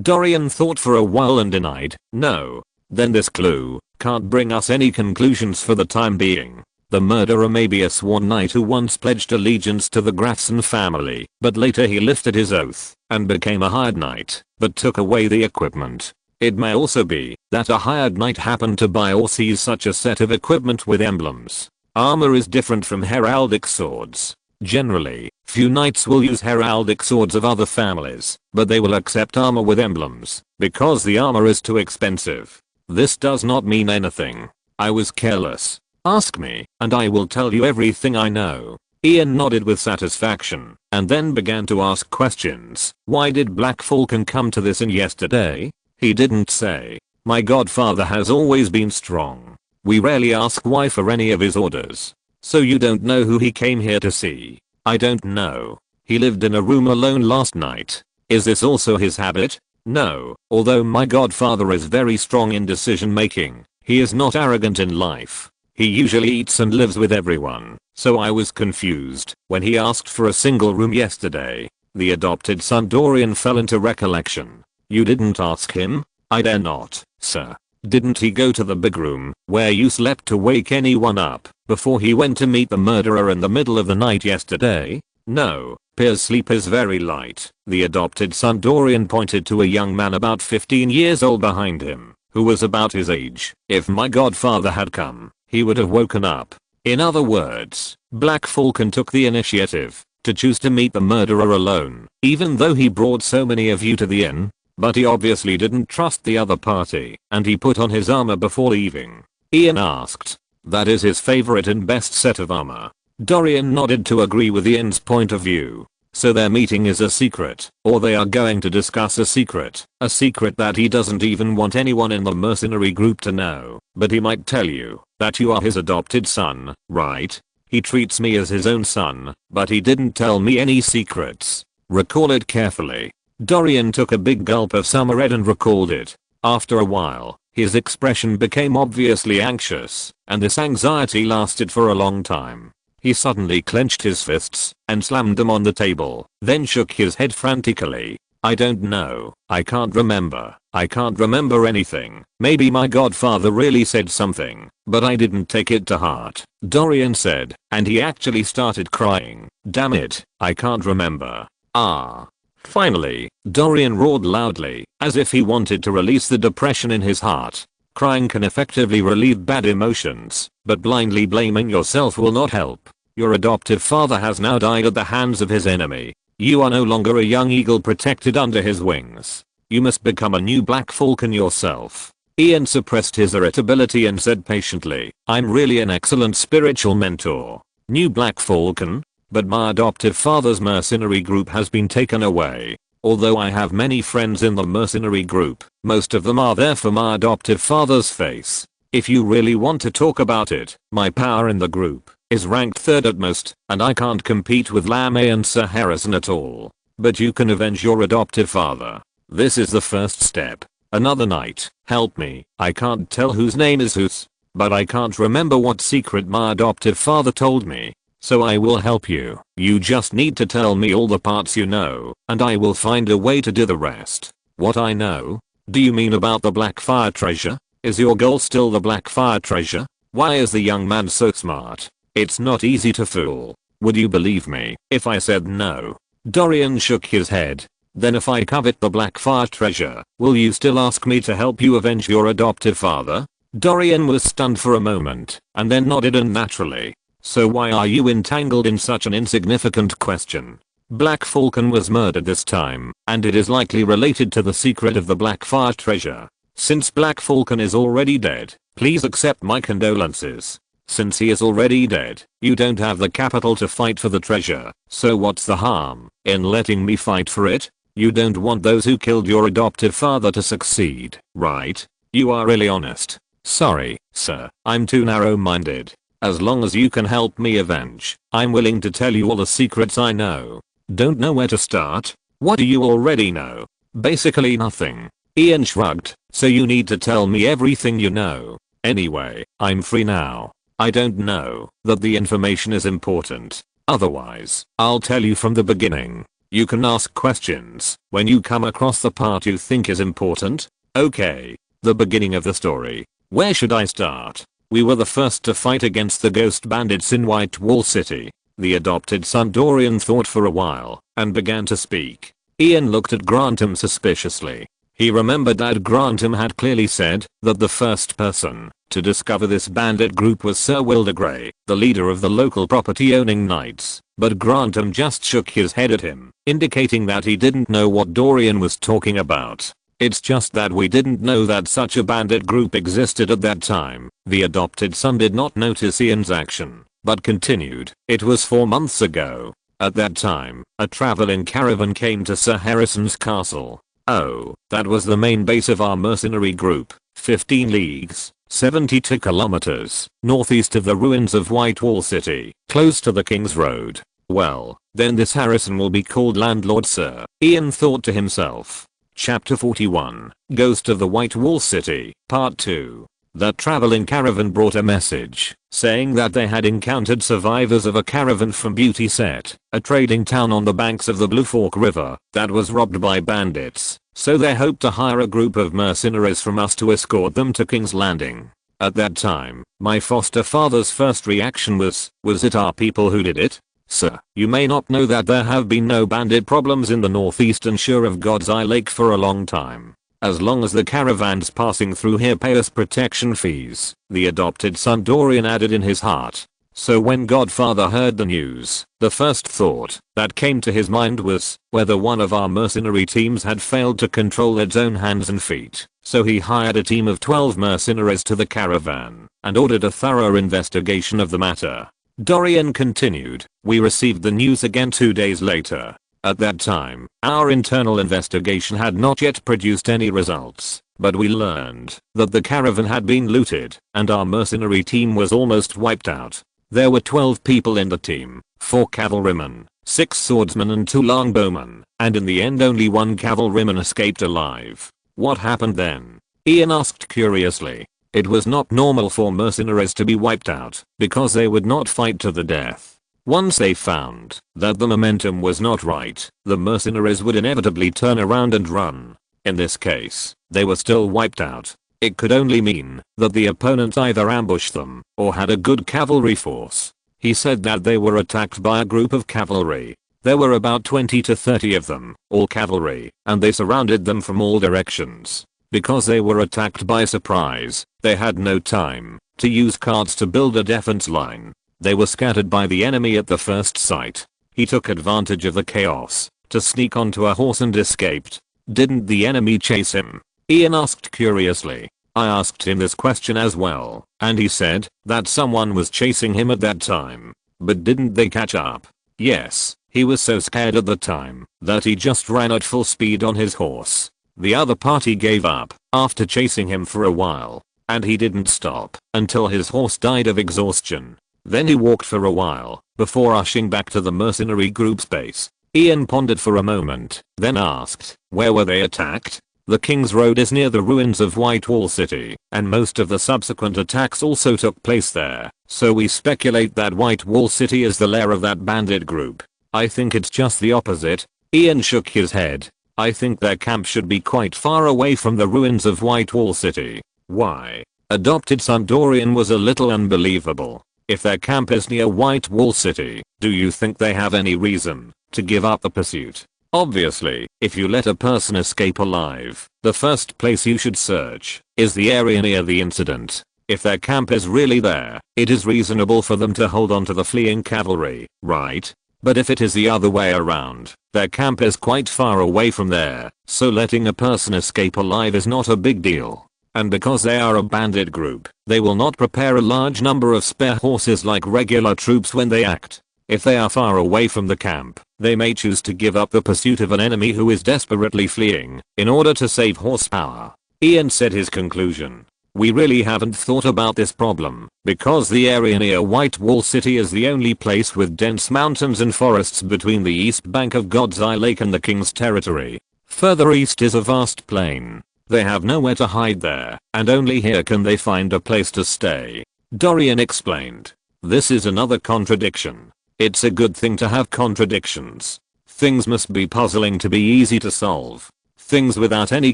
Dorian thought for a while and denied. No. Then this clue can't bring us any conclusions for the time being. The murderer may be a sworn knight who once pledged allegiance to the Grafson family, but later he lifted his oath and became a hired knight, but took away the equipment. It may also be that a hired knight happened to buy or seize such a set of equipment with emblems. Armor is different from heraldic swords. Generally, few knights will use heraldic swords of other families, but they will accept armor with emblems, because the armor is too expensive. This does not mean anything. I was careless. Ask me, and I will tell you everything I know. Ian nodded with satisfaction, and then began to ask questions. Why did Black Falcon come to this inn yesterday? He didn't say. My godfather has always been strong. We rarely ask why for any of his orders. So you don't know who he came here to see? I don't know. He lived in a room alone last night. Is this also his habit? No, although my godfather is very strong in decision making, he is not arrogant in life. He usually eats and lives with everyone, so I was confused when he asked for a single room yesterday. The adopted son Dorian fell into recollection. You didn't ask him? I dare not, sir. Didn't he go to the big room, where you slept to wake anyone up, before he went to meet the murderer in the middle of the night yesterday? No, Pier's sleep is very light. The adopted son Dorian pointed to a young man about 15 years old behind him, who was about his age. If my godfather had come, he would have woken up. In other words, Black Falcon took the initiative to choose to meet the murderer alone, even though he brought so many of you to the inn. But he obviously didn't trust the other party, and he put on his armor before leaving. Ian asked. That is his favorite and best set of armor. Dorian nodded to agree with Ian's point of view. So their meeting is a secret, or they are going to discuss a secret that he doesn't even want anyone in the mercenary group to know, but he might tell you that you are his adopted son, right? He treats me as his own son, but he didn't tell me any secrets. Recall it carefully. Dorian took a big gulp of summer red and recalled it. After a while, his expression became obviously anxious, and this anxiety lasted for a long time. He suddenly clenched his fists and slammed them on the table, then shook his head frantically. I don't know. I can't remember. I can't remember anything. Maybe my godfather really said something, but I didn't take it to heart, Dorian said, and he actually started crying. Damn it, I can't remember. Ah. Finally, Dorian roared loudly, as if he wanted to release the depression in his heart. Crying can effectively relieve bad emotions, but blindly blaming yourself will not help. Your adoptive father has now died at the hands of his enemy. You are no longer a young eagle protected under his wings. You must become a new Black Falcon yourself. Ian suppressed his irritability and said patiently, I'm really an excellent spiritual mentor. New Black Falcon? But my adoptive father's mercenary group has been taken away. Although I have many friends in the mercenary group, most of them are there for my adoptive father's face. If you really want to talk about it, my power in the group is ranked 3rd at most, and I can't compete with Lame and Sir Harrison at all. But you can avenge your adoptive father. This is the first step. Another night, help me. I can't tell whose name is whose, but I can't remember what secret my adoptive father told me. So I will help you. You just need to tell me all the parts you know, and I will find a way to do the rest. What I know? Do you mean about the Blackfire treasure? Is your goal still the Blackfire treasure? Why is the young man so smart? It's not easy to fool. Would you believe me if I said no? Dorian shook his head. Then if I covet the Blackfire treasure, will you still ask me to help you avenge your adoptive father? Dorian was stunned for a moment, and then nodded unnaturally. So why are you entangled in such an insignificant question? Black Falcon was murdered this time, and it is likely related to the secret of the Blackfire treasure. Since Black Falcon is already dead, please accept my condolences. Since he is already dead, you don't have the capital to fight for the treasure, so what's the harm in letting me fight for it? You don't want those who killed your adoptive father to succeed, right? You are really honest. Sorry, sir, I'm too narrow-minded. As long as you can help me avenge, I'm willing to tell you all the secrets I know. Don't know where to start? What do you already know? Basically nothing. Ian shrugged. So you need to tell me everything you know. Anyway, I'm free now. I don't know that the information is important. Otherwise, I'll tell you from the beginning. You can ask questions when you come across the part you think is important. Okay. The beginning of the story. Where should I start? We were the first to fight against the ghost bandits in White Wall City. The adopted son Dorian thought for a while and began to speak. Ian looked at Grantham suspiciously. He remembered that Grantham had clearly said that the first person to discover this bandit group was Sir Wilder Grey, the leader of the local property-owning knights. but Grantham just shook his head at him, indicating that he didn't know what Dorian was talking about. It's just that we didn't know that such a bandit group existed at that time. The adopted son did not notice Ian's action, but continued. It was 4 months ago. At that time, a traveling caravan came to Sir Harrison's castle. Oh, that was the main base of our mercenary group, 15 leagues, 72 kilometers, northeast of the ruins of Whitewall City, close to the King's Road. Well, then this Harrison will be called landlord, sir, Ian thought to himself. Chapter 41, Ghost of the White Wall City, Part 2. The traveling caravan brought a message, saying that they had encountered survivors of a caravan from Beauty Set, a trading town on the banks of the Blue Fork River, that was robbed by bandits, so they hoped to hire a group of mercenaries from us to escort them to King's Landing. At that time, my foster father's first reaction was it our people who did it? Sir, you may not know that there have been no bandit problems in the northeastern shore of God's Eye Lake for a long time. As long as the caravans passing through here pay us protection fees, the adopted son Dorian added in his heart. So when Godfather heard the news, the first thought that came to his mind was whether one of our mercenary teams had failed to control its own hands and feet. So he hired a team of 12 mercenaries to the caravan and ordered a thorough investigation of the matter. Dorian continued, we received the news again 2 days later. At that time, our internal investigation had not yet produced any results, but we learned that the caravan had been looted and our mercenary team was almost wiped out. There were 12 people in the team, 4 cavalrymen, 6 swordsmen and 2 longbowmen, and in the end only 1 cavalryman escaped alive. What happened then? Ian asked curiously. It was not normal for mercenaries to be wiped out, because they would not fight to the death. Once they found that the momentum was not right, the mercenaries would inevitably turn around and run. In this case, they were still wiped out. It could only mean that the opponent either ambushed them or had a good cavalry force. He said that they were attacked by a group of cavalry. There were about 20 to 30 of them, all cavalry, and they surrounded them from all directions. Because they were attacked by surprise, they had no time to use cards to build a defense line. They were scattered by the enemy at the first sight. He took advantage of the chaos to sneak onto a horse and escaped. Didn't the enemy chase him? Ian asked curiously. I asked him this question as well, and he said that someone was chasing him at that time. But didn't they catch up? Yes, he was so scared at the time that he just ran at full speed on his horse. The other party gave up after chasing him for a while, and he didn't stop until his horse died of exhaustion. Then he walked for a while before rushing back to the mercenary group's base. Ian pondered for a moment, then asked, where were they attacked? The King's Road is near the ruins of Whitewall City, and most of the subsequent attacks also took place there, so we speculate that Whitewall City is the lair of that bandit group. I think it's just the opposite. Ian shook his head. I think their camp should be quite far away from the ruins of Whitewall City. Why? Adopted son Dorian was a little unbelievable. If their camp is near Whitewall City, do you think they have any reason to give up the pursuit? Obviously, if you let a person escape alive, the first place you should search is the area near the incident. If their camp is really there, it is reasonable for them to hold on to the fleeing cavalry, right? But if it is the other way around, their camp is quite far away from there, so letting a person escape alive is not a big deal. And because they are a bandit group, they will not prepare a large number of spare horses like regular troops when they act. If they are far away from the camp, they may choose to give up the pursuit of an enemy who is desperately fleeing in order to save horsepower. Ian said his conclusion. We really haven't thought about this problem, because the area near Whitewall City is the only place with dense mountains and forests between the east bank of God's Eye Lake and the King's Territory. Further east is a vast plain. They have nowhere to hide there, and only here can they find a place to stay. Dorian explained. This is another contradiction. It's a good thing to have contradictions. Things must be puzzling to be easy to solve. Things without any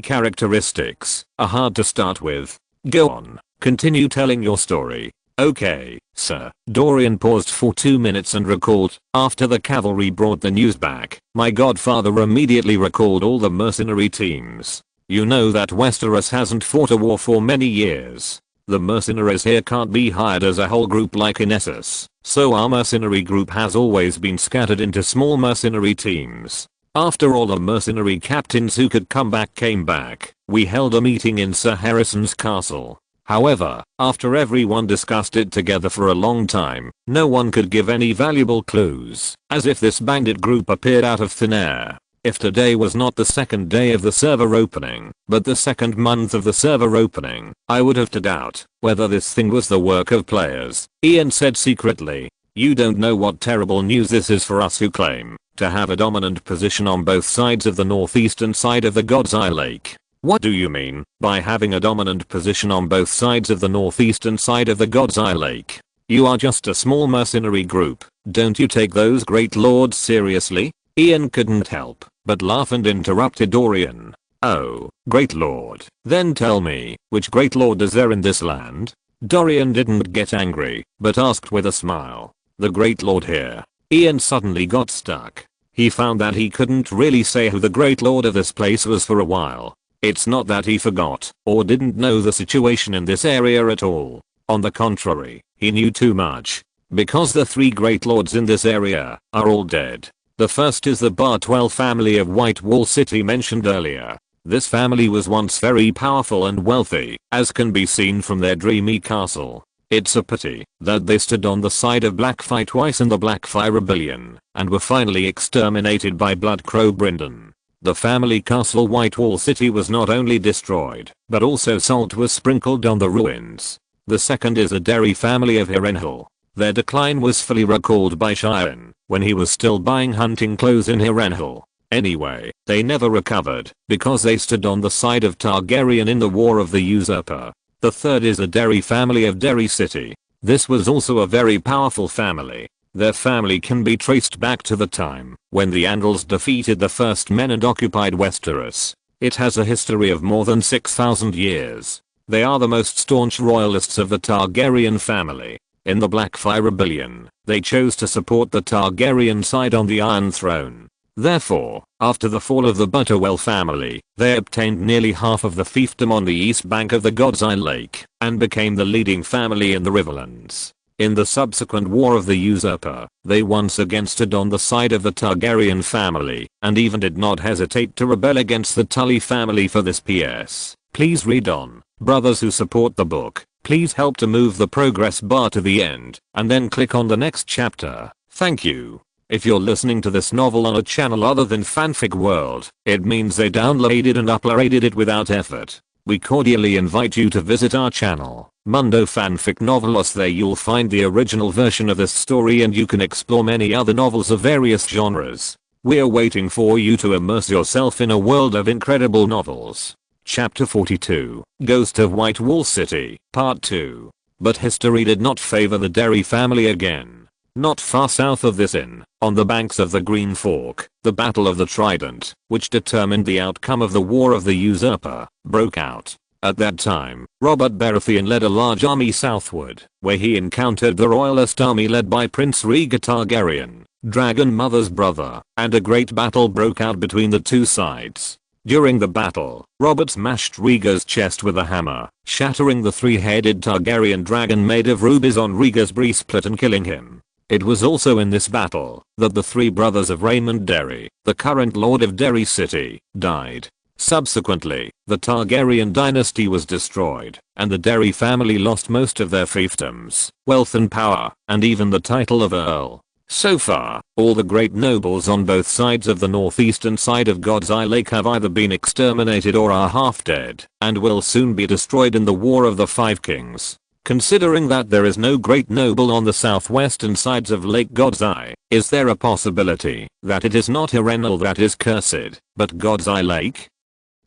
characteristics are hard to start with. Go on, continue telling your story. Okay, sir. Dorian paused for 2 minutes and recalled, after the cavalry brought the news back, my godfather immediately recalled all the mercenary teams. You know that Westeros hasn't fought a war for many years. The mercenaries here can't be hired as a whole group like in Essos, so our mercenary group has always been scattered into small mercenary teams. After all the mercenary captains who could come back came back, we held a meeting in Sir Harrison's castle. However, after everyone discussed it together for a long time, no one could give any valuable clues, as if this bandit group appeared out of thin air. If today was not the second day of the server opening, but the second month of the server opening, I would have to doubt whether this thing was the work of players. Ian said secretly. You don't know what terrible news this is for us who claim to have a dominant position on both sides of the northeastern side of the God's Eye Lake. What do you mean by having a dominant position on both sides of the northeastern side of the God's Eye Lake? You are just a small mercenary group. Don't you take those great lords seriously? Ian couldn't help but laugh and interrupted Dorian. Oh, great lord. Then tell me, which great lord is there in this land? Dorian didn't get angry, but asked with a smile. The great lord here. Ian suddenly got stuck. He found that he couldn't really say who the great lord of this place was for a while. It's not that he forgot or didn't know the situation in this area at all. On the contrary, he knew too much. Because the three great lords in this area are all dead. The first is the Bartwell family of White Wall City mentioned earlier. This family was once very powerful and wealthy, as can be seen from their dreamy castle. It's a pity that they stood on the side of Blackfire twice in the Blackfire Rebellion, and were finally exterminated by Bloodcrow Bryndon. The family castle White Wall City was not only destroyed, but also salt was sprinkled on the ruins. The second is the Derry family of Harrenhal. Their decline was fully recalled by Cheyenne when he was still buying hunting clothes in Harrenhal. Anyway, they never recovered because they stood on the side of Targaryen in the War of the Usurper. The third is the Derry family of Derry City. This was also a very powerful family. Their family can be traced back to the time when the Andals defeated the First Men and occupied Westeros. It has a history of more than 6,000 years. They are the most staunch royalists of the Targaryen family. In the Blackfire Rebellion, they chose to support the Targaryen side on the Iron Throne. Therefore, after the fall of the Butterwell family, they obtained nearly half of the fiefdom on the east bank of the God's Eye Lake, and became the leading family in the Riverlands. In the subsequent War of the Usurper, they once again stood on the side of the Targaryen family, and even did not hesitate to rebel against the Tully family for this. PS. Please read on. Brothers who support the book, please help to move the progress bar to the end, and then click on the next chapter. Thank you. If you're listening to this novel on a channel other than Fanfic World, it means they downloaded and uploaded it without effort. We cordially invite you to visit our channel, Mundo Fanfic Novelos. There you'll find the original version of this story and you can explore many other novels of various genres. We're waiting for you to immerse yourself in a world of incredible novels. Chapter 42, Ghost of White Wall City, Part 2. But history did not favor the Derry family again. Not far south of this inn, on the banks of the Green Fork, the Battle of the Trident, which determined the outcome of the War of the Usurper, broke out. At that time, Robert Baratheon led a large army southward, where he encountered the royalist army led by Prince Rhaegar Targaryen, Dragon Mother's brother, and a great battle broke out between the two sides. During the battle, Robert smashed Rhaegar's chest with a hammer, shattering the three-headed Targaryen dragon made of rubies on Rhaegar's breastplate and killing him. It was also in this battle that the three brothers of Raymond Derry, the current lord of Derry City, died. Subsequently, the Targaryen dynasty was destroyed, and the Derry family lost most of their fiefdoms, wealth and power, and even the title of Earl. So far, all the great nobles on both sides of the northeastern side of God's Eye Lake have either been exterminated or are half dead, and will soon be destroyed in the War of the Five Kings. Considering that there is no great noble on the southwestern sides of Lake God's Eye, is there a possibility that it is not Harrenhal that is cursed, but God's Eye Lake?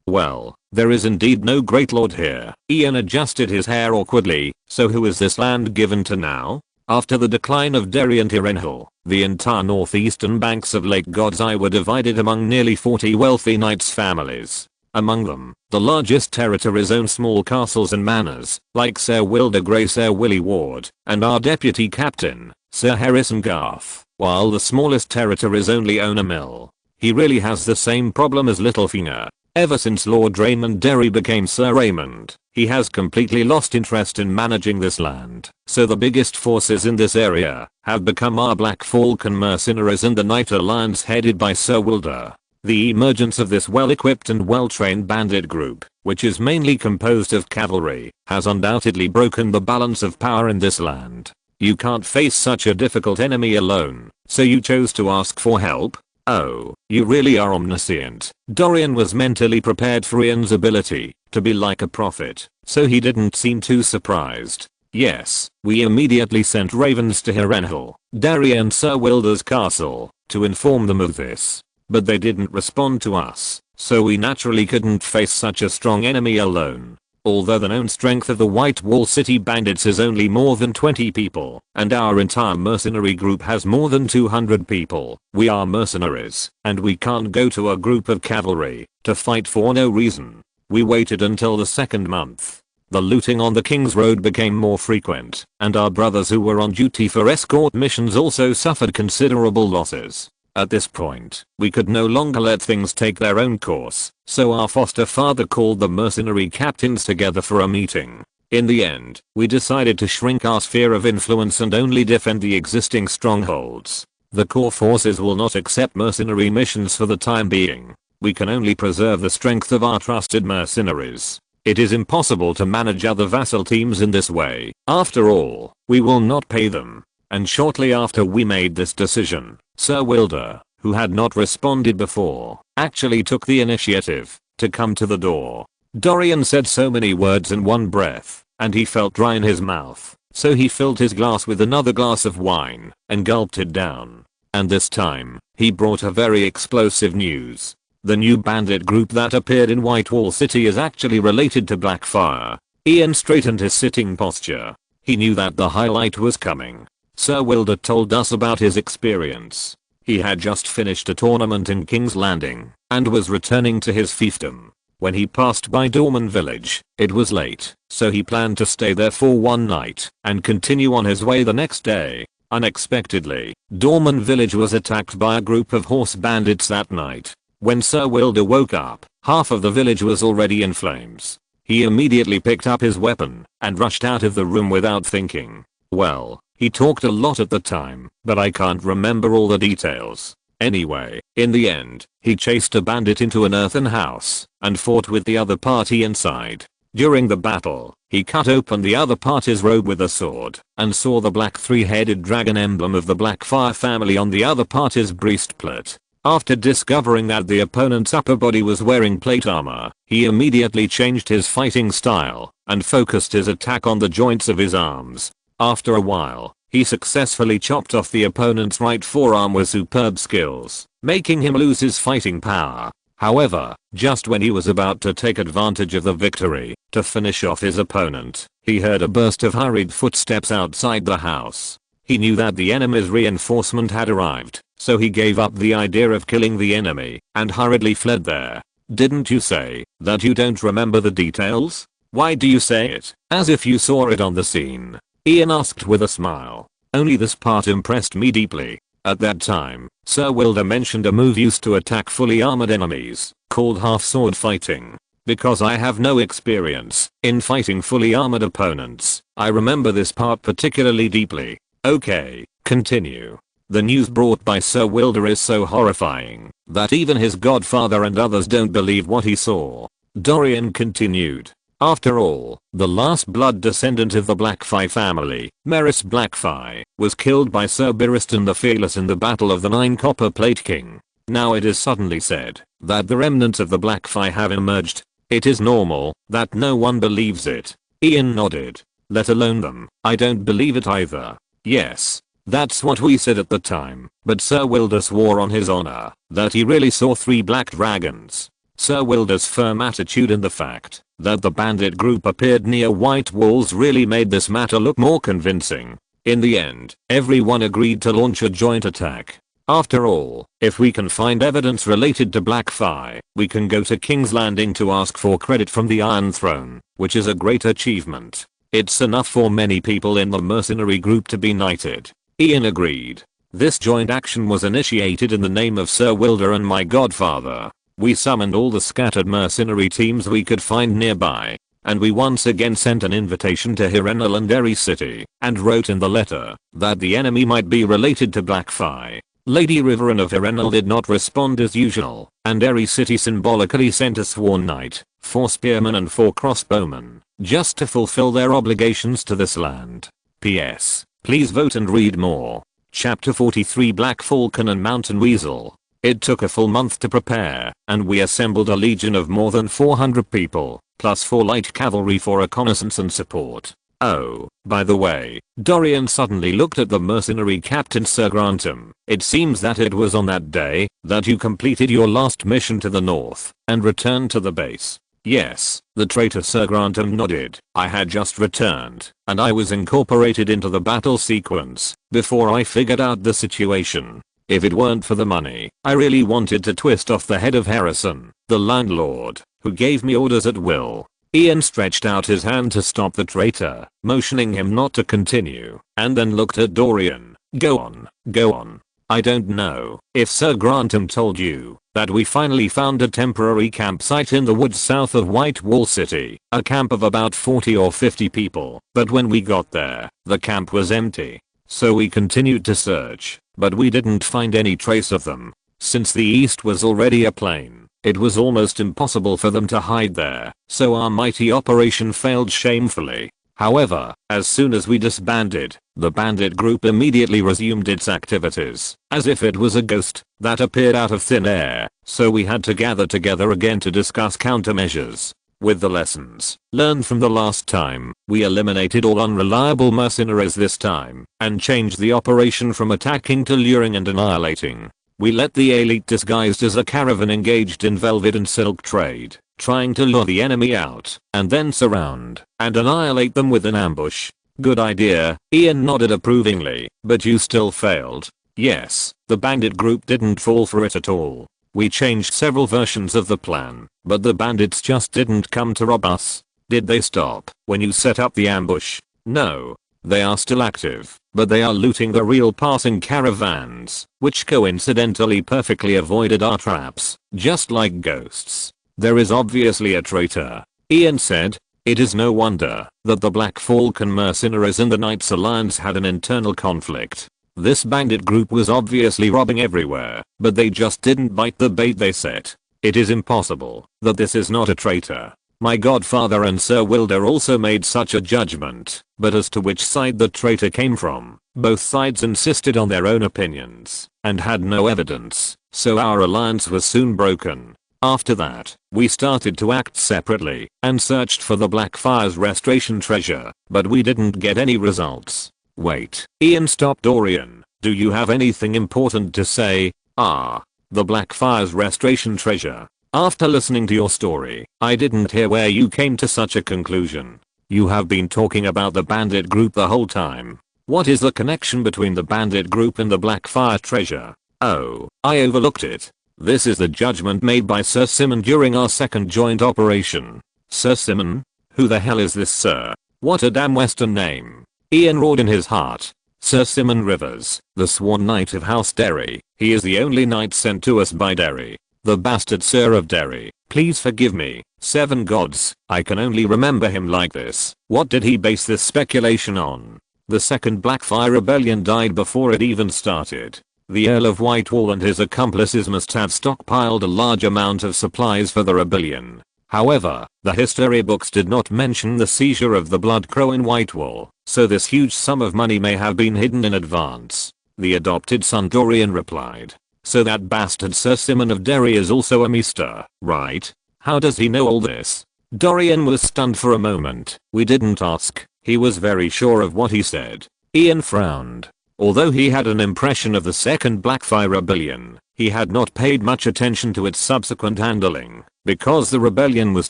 Well, there is indeed no great lord here. Ian adjusted his hair awkwardly. So who is this land given to now? After the decline of Derry and Harrenhal, the entire northeastern banks of Lake God's Eye were divided among nearly 40 wealthy knights' families. Among them, the largest territories own small castles and manors, like Sir Wilder Grey, Sir Willie Ward, and our deputy captain, Sir Harrison Garth, while the smallest territories only own a mill. He really has the same problem as Littlefinger. Ever since Lord Raymond Derry became Sir Raymond, he has completely lost interest in managing this land. So the biggest forces in this area have become our Black Falcon mercenaries and the Night Alliance headed by Sir Wilder. The emergence of this well-equipped and well-trained bandit group, which is mainly composed of cavalry, has undoubtedly broken the balance of power in this land. You can't face such a difficult enemy alone, so you chose to ask for help? Oh, you really are omniscient. Dorian was mentally prepared for Ian's ability to be like a prophet, so he didn't seem too surprised. Yes, we immediately sent ravens to Harrenhal, Derry and Sir Wilder's castle, to inform them of this. But they didn't respond to us, so we naturally couldn't face such a strong enemy alone. Although the known strength of the White Wall City bandits is only more than 20 people, and our entire mercenary group has more than 200 people, we are mercenaries, and we can't go to a group of cavalry to fight for no reason. We waited until the second month. The looting on the King's Road became more frequent, and our brothers who were on duty for escort missions also suffered considerable losses. At this point, we could no longer let things take their own course, so our foster father called the mercenary captains together for a meeting. In the end, we decided to shrink our sphere of influence and only defend the existing strongholds. The core forces will not accept mercenary missions for the time being. We can only preserve the strength of our trusted mercenaries. It is impossible to manage other vassal teams in this way. After all, we will not pay them. And shortly after we made this decision, Sir Wilder, who had not responded before, actually took the initiative to come to the door. Dorian said so many words in one breath, and he felt dry in his mouth, so he filled his glass with another glass of wine and gulped it down. And this time, he brought a very explosive news. The new bandit group that appeared in Whitewall City is actually related to Blackfire. Ian straightened his sitting posture. He knew that the highlight was coming. Sir Wilder told us about his experience. He had just finished a tournament in King's Landing and was returning to his fiefdom. When he passed by Dorman Village, it was late, so he planned to stay there for one night and continue on his way the next day. Unexpectedly, Dorman Village was attacked by a group of horse bandits that night. When Sir Wilder woke up, half of the village was already in flames. He immediately picked up his weapon and rushed out of the room without thinking. Well, he talked a lot at the time, but I can't remember all the details. Anyway, in the end, he chased a bandit into an earthen house and fought with the other party inside. During the battle, he cut open the other party's robe with a sword and saw the black three-headed dragon emblem of the Blackfire family on the other party's breastplate. After discovering that the opponent's upper body was wearing plate armor, he immediately changed his fighting style and focused his attack on the joints of his arms. After a while, he successfully chopped off the opponent's right forearm with superb skills, making him lose his fighting power. However, just when he was about to take advantage of the victory to finish off his opponent, he heard a burst of hurried footsteps outside the house. He knew that the enemy's reinforcement had arrived, so he gave up the idea of killing the enemy and hurriedly fled there. Didn't you say that you don't remember the details? Why do you say it as if you saw it on the scene? Ian asked with a smile. Only this part impressed me deeply. At that time, Sir Wilder mentioned a move used to attack fully armored enemies, called half-sword fighting. Because I have no experience in fighting fully armored opponents, I remember this part particularly deeply. Okay, continue. The news brought by Sir Wilder is so horrifying that even his godfather and others don't believe what he saw. Dorian continued. After all, the last blood descendant of the Blackfire family, Merys Blackfire, was killed by Sir Barristan the Fearless in the Battle of the Nine Copper Plate King. Now it is suddenly said that the remnants of the Blackfire have emerged. It is normal that no one believes it. Ian nodded. Let alone them. I don't believe it either. Yes, that's what we said at the time, but Sir Wilder swore on his honor that he really saw 3 black dragons. Sir Wilder's firm attitude and the fact that the bandit group appeared near White Walls really made this matter look more convincing. In the end, everyone agreed to launch a joint attack. After all, if we can find evidence related to Blackfire, we can go to King's Landing to ask for credit from the Iron Throne, which is a great achievement. It's enough for many people in the mercenary group to be knighted. Ian agreed. This joint action was initiated in the name of Sir Wilder and my godfather. We summoned all the scattered mercenary teams we could find nearby. And we once again sent an invitation to Hirenal and Derry City, and wrote in the letter that the enemy might be related to Blackfire. Lady Riverine of Hirenal did not respond as usual, and Derry City symbolically sent a sworn knight, 4 spearmen and 4 crossbowmen, just to fulfill their obligations to this land. P.S. Please vote and read more. Chapter 43 Black Falcon and Mountain Weasel. It took a full month to prepare, and we assembled a legion of more than 400 people, plus 4 light cavalry for reconnaissance and support. Oh, by the way, Dorian suddenly looked at the mercenary captain Sir Grantham. It seems that it was on that day that you completed your last mission to the north and returned to the base. Yes, the traitor Sir Grantham nodded. I had just returned, and I was incorporated into the battle sequence before I figured out the situation. If it weren't for the money, I really wanted to twist off the head of Harrison, the landlord, who gave me orders at will. Ian stretched out his hand to stop the traitor, motioning him not to continue, and then looked at Dorian. Go on, go on. I don't know if Sir Grantham told you that we finally found a temporary campsite in the woods south of White Wall City, a camp of about 40 or 50 people, but when we got there, the camp was empty. So we continued to search, but we didn't find any trace of them. Since the east was already a plain, it was almost impossible for them to hide there, so our mighty operation failed shamefully. However, as soon as we disbanded, the bandit group immediately resumed its activities, as if it was a ghost that appeared out of thin air, so we had to gather together again to discuss countermeasures. With the lessons learned from the last time, we eliminated all unreliable mercenaries this time, and changed the operation from attacking to luring and annihilating. We let the elite disguised as a caravan engaged in velvet and silk trade, trying to lure the enemy out, and then surround and annihilate them with an ambush. Good idea, Ian nodded approvingly, but you still failed. Yes, the bandit group didn't fall for it at all. We changed several versions of the plan, but the bandits just didn't come to rob us. Did they stop when you set up the ambush? No. They are still active, but they are looting the real passing caravans, which coincidentally perfectly avoided our traps, just like ghosts. There is obviously a traitor, Ian said. It is no wonder that the Black Falcon mercenaries and the Knights Alliance had an internal conflict. This bandit group was obviously robbing everywhere, but they just didn't bite the bait they set. It is impossible that this is not a traitor. My godfather and Sir Wilder also made such a judgment, but as to which side the traitor came from, both sides insisted on their own opinions, and had no evidence, so our alliance was soon broken. After that, we started to act separately, and searched for the Blackfire's restoration treasure, but we didn't get any results. Wait, Ian stopped Dorian. Do you have anything important to say? The Blackfire's restoration treasure. After listening to your story, I didn't hear where you came to such a conclusion. You have been talking about the bandit group the whole time. What is the connection between the bandit group and the Blackfire treasure? Oh, I overlooked it. This is the judgment made by Sir Simon during our second joint operation. Sir Simon? Who the hell is this, sir? What a damn western name. Ian roared in his heart. Sir Simon Rivers, the sworn knight of House Derry. He is the only knight sent to us by Derry. The bastard Sir of Derry. Please forgive me. 7 gods, I can only remember him like this. What did he base this speculation on? The second Blackfire rebellion died before it even started. The Earl of Whitewall and his accomplices must have stockpiled a large amount of supplies for the rebellion. However, the history books did not mention the seizure of the Blood Crow in Whitewall, so this huge sum of money may have been hidden in advance. The adopted son Dorian replied. So that bastard Sir Simon of Derry is also a Meester, right? How does he know all this? Dorian was stunned for a moment. We didn't ask. He was very sure of what he said. Ian frowned. Although he had an impression of the second Blackfire rebellion, he had not paid much attention to its subsequent handling, because the rebellion was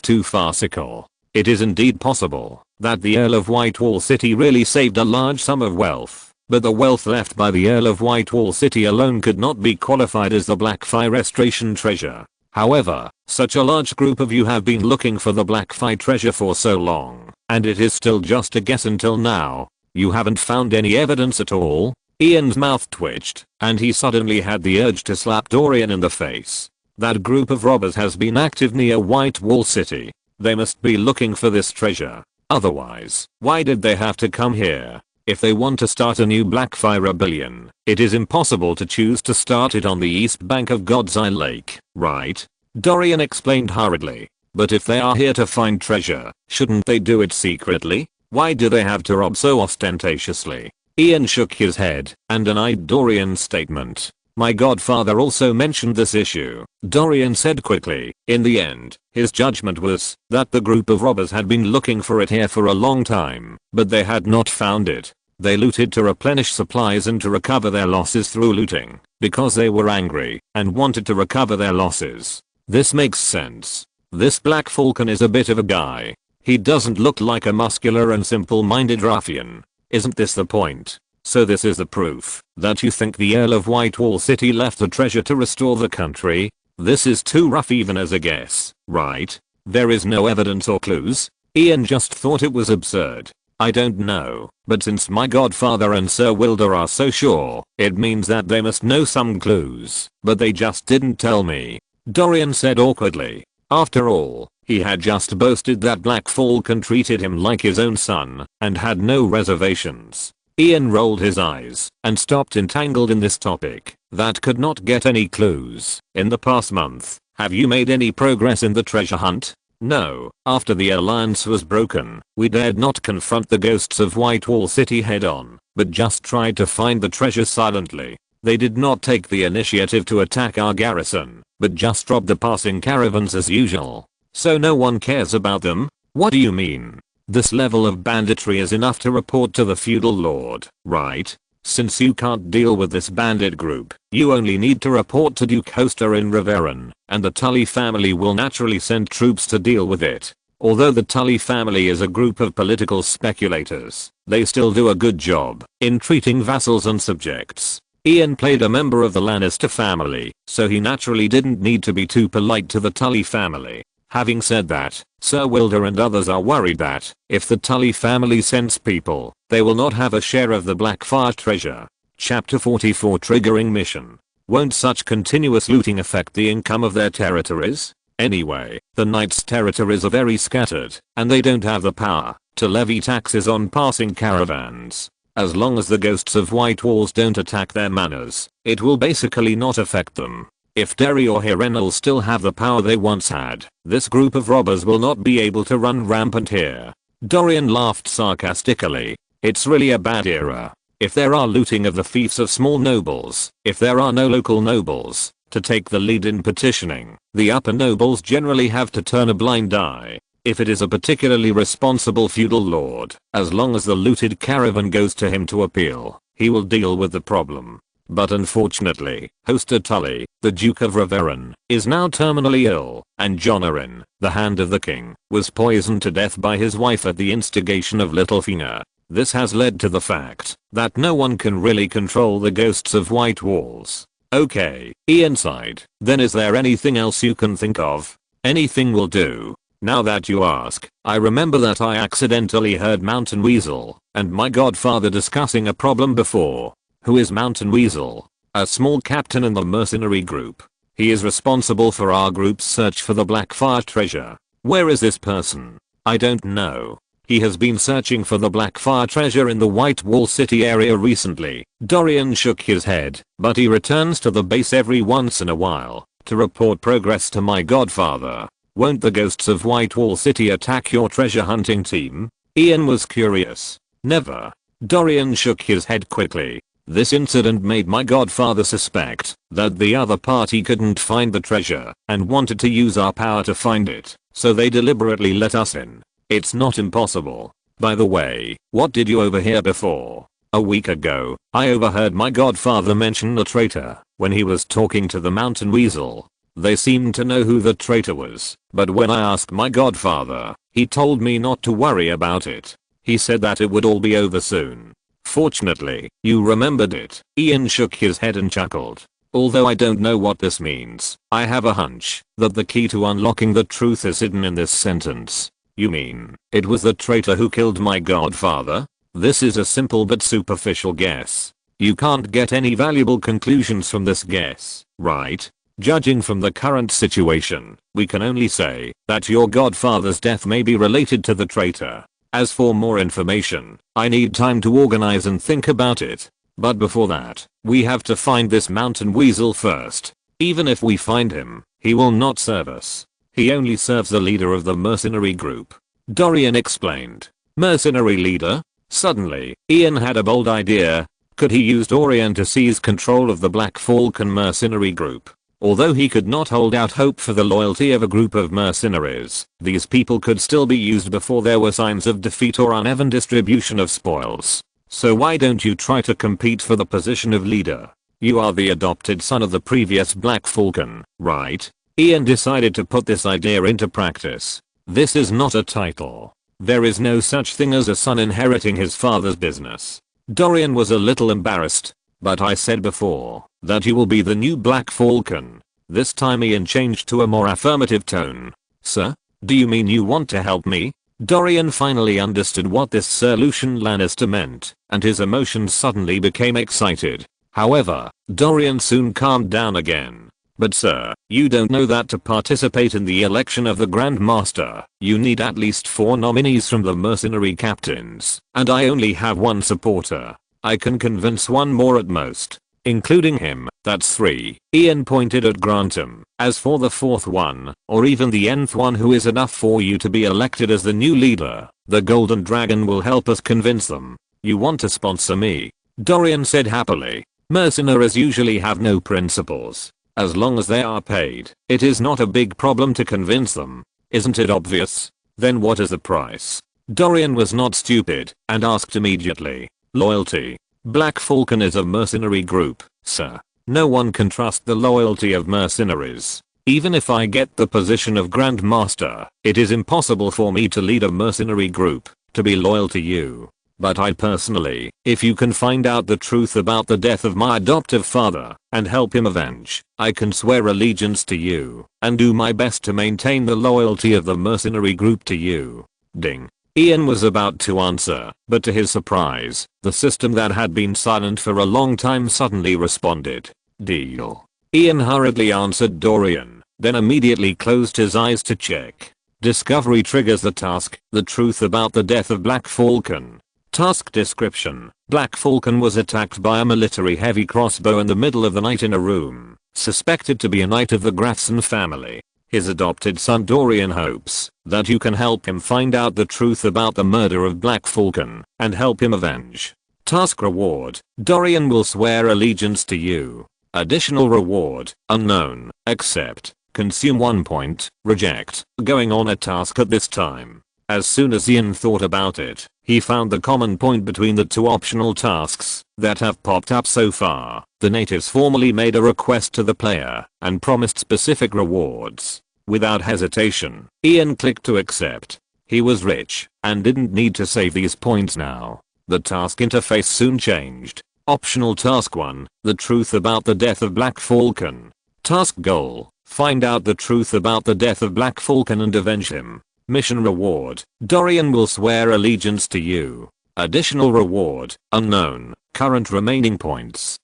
too farcical. It is indeed possible that the Earl of Whitewall City really saved a large sum of wealth, but the wealth left by the Earl of Whitewall City alone could not be qualified as the Blackfire restoration treasure. However, such a large group of you have been looking for the Blackfire treasure for so long, and it is still just a guess until now. You haven't found any evidence at all? Ian's mouth twitched, and he suddenly had the urge to slap Dorian in the face. That group of robbers has been active near White Wall City. They must be looking for this treasure. Otherwise, why did they have to come here? If they want to start a new Blackfire rebellion, it is impossible to choose to start it on the east bank of God's Eye Lake, right? Dorian explained hurriedly. But if they are here to find treasure, shouldn't they do it secretly? Why do they have to rob so ostentatiously? Ian shook his head and denied Dorian's statement. My godfather also mentioned this issue, Dorian said quickly. In the end, his judgment was that the group of robbers had been looking for it here for a long time, but they had not found it. They looted to replenish supplies and to recover their losses through looting, because they were angry and wanted to recover their losses. This makes sense. This Black Falcon is a bit of a guy. He doesn't look like a muscular and simple-minded ruffian. Isn't this the point? So this is the proof that you think the Earl of White Wall City left the treasure to restore the country? This is too rough even as a guess, right? There is no evidence or clues? Ian just thought it was absurd. I don't know, but since my godfather and Sir Wilder are so sure, it means that they must know some clues, but they just didn't tell me. Dorian said awkwardly. After all, he had just boasted that Black Falcon treated him like his own son and had no reservations. Ian rolled his eyes and stopped entangled in this topic that could not get any clues. In the past month, have you made any progress in the treasure hunt? No. After the alliance was broken, we dared not confront the ghosts of White Wall City head on, but just tried to find the treasure silently. They did not take the initiative to attack our garrison, but just robbed the passing caravans as usual. So no one cares about them? What do you mean? This level of banditry is enough to report to the feudal lord, right? Since you can't deal with this bandit group, you only need to report to Duke Hoster in Reborn, and the Tully family will naturally send troops to deal with it. Although the Tully family is a group of political speculators, they still do a good job in treating vassals and subjects. Ian played a member of the Lannister family, so he naturally didn't need to be too polite to the Tully family. Having said that, Sir Wilder and others are worried that, if the Tully family sends people, they will not have a share of the Blackfire treasure. Chapter 44 Triggering Mission. Won't such continuous looting affect the income of their territories? Anyway, the Knights' territories are very scattered, and they don't have the power to levy taxes on passing caravans. As long as the ghosts of White Walls don't attack their manors, it will basically not affect them. If Derry or Harrenhal still have the power they once had, this group of robbers will not be able to run rampant here. Dorian laughed sarcastically. It's really a bad era. If there are looting of the fiefs of small nobles, if there are no local nobles to take the lead in petitioning, the upper nobles generally have to turn a blind eye. If it is a particularly responsible feudal lord, as long as the looted caravan goes to him to appeal, he will deal with the problem. But unfortunately, Hoster Tully, the Duke of Reborn, is now terminally ill, and Jonarin, the Hand of the King, was poisoned to death by his wife at the instigation of Littlefinger. This has led to the fact that no one can really control the ghosts of White Walls. Okay, Ian sighed. Then is there anything else you can think of? Anything will do. Now that you ask, I remember that I accidentally heard Mountain Weasel and my godfather discussing a problem before. Who is Mountain Weasel? A small captain in the mercenary group. He is responsible for our group's search for the Blackfire treasure. Where is this person? I don't know. He has been searching for the Blackfire treasure in the White Wall City area recently. Dorian shook his head, but he returns to the base every once in a while to report progress to my godfather. Won't the ghosts of White Wall City attack your treasure hunting team? Ian was curious. Never. Dorian shook his head quickly. This incident made my godfather suspect that the other party couldn't find the treasure and wanted to use our power to find it, so they deliberately let us in. It's not impossible. By the way, what did you overhear before? A week ago, I overheard my godfather mention a traitor when he was talking to the Mountain Weasel. They seemed to know who the traitor was, but when I asked my godfather, he told me not to worry about it. He said that it would all be over soon. Fortunately, you remembered it. Ian shook his head and chuckled. Although I don't know what this means, I have a hunch that the key to unlocking the truth is hidden in this sentence. You mean, it was the traitor who killed my godfather? This is a simple but superficial guess. You can't get any valuable conclusions from this guess, right? Judging from the current situation, we can only say that your godfather's death may be related to the traitor. As for more information, I need time to organize and think about it. But before that, we have to find this mountain weasel first. Even if we find him, he will not serve us. He only serves the leader of the mercenary group. Dorian explained. Mercenary leader? Suddenly, Ian had a bold idea. Could he use Dorian to seize control of the Black Falcon mercenary group? Although he could not hold out hope for the loyalty of a group of mercenaries, these people could still be used before there were signs of defeat or uneven distribution of spoils. So why don't you try to compete for the position of leader? You are the adopted son of the previous Black Falcon, right? Ian decided to put this idea into practice. This is not a title. There is no such thing as a son inheriting his father's business. Dorian was a little embarrassed. But I said before that you will be the new Black Falcon. This time Ian changed to a more affirmative tone. Sir? Do you mean you want to help me? Dorian finally understood what this Sir Lucian Lannister meant, and his emotions suddenly became excited. However, Dorian soon calmed down again. But sir, you don't know that to participate in the election of the Grand Master, you need at least 4 nominees from the mercenary captains, and I only have 1 supporter. I can convince 1 more at most. Including him, that's 3. Ian pointed at Grantham. As for the 4th one, or even the nth one who is enough for you to be elected as the new leader, the Golden Dragon will help us convince them. You want to sponsor me? Dorian said happily. Mercenaries usually have no principles. As long as they are paid, it is not a big problem to convince them. Isn't it obvious? Then what is the price? Dorian was not stupid, and asked immediately. Loyalty. Black Falcon is a mercenary group, sir. No one can trust the loyalty of mercenaries. Even if I get the position of Grand Master, it is impossible for me to lead a mercenary group, to be loyal to you. But I personally, if you can find out the truth about the death of my adoptive father, and help him avenge, I can swear allegiance to you, and do my best to maintain the loyalty of the mercenary group to you. Ding. Ian was about to answer, but to his surprise, the system that had been silent for a long time suddenly responded. Deal. Ian hurriedly answered Dorian, then immediately closed his eyes to check. Discovery triggers the task, the truth about the death of Black Falcon. Task description. Black Falcon was attacked by a military heavy crossbow in the middle of the night in a room, suspected to be a knight of the Grafson family. His adopted son Dorian hopes that you can help him find out the truth about the murder of Black Falcon and help him avenge. Task reward. Dorian will swear allegiance to you. Additional reward. Unknown. Accept. Consume 1 point. Reject. Going on a task at this time. As soon as Ian thought about it, he found the common point between the 2 optional tasks that have popped up so far. The natives formally made a request to the player and promised specific rewards. Without hesitation, Ian clicked to accept. He was rich and didn't need to save these points now. The task interface soon changed. Optional task 1, the truth about the death of Black Falcon. Task goal, find out the truth about the death of Black Falcon and avenge him. Mission reward, Dorian will swear allegiance to you. Additional reward, unknown, current remaining points.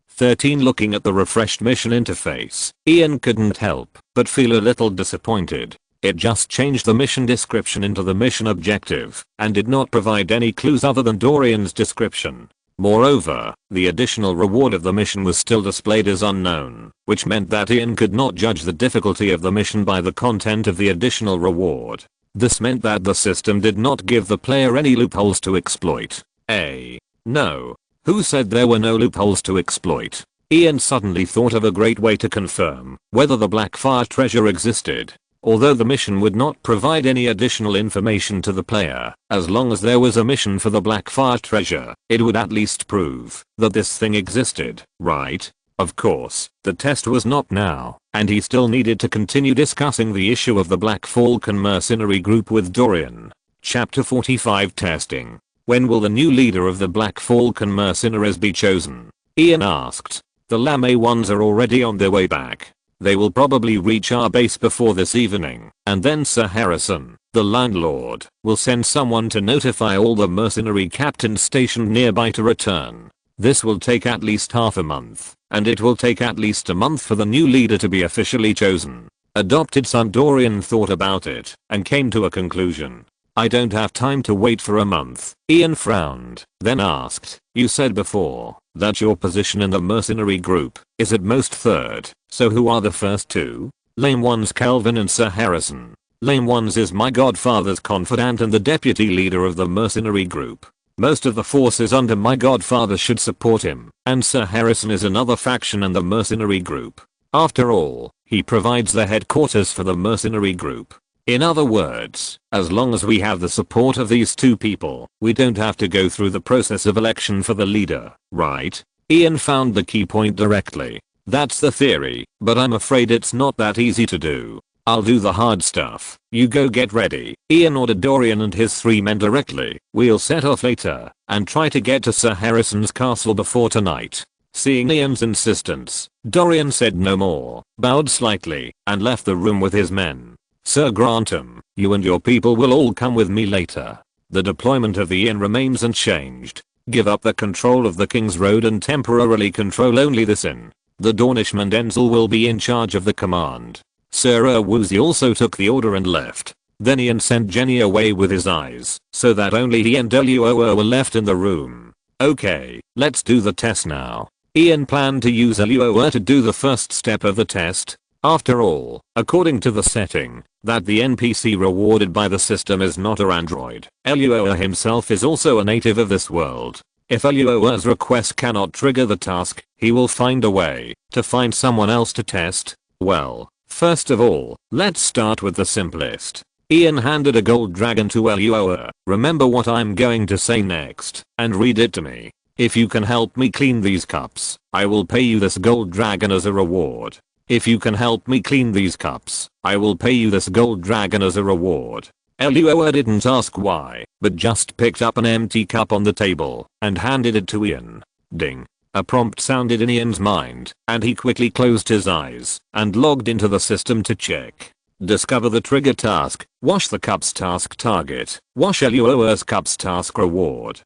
13. Looking at the refreshed mission interface, Ian couldn't help but feel a little disappointed. It just changed the mission description into the mission objective and did not provide any clues other than Dorian's description. Moreover, the additional reward of the mission was still displayed as unknown, which meant that Ian could not judge the difficulty of the mission by the content of the additional reward. This meant that the system did not give the player any loopholes to exploit. No. Who said there were no loopholes to exploit? Ian suddenly thought of a great way to confirm whether the Blackfire treasure existed. Although the mission would not provide any additional information to the player, as long as there was a mission for the Blackfire treasure, it would at least prove that this thing existed, right? Of course, the test was not now, and he still needed to continue discussing the issue of the Black Falcon mercenary group with Dorian. Chapter 45 Testing. When will the new leader of the Black Falcon mercenaries be chosen? Ian asked. The Lame ones are already on their way back. They will probably reach our base before this evening, and then Sir Harrison, the landlord, will send someone to notify all the mercenary captains stationed nearby to return. This will take at least half a month. and it will take at least a month for the new leader to be officially chosen. Adopted son Dorian thought about it and came to a conclusion. I don't have time to wait for a month. Ian frowned, then asked, you said before that your position in the mercenary group is at most third, so who are the first two? Lame ones Calvin and Sir Harrison. Lame ones is my godfather's confidant and the deputy leader of the mercenary group. Most of the forces under my godfather should support him, and Sir Harrison is another faction in the mercenary group. After all, he provides the headquarters for the mercenary group. In other words, as long as we have the support of these two people, we don't have to go through the process of election for the leader, right? Ian found the key point directly. That's the theory, but I'm afraid it's not that easy to do. I'll do the hard stuff. You go get ready. Ian ordered Dorian and his 3 men directly. We'll set off later and try to get to Sir Harrison's castle before tonight. Seeing Ian's insistence, Dorian said no more, bowed slightly, and left the room with his men. Sir Grantham, you and your people will all come with me later. The deployment of the inn remains unchanged. Give up the control of the King's Road and temporarily control only this inn. The Dornishman Denzel will be in charge of the command. Sir Woozy also took the order and left. Then Ian sent Jenny away with his eyes, so that only he and Luo were left in the room. Okay, let's do the test now. Ian planned to use Luo to do the first step of the test. After all, according to the setting, that the NPC rewarded by the system is not an android. Luo himself is also a native of this world. If Luo's request cannot trigger the task, he will find a way to find someone else to test. Well, first of all, let's start with the simplest. Ian handed a gold dragon to Luo. Remember what I'm going to say next, and read it to me. If you can help me clean these cups, I will pay you this gold dragon as a reward. If you can help me clean these cups, I will pay you this gold dragon as a reward. Luo didn't ask why, but just picked up an empty cup on the table and handed it to Ian. Ding. A prompt sounded in Ian's mind, and he quickly closed his eyes and logged into the system to check. Discover the trigger task, wash the cups task target, wash Luo's cups task reward.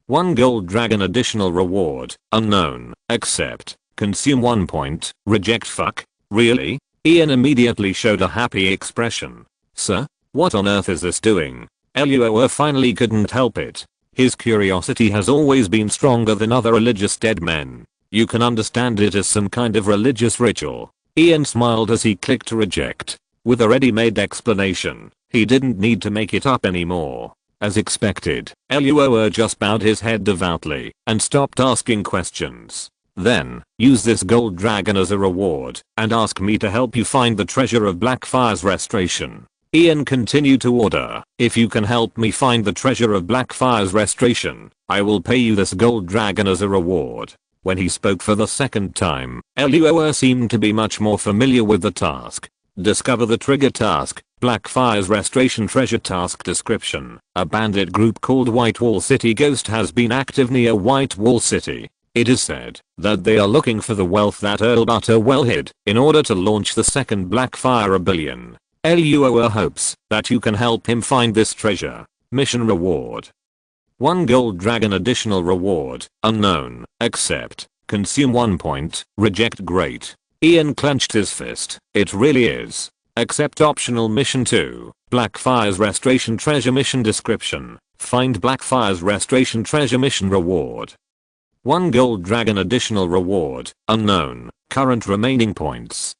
1 gold dragon additional reward, unknown, accept, consume 1 point, reject fuck, really? Ian immediately showed a happy expression. Sir? What on earth is this doing? Luo finally couldn't help it. His curiosity has always been stronger than other religious dead men. You can understand it as some kind of religious ritual. Ian smiled as he clicked reject. With a ready-made explanation, he didn't need to make it up anymore. As expected, Luo just bowed his head devoutly and stopped asking questions. Then, use this gold dragon as a reward and ask me to help you find the treasure of Blackfire's restoration. Ian continued to order, if you can help me find the treasure of Blackfire's restoration, I will pay you this gold dragon as a reward. When he spoke for the second time, Luo seemed to be much more familiar with the task. Discover the trigger task, Blackfire's restoration treasure task description. A bandit group called White Wall City Ghost has been active near White Wall City. It is said that they are looking for the wealth that Earl Butterwell hid in order to launch the second Blackfire rebellion. Luo hopes that you can help him find this treasure. Mission reward. 1 gold dragon additional reward, unknown, accept, consume 1 point, reject great. Ian clenched his fist. It really is. Accept optional mission 2, Blackfire's restoration treasure mission description. Find Blackfire's restoration treasure mission reward. 1 gold dragon additional reward, unknown, current remaining points.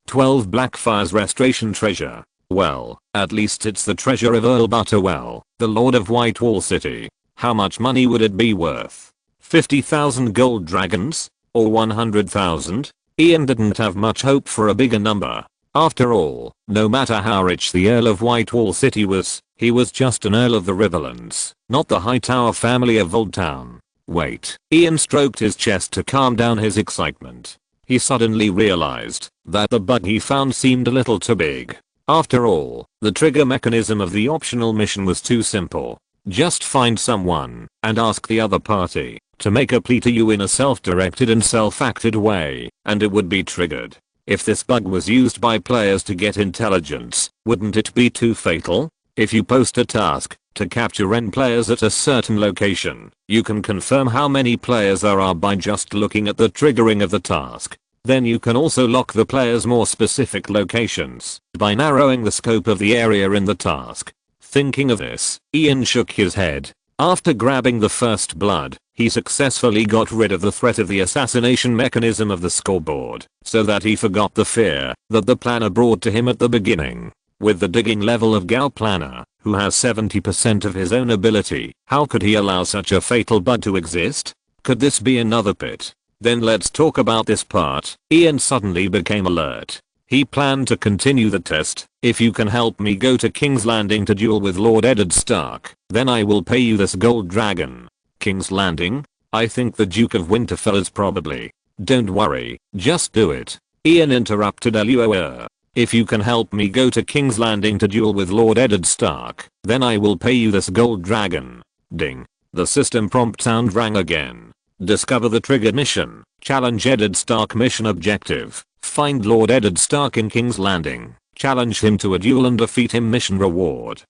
12 Blackfire's restoration treasure. Well, at least it's the treasure of Earl Butterwell, the Lord of White Wall City. How much money would it be worth? 50,000 gold dragons? Or 100,000? Ian didn't have much hope for a bigger number. After all, no matter how rich the Earl of White Wall City was, he was just an Earl of the Riverlands, not the Hightower family of Old Town. Wait. Ian stroked his chest to calm down his excitement. He suddenly realized that the bug he found seemed a little too big. After all, the trigger mechanism of the optional mission was too simple. Just find someone and ask the other party to make a plea to you in a self-directed and self-acted way, and it would be triggered. If this bug was used by players to get intelligence, wouldn't it be too fatal? If you post a task to capture N players at a certain location, you can confirm how many players there are by just looking at the triggering of the task. Then you can also lock the players' more specific locations by narrowing the scope of the area in the task. Thinking of this, Ian shook his head. After grabbing the first blood, he successfully got rid of the threat of the assassination mechanism of the scoreboard, so that he forgot the fear that the planner brought to him at the beginning. With the digging level of Gal Planner, who has 70% of his own ability, how could he allow such a fatal bug to exist? Could this be another pit? Then let's talk about this part. Ian suddenly became alert. He planned to continue the test. If you can help me go to King's Landing to duel with Lord Eddard Stark, then I will pay you this gold dragon. King's Landing? I think the Duke of Winterfell is probably. Don't worry, just do it. Ian interrupted LUR. If you can help me go to King's Landing to duel with Lord Eddard Stark, then I will pay you this gold dragon. Ding. The system prompt sound rang again. Discover the triggered mission. Challenge Eddard Stark mission objective. Find Lord Eddard Stark in King's Landing. Challenge him to a duel and defeat him. Mission reward.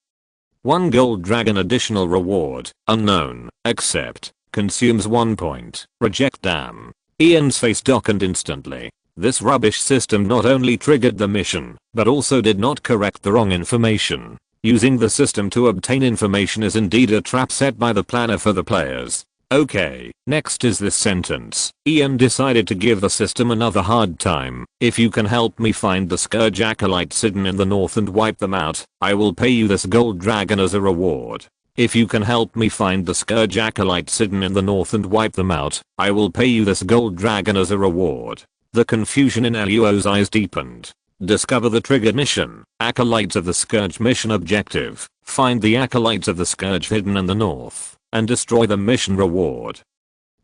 1 gold dragon additional reward. Unknown. Accept. Consumes 1 point. Reject. Damn. Ian's face darkened instantly. This rubbish system not only triggered the mission, but also did not correct the wrong information. Using the system to obtain information is indeed a trap set by the planner for the players. Okay, next is this sentence. Ian decided to give the system another hard time. If you can help me find the Scourge acolytes hidden in the north and wipe them out, I will pay you this gold dragon as a reward. If you can help me find the Scourge acolytes hidden in the north and wipe them out, I will pay you this gold dragon as a reward. The confusion in Luo's eyes deepened. Discover the triggered mission. Acolytes of the Scourge mission objective. Find the acolytes of the Scourge hidden in the north and destroy the mission reward.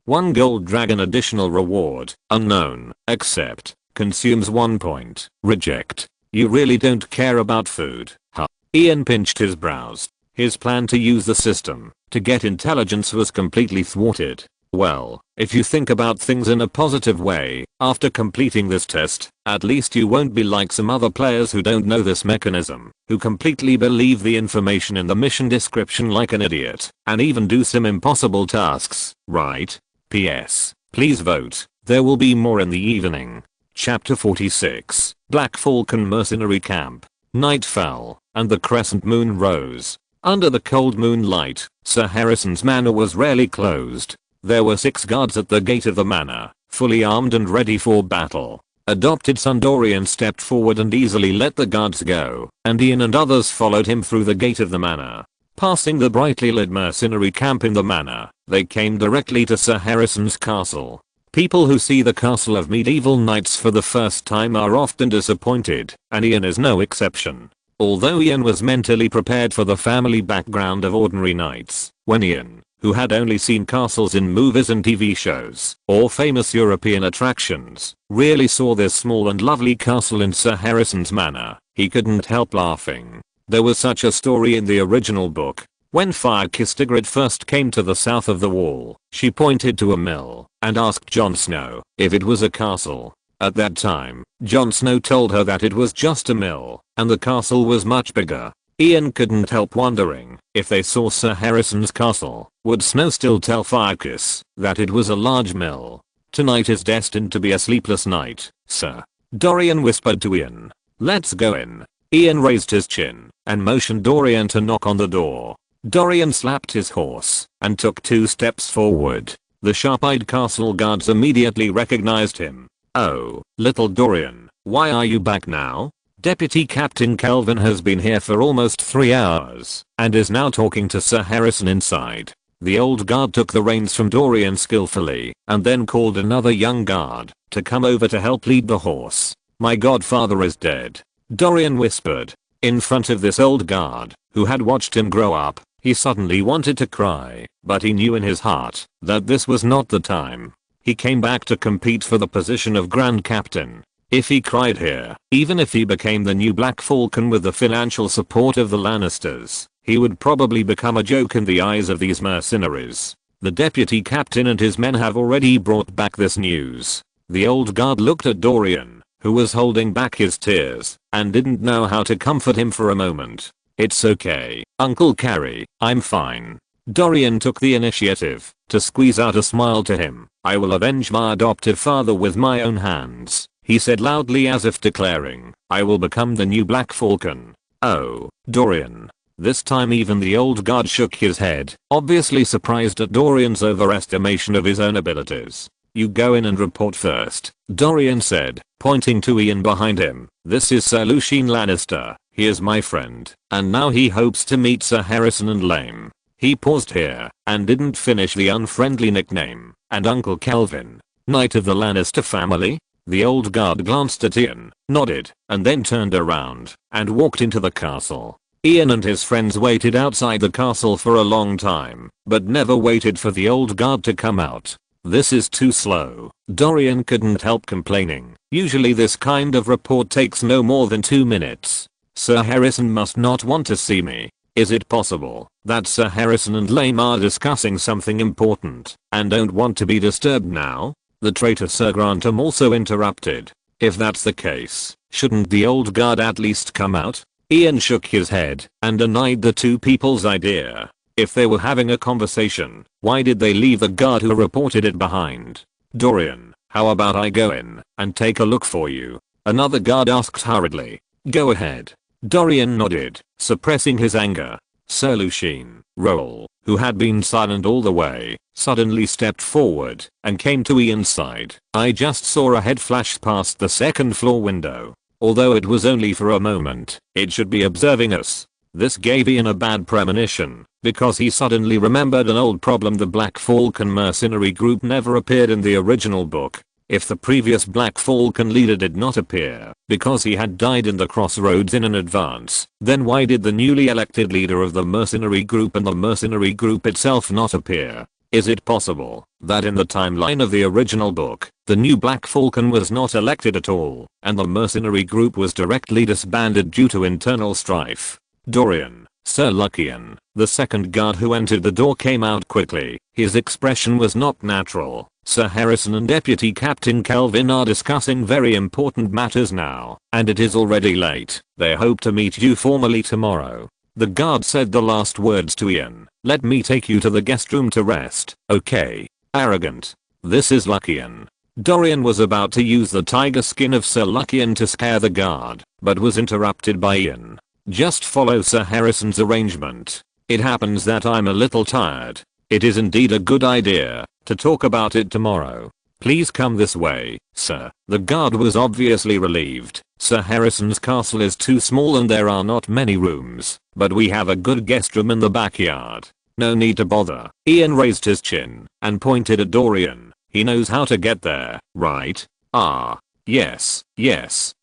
1 gold dragon additional reward. Unknown. Accept. Consumes 1 point. Reject. You really don't care about food, huh? Ian pinched his brows. His plan to use the system to get intelligence was completely thwarted. Well, if you think about things in a positive way, after completing this test, at least you won't be like some other players who don't know this mechanism, who completely believe the information in the mission description like an idiot, and even do some impossible tasks, right? P.S. Please vote, there will be more in the evening. Chapter 46, Black Falcon Mercenary Camp. Night fell, and the crescent moon rose. Under the cold moonlight, Sir Harrison's manor was rarely closed. There were 6 guards at the gate of the manor, fully armed and ready for battle. Adopted son Dorian stepped forward and easily let the guards go, and Ian and others followed him through the gate of the manor. Passing the brightly lit mercenary camp in the manor, they came directly to Sir Harrison's castle. People who see the castle of medieval knights for the first time are often disappointed, and Ian is no exception. Although Ian was mentally prepared for the family background of ordinary knights, when Ian, who had only seen castles in movies and TV shows, or famous European attractions, really saw this small and lovely castle in Sir Harrison's manor, he couldn't help laughing. There was such a story in the original book. When Fire-Kissed Ygritte first came to the south of the wall, she pointed to a mill, and asked Jon Snow if it was a castle. At that time, Jon Snow told her that it was just a mill, and the castle was much bigger. Ian couldn't help wondering, if they saw Sir Harrison's castle, would Snow still tell Firekiss that it was a large mill? Tonight is destined to be a sleepless night, sir. Dorian whispered to Ian. Let's go in. Ian raised his chin and motioned Dorian to knock on the door. Dorian slapped his horse and took 2 steps forward. The sharp-eyed castle guards immediately recognized him. Oh, little Dorian, why are you back now? Deputy Captain Kelvin has been here for almost 3 hours and is now talking to Sir Harrison inside. The old guard took the reins from Dorian skillfully and then called another young guard to come over to help lead the horse. My godfather is dead, Dorian whispered. In front of this old guard, who had watched him grow up, he suddenly wanted to cry, but he knew in his heart that this was not the time. He came back to compete for the position of Grand Captain. If he cried here, even if he became the new Black Falcon with the financial support of the Lannisters, he would probably become a joke in the eyes of these mercenaries. The deputy captain and his men have already brought back this news. The old guard looked at Dorian, who was holding back his tears, and didn't know how to comfort him for a moment. It's okay, Uncle Carrie, I'm fine. Dorian took the initiative to squeeze out a smile to him. I will avenge my adoptive father with my own hands, he said loudly as if declaring, I will become the new Black Falcon. Oh, Dorian. This time even the old guard shook his head, obviously surprised at Dorian's overestimation of his own abilities. You go in and report first, Dorian said, pointing to Ian behind him. This is Sir Lucien Lannister, he is my friend, and now he hopes to meet Sir Harrison and Lame. He paused here, and didn't finish the unfriendly nickname, and Uncle Calvin, Knight of the Lannister family? The old guard glanced at Ian, nodded, and then turned around, and walked into the castle. Ian and his friends waited outside the castle for a long time, but never waited for the old guard to come out. This is too slow, Dorian couldn't help complaining. Usually this kind of report takes no more than 2 minutes. Sir Harrison must not want to see me. Is it possible that Sir Harrison and Lame are discussing something important and don't want to be disturbed now? The traitor Sir Grantham also interrupted. If that's the case, shouldn't the old guard at least come out? Ian shook his head and denied the two people's idea. If they were having a conversation, why did they leave the guard who reported it behind? Dorian, how about I go in and take a look for you? Another guard asked hurriedly. Go ahead. Dorian nodded, suppressing his anger. Sir Lucien, Roll, who had been silent all the way, suddenly stepped forward and came to Ian's side. I just saw a head flash past the second floor window. Although it was only for a moment, it should be observing us. This gave Ian a bad premonition, because he suddenly remembered an old problem. The Black Falcon mercenary group never appeared in the original book. If the previous Black Falcon leader did not appear because he had died in the crossroads in advance, then why did the newly elected leader of the mercenary group and the mercenary group itself not appear? Is it possible that in the timeline of the original book, the new Black Falcon was not elected at all, and the mercenary group was directly disbanded due to internal strife? Dorian, Sir Lucien, the second guard who entered the door, came out quickly. His expression was not natural. Sir Harrison and Deputy Captain Calvin are discussing very important matters now, and it is already late. They hope to meet you formally tomorrow. The guard said the last words to Ian. Let me take you to the guest room to rest, okay? Arrogant. This is Lucien. Dorian was about to use the tiger skin of Sir Lucien to scare the guard, but was interrupted by Ian. Just follow Sir Harrison's arrangement. It happens that I'm a little tired. It is indeed a good idea to talk about it tomorrow. Please come this way, sir. The guard was obviously relieved. Sir Harrison's castle is too small and there are not many rooms, but we have a good guest room in the backyard. No need to bother. Ian raised his chin and pointed at Dorian. He knows how to get there, right? Ah, yes,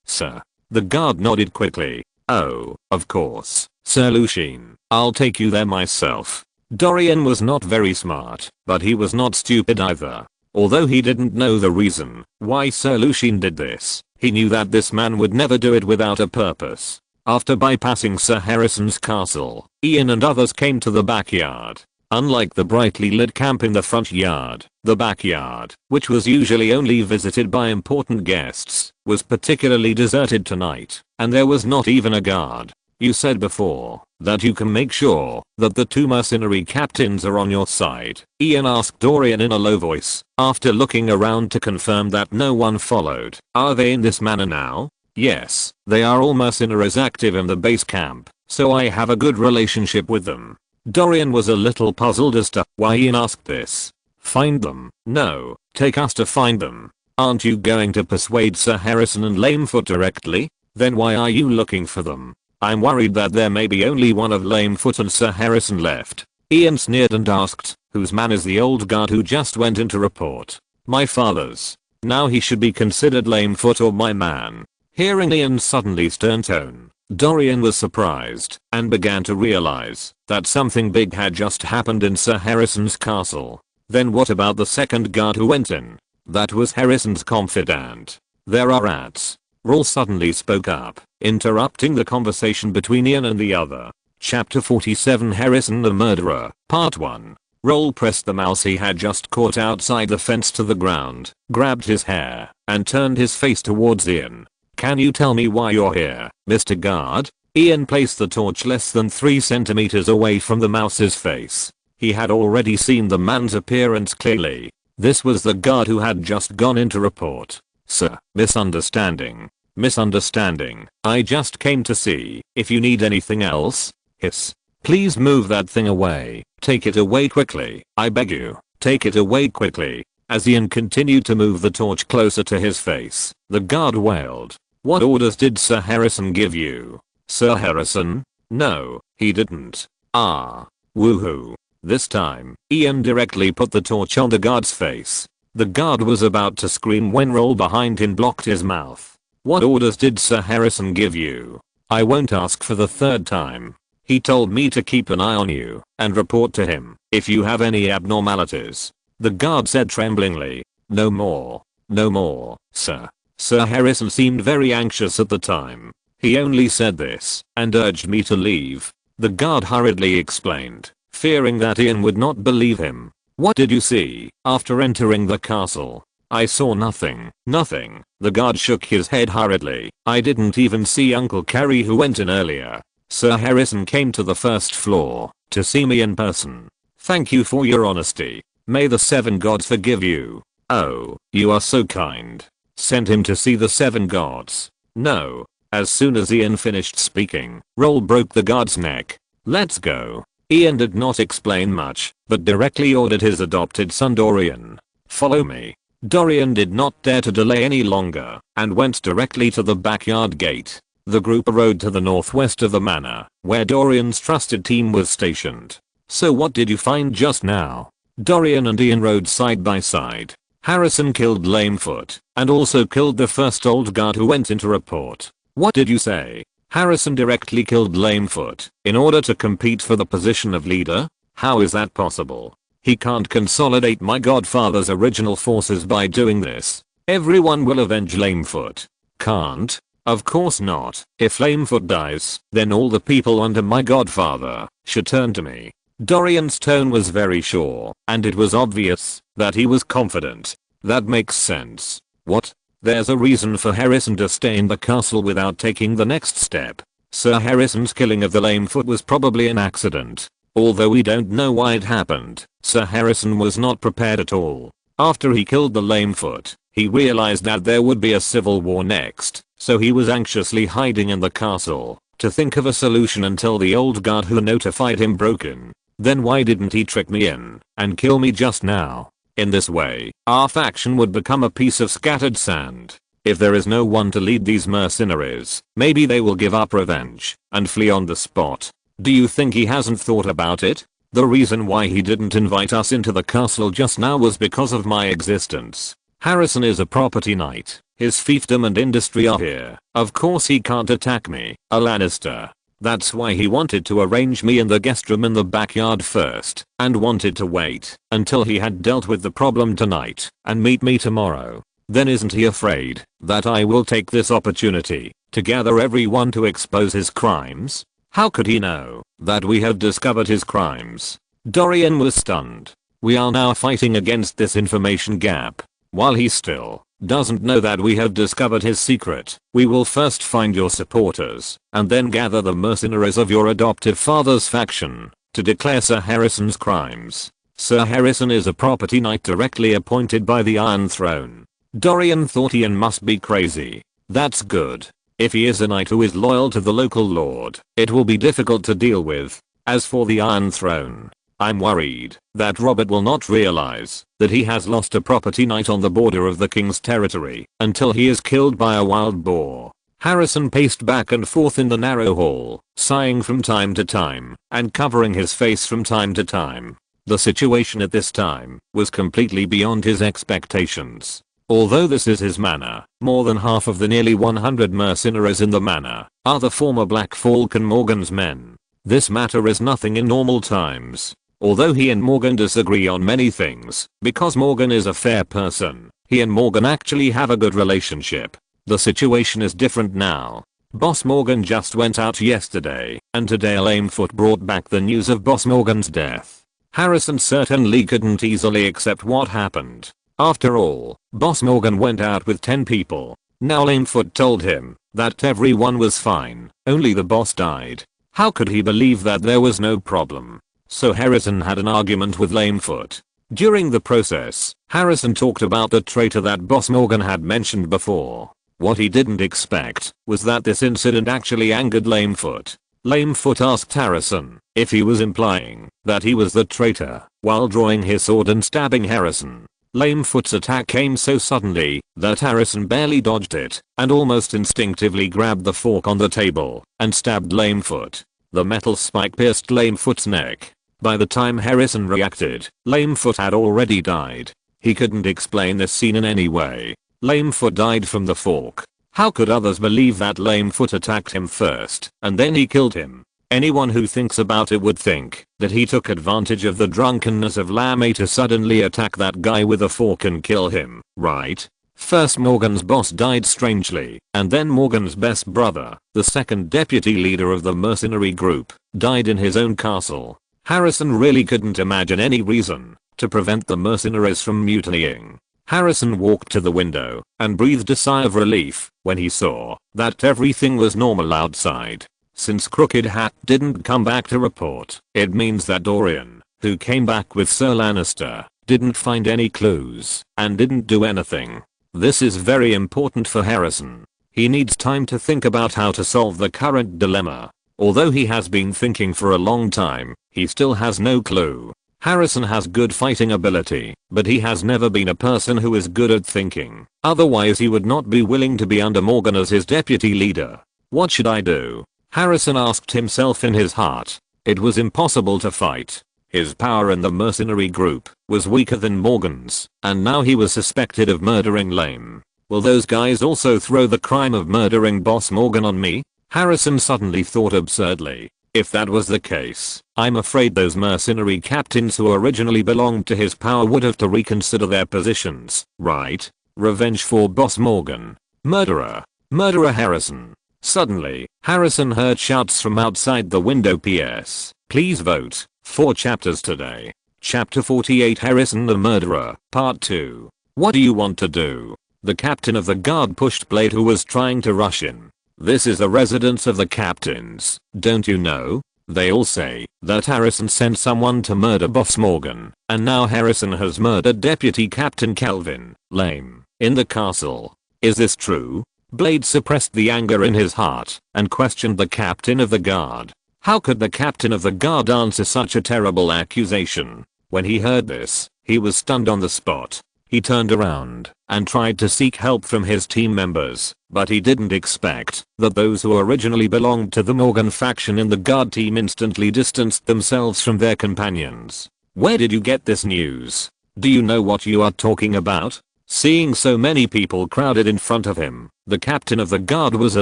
sir. The guard nodded quickly. Oh, of course, Sir Lucien. I'll take you there myself. Dorian was not very smart, but he was not stupid either. Although he didn't know the reason why Sir Lucien did this, he knew that this man would never do it without a purpose. After bypassing Sir Harrison's castle, Ian and others came to the backyard. Unlike the brightly lit camp in the front yard, the backyard, which was usually only visited by important guests, was particularly deserted tonight, and there was not even a guard. You said before that you can make sure that the two mercenary captains are on your side, Ian asked Dorian in a low voice, after looking around to confirm that no one followed. Are they in this manor now? Yes, they are all mercenaries active in the base camp, so I have a good relationship with them. Dorian was a little puzzled as to why Ian asked this. Find them? No, take us to find them. Aren't you going to persuade Sir Harrison and Lamefoot directly? Then why are you looking for them? I'm worried that there may be only one of Lamefoot and Sir Harrison left. Ian sneered and asked, whose man is the old guard who just went in to report? My father's. Now he should be considered Lamefoot or my man. Hearing Ian's suddenly stern tone, Dorian was surprised and began to realize that something big had just happened in Sir Harrison's castle. Then what about the second guard who went in? That was Harrison's confidant. There are rats. Roll suddenly spoke up, interrupting the conversation between Ian and the other. Chapter 47 Harrison the Murderer, Part 1. Roll pressed the mouse he had just caught outside the fence to the ground, grabbed his hair, and turned his face towards Ian. Can you tell me why you're here, Mr. Guard? Ian placed the torch less than 3 centimeters away from the mouse's face. He had already seen the man's appearance clearly. This was the guard who had just gone in to report. Sir, misunderstanding. Misunderstanding. I just came to see if you need anything else. Hiss. Please move that thing away. Take it away quickly. I beg you. Take it away quickly. As Ian continued to move the torch closer to his face, the guard wailed. What orders did Sir Harrison give you? Sir Harrison? No, he didn't. Ah. Woohoo. This time, Ian directly put the torch on the guard's face. The guard was about to scream when Roll behind him blocked his mouth. What orders did Sir Harrison give you? I won't ask for the 3rd time. He told me to keep an eye on you and report to him if you have any abnormalities. The guard said tremblingly. No more. No more, sir. Sir Harrison seemed very anxious at the time. He only said this and urged me to leave. The guard hurriedly explained, fearing that Ian would not believe him. What did you see after entering the castle? I saw nothing. Nothing. The guard shook his head hurriedly. I didn't even see Uncle Carrie who went in earlier. Sir Harrison came to the 1st floor to see me in person. Thank you for your honesty. May the 7 gods forgive you. Oh, you are so kind. Send him to see the 7 gods. No. As soon as Ian finished speaking, Roll broke the guard's neck. Let's go. Ian did not explain much, but directly ordered his adopted son Dorian. Follow me. Dorian did not dare to delay any longer and went directly to the backyard gate. The group rode to the northwest of the manor, where Dorian's trusted team was stationed. So what did you find just now? Dorian and Ian rode side by side. Harrison killed Lamefoot and also killed the first old guard who went in to report. What did you say? Harrison directly killed Lamefoot in order to compete for the position of leader? How is that possible? He can't consolidate my godfather's original forces by doing this. Everyone will avenge Lamefoot. Can't? Of course not. If Lamefoot dies, then all the people under my godfather should turn to me. Dorian's tone was very sure, and it was obvious that he was confident. That makes sense. What? There's a reason for Harrison to stay in the castle without taking the next step. Sir Harrison's killing of the Lamefoot was probably an accident. Although we don't know why it happened, Sir Harrison was not prepared at all. After he killed the Lamefoot, he realized that there would be a civil war next, so he was anxiously hiding in the castle to think of a solution until the old guard who notified him broke in. Then why didn't he trick me in and kill me just now? In this way, our faction would become a piece of scattered sand. If there is no one to lead these mercenaries, maybe they will give up revenge and flee on the spot. Do you think he hasn't thought about it? The reason why he didn't invite us into the castle just now was because of my existence. Harrison is a property knight. His fiefdom and industry are here. Of course he can't attack me, a Lannister. That's why he wanted to arrange me in the guest room in the backyard first, and wanted to wait until he had dealt with the problem tonight and meet me tomorrow. Then isn't he afraid that I will take this opportunity to gather everyone to expose his crimes? How could he know that we had discovered his crimes? Dorian was stunned. We are now fighting against this information gap. While he still doesn't know that we have discovered his secret, we will first find your supporters and then gather the mercenaries of your adoptive father's faction to declare Sir Harrison's crimes. Sir Harrison is a property knight directly appointed by the Iron Throne. Dorian thought Ian must be crazy. That's good. If he is a knight who is loyal to the local lord, it will be difficult to deal with. As for the Iron Throne, I'm worried that Robert will not realize that he has lost a property knight on the border of the king's territory until he is killed by a wild boar. Harrison paced back and forth in the narrow hall, sighing from time to time and covering his face from time to time. The situation at this time was completely beyond his expectations. Although this is his manor, more than half of the nearly 100 mercenaries in the manor are the former Black Falcon Morgan's men. This matter is nothing in normal times. Although he and Morgan disagree on many things, because Morgan is a fair person, he and Morgan actually have a good relationship. The situation is different now. Boss Morgan just went out yesterday, and today Lamefoot brought back the news of Boss Morgan's death. Harrison certainly couldn't easily accept what happened. After all, Boss Morgan went out with 10 people. Now Lamefoot told him that everyone was fine, only the boss died. How could he believe that there was no problem? So Harrison had an argument with Lamefoot. During the process, Harrison talked about the traitor that Boss Morgan had mentioned before. What he didn't expect was that this incident actually angered Lamefoot. Lamefoot asked Harrison if he was implying that he was the traitor while drawing his sword and stabbing Harrison. Lamefoot's attack came so suddenly that Harrison barely dodged it and almost instinctively grabbed the fork on the table and stabbed Lamefoot. The metal spike pierced Lamefoot's neck. By the time Harrison reacted, Lamefoot had already died. He couldn't explain this scene in any way. Lamefoot died from the fork. How could others believe that Lamefoot attacked him first and then he killed him? Anyone who thinks about it would think that he took advantage of the drunkenness of Lame to suddenly attack that guy with a fork and kill him, right? First Morgan's boss died strangely, and then Morgan's best brother, the second deputy leader of the mercenary group, died in his own castle. Harrison really couldn't imagine any reason to prevent the mercenaries from mutinying. Harrison walked to the window and breathed a sigh of relief when he saw that everything was normal outside. Since Crooked Hat didn't come back to report, it means that Dorian, who came back with Sir Lannister, didn't find any clues and didn't do anything. This is very important for Harrison. He needs time to think about how to solve the current dilemma. Although he has been thinking for a long time, he still has no clue. Harrison has good fighting ability, but he has never been a person who is good at thinking. Otherwise he would not be willing to be under Morgan as his deputy leader. What should I do? Harrison asked himself in his heart. It was impossible to fight. His power in the mercenary group was weaker than Morgan's, and now he was suspected of murdering Lame. Will those guys also throw the crime of murdering Boss Morgan on me? Harrison suddenly thought absurdly. If that was the case, I'm afraid those mercenary captains who originally belonged to his power would have to reconsider their positions, right? Revenge for Boss Morgan. Murderer. Murderer Harrison. Suddenly, Harrison heard shouts from outside the window. PS. Please vote. 4 chapters today. Chapter 48 Harrison the Murderer, Part 2. What do you want to do? The captain of the guard pushed Blade, who was trying to rush in. This is the residence of the captains, don't you know? They all say that Harrison sent someone to murder Boss Morgan, and now Harrison has murdered Deputy Captain Calvin, Lame, in the castle. Is this true? Blade suppressed the anger in his heart and questioned the captain of the guard. How could the captain of the guard answer such a terrible accusation? When he heard this, he was stunned on the spot. He turned around and tried to seek help from his team members, but he didn't expect that those who originally belonged to the Morgan faction in the guard team instantly distanced themselves from their companions. Where did you get this news? Do you know what you are talking about? Seeing so many people crowded in front of him, the captain of the guard was a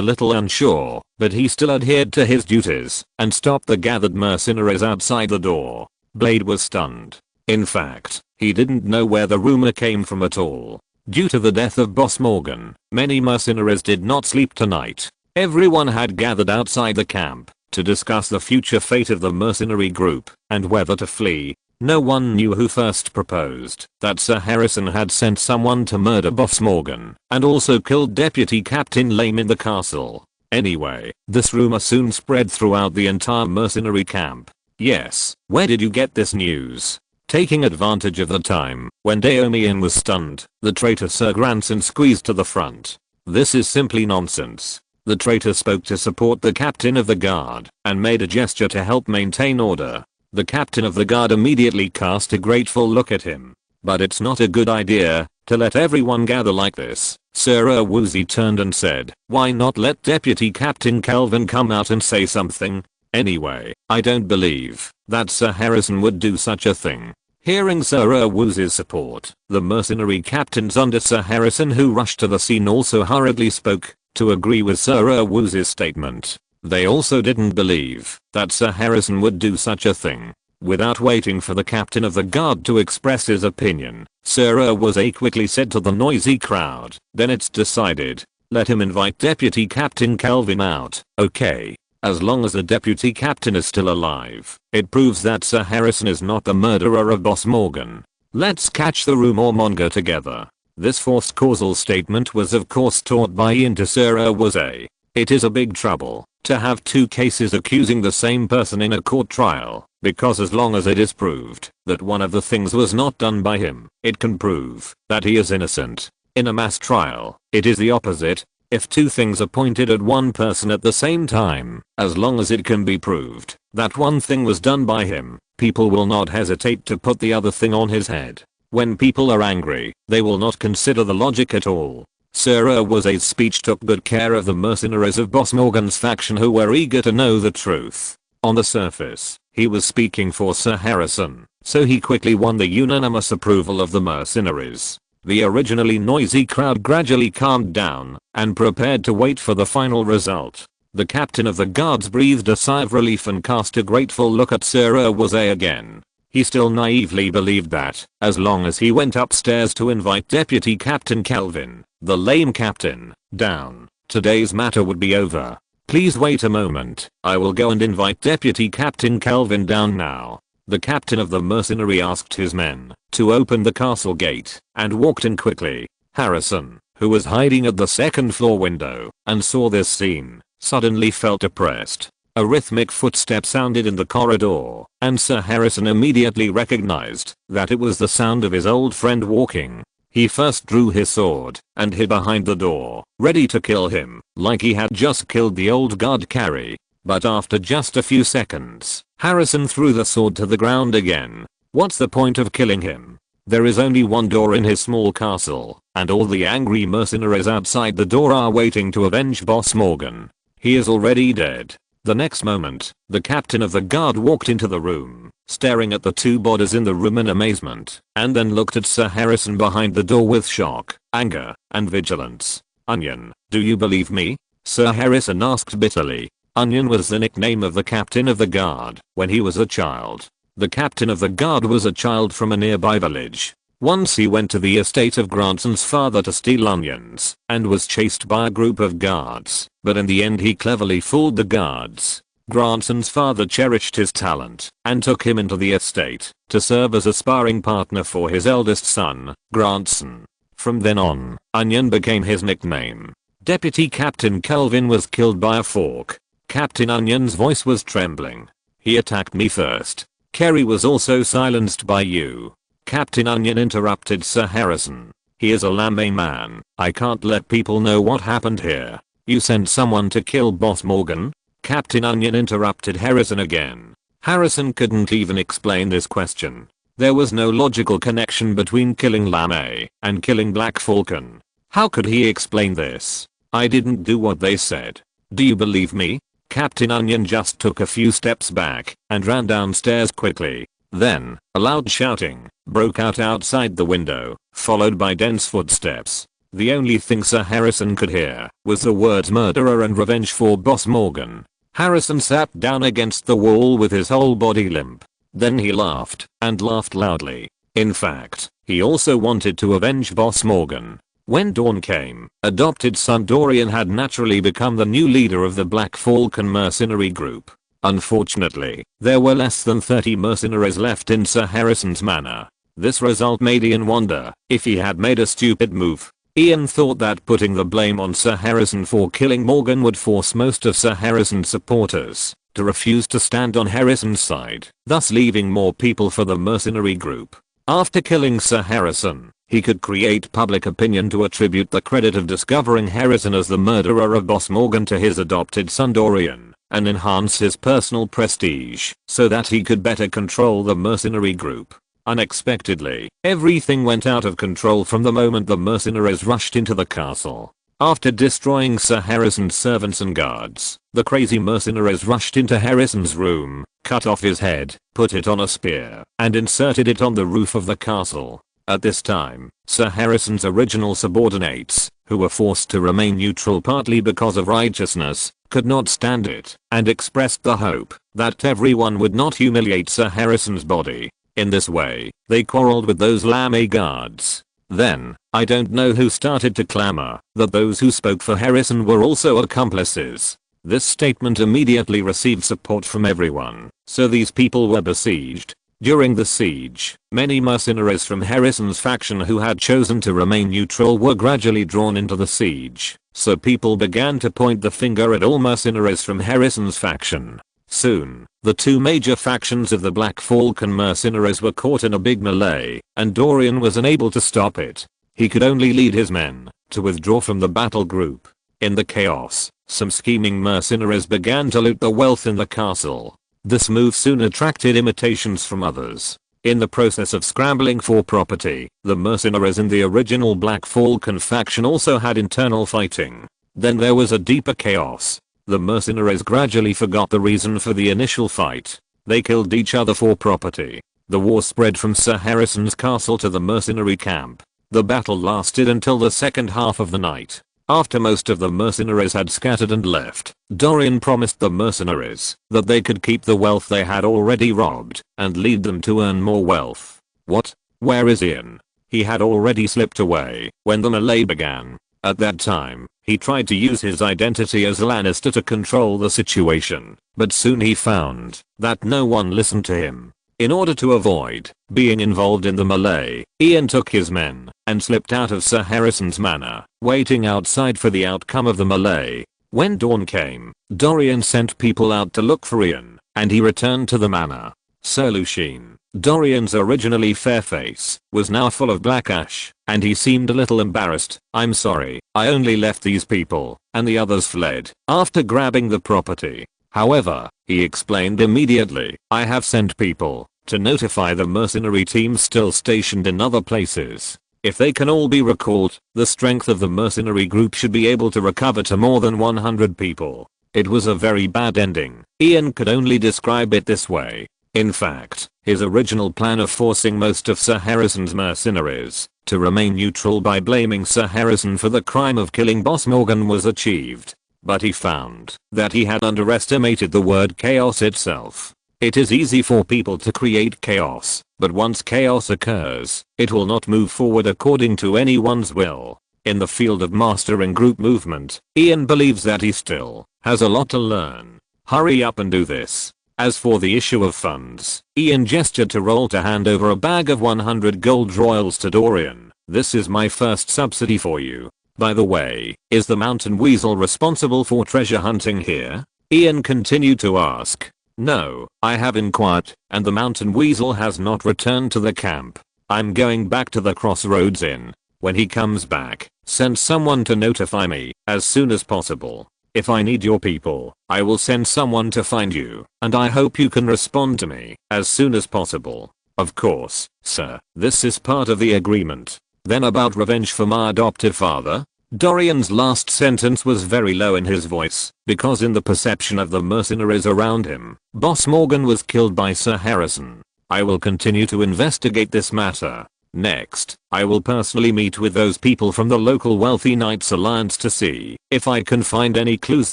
little unsure, but he still adhered to his duties and stopped the gathered mercenaries outside the door. Blade was stunned. In fact, he didn't know where the rumor came from at all. Due to the death of Boss Morgan, many mercenaries did not sleep tonight. Everyone had gathered outside the camp to discuss the future fate of the mercenary group and whether to flee. No one knew who first proposed that Sir Harrison had sent someone to murder Boss Morgan and also killed Deputy Captain Lame in the castle. Anyway, this rumor soon spread throughout the entire mercenary camp. Yes, where did you get this news? Taking advantage of the time when Daomian was stunned, the traitor Sir Granson squeezed to the front. This is simply nonsense. The traitor spoke to support the captain of the guard and made a gesture to help maintain order. The captain of the guard immediately cast a grateful look at him. But it's not a good idea to let everyone gather like this. Sir Woozy turned and said, why not let Deputy Captain Calvin come out and say something? Anyway, I don't believe that Sir Harrison would do such a thing. Hearing Sir Woozy's support, the mercenary captains under Sir Harrison who rushed to the scene also hurriedly spoke to agree with Sir Woozy's statement. They also didn't believe that Sir Harrison would do such a thing. Without waiting for the captain of the guard to express his opinion, Sir Woozy quickly said to the noisy crowd, then it's decided. Let him invite Deputy Captain Calvin out, okay? As long as the deputy captain is still alive, it proves that Sir Harrison is not the murderer of Boss Morgan. Let's catch the rumor monger together. This forced causal statement was of course taught by Ian to Xia Ze. It is a big trouble to have two cases accusing the same person in a court trial, because as long as it is proved that one of the things was not done by him, it can prove that he is innocent. In a mass trial, it is the opposite. If two things are pointed at one person at the same time, as long as it can be proved that one thing was done by him, people will not hesitate to put the other thing on his head. When people are angry, they will not consider the logic at all. Xia Ze's speech took good care of the mercenaries of Boss Morgan's faction who were eager to know the truth. On the surface, he was speaking for Sir Harrison, so he quickly won the unanimous approval of the mercenaries. The originally noisy crowd gradually calmed down and prepared to wait for the final result. The captain of the guards breathed a sigh of relief and cast a grateful look at Xia Ze again. He still naively believed that, as long as he went upstairs to invite Deputy Captain Kelvin, the lame captain, down, today's matter would be over. Please wait a moment, I will go and invite Deputy Captain Kelvin down now. The captain of the mercenary asked his men to open the castle gate and walked in quickly. Harrison, who was hiding at the second floor window and saw this scene, suddenly felt depressed. A rhythmic footstep sounded in the corridor, and Sir Harrison immediately recognized that it was the sound of his old friend walking. He first drew his sword and hid behind the door, ready to kill him, like he had just killed the old guard carry. But after just a few seconds, Harrison threw the sword to the ground again. What's the point of killing him? There is only one door in his small castle, and all the angry mercenaries outside the door are waiting to avenge Boss Morgan. He is already dead. The next moment, the captain of the guard walked into the room, staring at the two bodies in the room in amazement, and then looked at Sir Harrison behind the door with shock, anger, and vigilance. Onion, do you believe me? Sir Harrison asked bitterly. Onion was the nickname of the captain of the guard when he was a child. The captain of the guard was a child from a nearby village. Once he went to the estate of Granson's father to steal onions and was chased by a group of guards, but in the end he cleverly fooled the guards. Granson's father cherished his talent and took him into the estate to serve as a sparring partner for his eldest son, Granson. From then on, Onion became his nickname. Deputy Captain Kelvin was killed by a fork. Captain Onion's voice was trembling. He attacked me first. Kerry was also silenced by you. Captain Onion interrupted Sir Harrison. He is a lame man. I can't let people know what happened here. You sent someone to kill Boss Morgan? Captain Onion interrupted Harrison again. Harrison couldn't even explain this question. There was no logical connection between killing Lame and killing Black Falcon. How could he explain this? I didn't do what they said. Do you believe me? Captain Onion just took a few steps back and ran downstairs quickly. Then, a loud shouting broke out outside the window, followed by dense footsteps. The only thing Sir Harrison could hear was the words murderer and revenge for Boss Morgan. Harrison sat down against the wall with his whole body limp. Then he laughed, and laughed loudly. In fact, he also wanted to avenge Boss Morgan. When dawn came, adopted son Dorian had naturally become the new leader of the Black Falcon mercenary group. Unfortunately, there were less than 30 mercenaries left in Sir Harrison's manor. This result made Ian wonder if he had made a stupid move. Ian thought that putting the blame on Sir Harrison for killing Morgan would force most of Sir Harrison's supporters to refuse to stand on Harrison's side, thus leaving more people for the mercenary group. After killing Sir Harrison, he could create public opinion to attribute the credit of discovering Harrison as the murderer of Boss Morgan to his adopted son Dorian, and enhance his personal prestige so that he could better control the mercenary group. Unexpectedly, everything went out of control from the moment the mercenaries rushed into the castle. After destroying Sir Harrison's servants and guards, the crazy mercenaries rushed into Harrison's room, cut off his head, put it on a spear, and inserted it on the roof of the castle. At this time, Sir Harrison's original subordinates, who were forced to remain neutral partly because of righteousness, could not stand it, and expressed the hope that everyone would not humiliate Sir Harrison's body. In this way, they quarreled with those Lame guards. Then, I don't know who started to clamor that those who spoke for Harrison were also accomplices. This statement immediately received support from everyone, so these people were besieged. During the siege, many mercenaries from Harrison's faction who had chosen to remain neutral were gradually drawn into the siege, so people began to point the finger at all mercenaries from Harrison's faction. Soon, the two major factions of the Black Falcon mercenaries were caught in a big melee, and Dorian was unable to stop it. He could only lead his men to withdraw from the battle group. In the chaos, some scheming mercenaries began to loot the wealth in the castle. This move soon attracted imitations from others. In the process of scrambling for property, the mercenaries in the original Black Falcon faction also had internal fighting. Then there was a deeper chaos. The mercenaries gradually forgot the reason for the initial fight. They killed each other for property. The war spread from Sir Harrison's castle to the mercenary camp. The battle lasted until the second half of the night. After most of the mercenaries had scattered and left, Dorian promised the mercenaries that they could keep the wealth they had already robbed and lead them to earn more wealth. What? Where is Ian? He had already slipped away when the melee began. At that time, he tried to use his identity as a Lannister to control the situation, but soon he found that no one listened to him. In order to avoid being involved in the melee, Ian took his men and slipped out of Sir Harrison's manor, waiting outside for the outcome of the melee. When dawn came, Dorian sent people out to look for Ian, and he returned to the manor. Sir Lucien, Dorian's originally fair face, was now full of black ash, and he seemed a little embarrassed. "I'm sorry, I only left these people, and the others fled after grabbing the property. However," he explained immediately, "I have sent people to notify the mercenary teams still stationed in other places. If they can all be recalled, the strength of the mercenary group should be able to recover to more than 100 people." It was a very bad ending. Ian could only describe it this way. In fact, his original plan of forcing most of Sir Harrison's mercenaries to remain neutral by blaming Sir Harrison for the crime of killing Boss Morgan was achieved. But he found that he had underestimated the word chaos itself. It is easy for people to create chaos, but once chaos occurs, it will not move forward according to anyone's will. In the field of mastering group movement, Ian believes that he still has a lot to learn. Hurry up and do this. As for the issue of funds, Ian gestured to Roll to hand over a bag of 100 gold royals to Dorian. "This is my first subsidy for you. By the way, is the mountain weasel responsible for treasure hunting here?" Ian continued to ask. "No, I have inquired, and the mountain weasel has not returned to the camp. I'm going back to the Crossroads Inn. When he comes back, send someone to notify me as soon as possible. If I need your people, I will send someone to find you, and I hope you can respond to me as soon as possible." "Of course, sir. This is part of the agreement." "Then about revenge for my adoptive father?" Dorian's last sentence was very low in his voice, because in the perception of the mercenaries around him, Boss Morgan was killed by Sir Harrison. "I will continue to investigate this matter. Next, I will personally meet with those people from the local Wealthy Knights Alliance to see if I can find any clues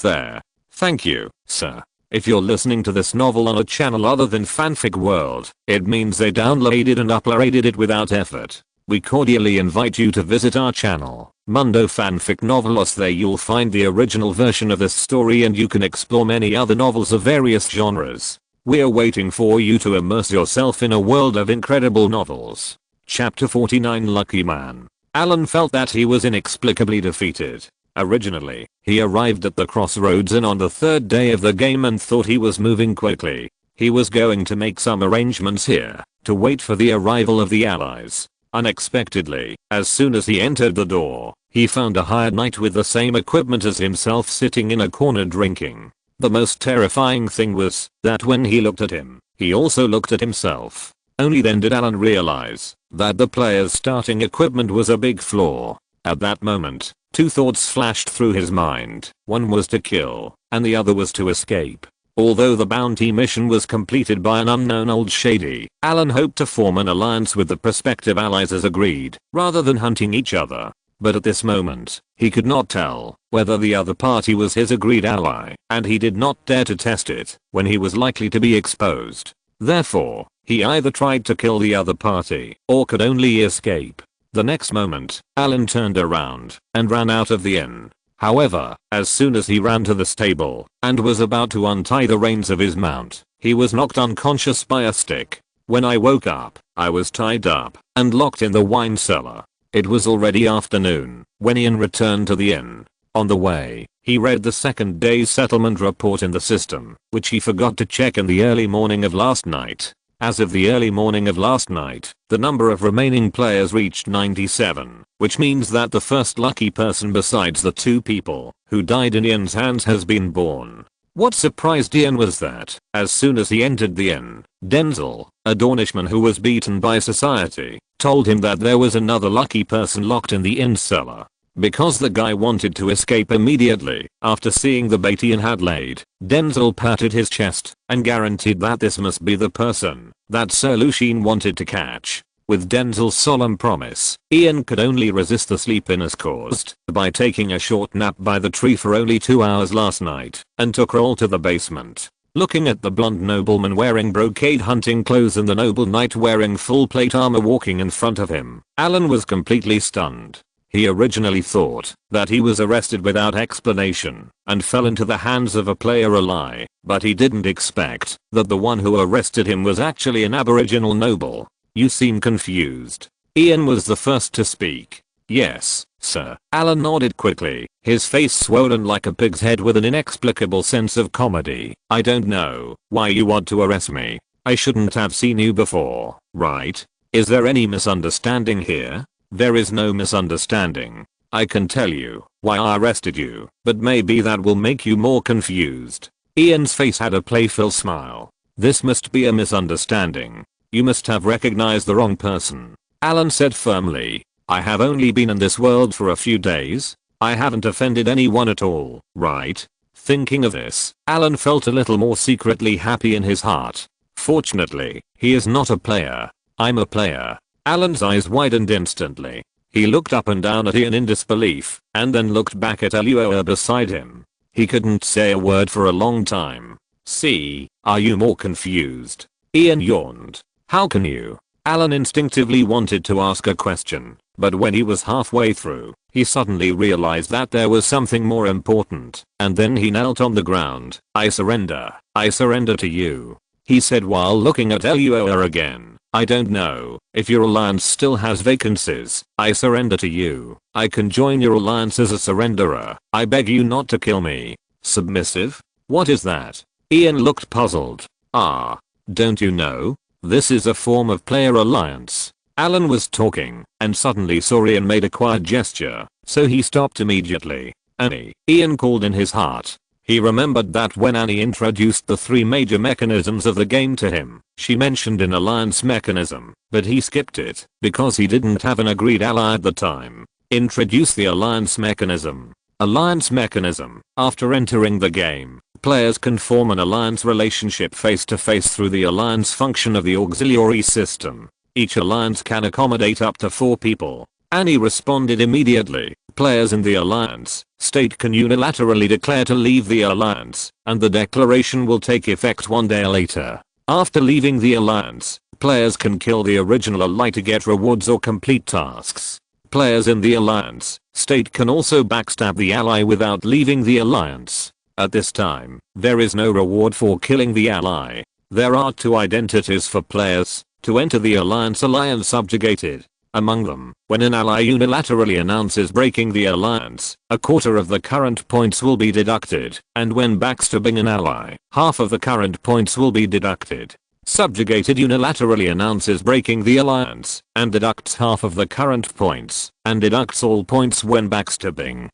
there." "Thank you, sir. If you're listening to this novel on a channel other than Fanfic World, it means they downloaded and uploaded it without effort. We cordially invite you to visit our channel, Mundo Fanfic Novelos. There you'll find the original version of this story and you can explore many other novels of various genres. We're waiting for you to immerse yourself in a world of incredible novels. Chapter 49 Lucky Man. Alan felt that he was inexplicably defeated. Originally, he arrived at the Crossroads Inn on the third day of the game and thought he was moving quickly. He was going to make some arrangements here to wait for the arrival of the allies. Unexpectedly, as soon as he entered the door, he found a hired knight with the same equipment as himself sitting in a corner drinking. The most terrifying thing was that when he looked at him, he also looked at himself. Only then did Alan realize that the player's starting equipment was a big flaw. At that moment, two thoughts flashed through his mind. One was to kill, and the other was to escape. Although the bounty mission was completed by an unknown old shady, Alan hoped to form an alliance with the prospective allies as agreed, rather than hunting each other. But at this moment, he could not tell whether the other party was his agreed ally, and he did not dare to test it when he was likely to be exposed. Therefore, he either tried to kill the other party, or could only escape. The next moment, Alan turned around and ran out of the inn. However, as soon as he ran to the stable and was about to untie the reins of his mount, he was knocked unconscious by a stick. When I woke up, I was tied up and locked in the wine cellar. It was already afternoon when Ian returned to the inn. On the way, he read the second day's settlement report in the system, which he forgot to check in the early morning of last night. As of the early morning of last night, the number of remaining players reached 97, which means that the first lucky person besides the 2 people who died in Ian's hands has been born. What surprised Ian was that, as soon as he entered the inn, Denzel, a Dornishman who was beaten by society, told him that there was another lucky person locked in the inn cellar. Because the guy wanted to escape immediately after seeing the bait Ian had laid, Denzel patted his chest and guaranteed that this must be the person that Sir Lucien wanted to catch. With Denzel's solemn promise, Ian could only resist the sleepiness caused by taking a short nap by the tree for only 2 hours last night and took roll to the basement. Looking at the blonde nobleman wearing brocade hunting clothes and the noble knight wearing full plate armor walking in front of him, Alan was completely stunned. He originally thought that he was arrested without explanation and fell into the hands of a player ally, but he didn't expect that the one who arrested him was actually an aboriginal noble. You seem confused. Ian was the first to speak. Yes, sir. Alan nodded quickly, his face swollen like a pig's head with an inexplicable sense of comedy. I don't know why you want to arrest me. I shouldn't have seen you before, right? Is there any misunderstanding here? There is no misunderstanding. I can tell you why I arrested you, but maybe that will make you more confused. Ian's face had a playful smile. This must be a misunderstanding. You must have recognized the wrong person. Alan said firmly. I have only been in this world for a few days. I haven't offended anyone at all, right? Thinking of this, Alan felt a little more secretly happy in his heart. Fortunately, he is not a player. I'm a player. Alan's eyes widened instantly. He looked up and down at Ian in disbelief, and then looked back at Eluoa beside him. He couldn't say a word for a long time. See, are you more confused? Ian yawned. How can you? Alan instinctively wanted to ask a question, but when he was halfway through, he suddenly realized that there was something more important, and then he knelt on the ground. I surrender to you, he said while looking at Eluoa again. I don't know if your alliance still has vacancies. I surrender to you. I can join your alliance as a surrenderer. I beg you not to kill me. Submissive? What is that? Ian looked puzzled. Ah, don't you know? This is a form of player alliance. Alan was talking and suddenly saw Ian made a quiet gesture, so he stopped immediately. Annie, Ian called in his heart. He remembered that when Annie introduced the 3 major mechanisms of the game to him, she mentioned an alliance mechanism, but he skipped it because he didn't have an agreed ally at the time. Introduce the alliance mechanism. Alliance mechanism. After entering the game, players can form an alliance relationship face to face through the alliance function of the auxiliary system. Each alliance can accommodate up to 4 people. Annie responded immediately. Players in the alliance state can unilaterally declare to leave the alliance, and the declaration will take effect 1 day later. After leaving the alliance, players can kill the original ally to get rewards or complete tasks. Players in the alliance state can also backstab the ally without leaving the alliance. At this time, there is no reward for killing the ally. There are 2 identities for players to enter the alliance subjugated. Among them, when an ally unilaterally announces breaking the alliance, a quarter of the current points will be deducted, and when backstabbing an ally, half of the current points will be deducted. Subjugated unilaterally announces breaking the alliance, and deducts half of the current points, and deducts all points when backstabbing.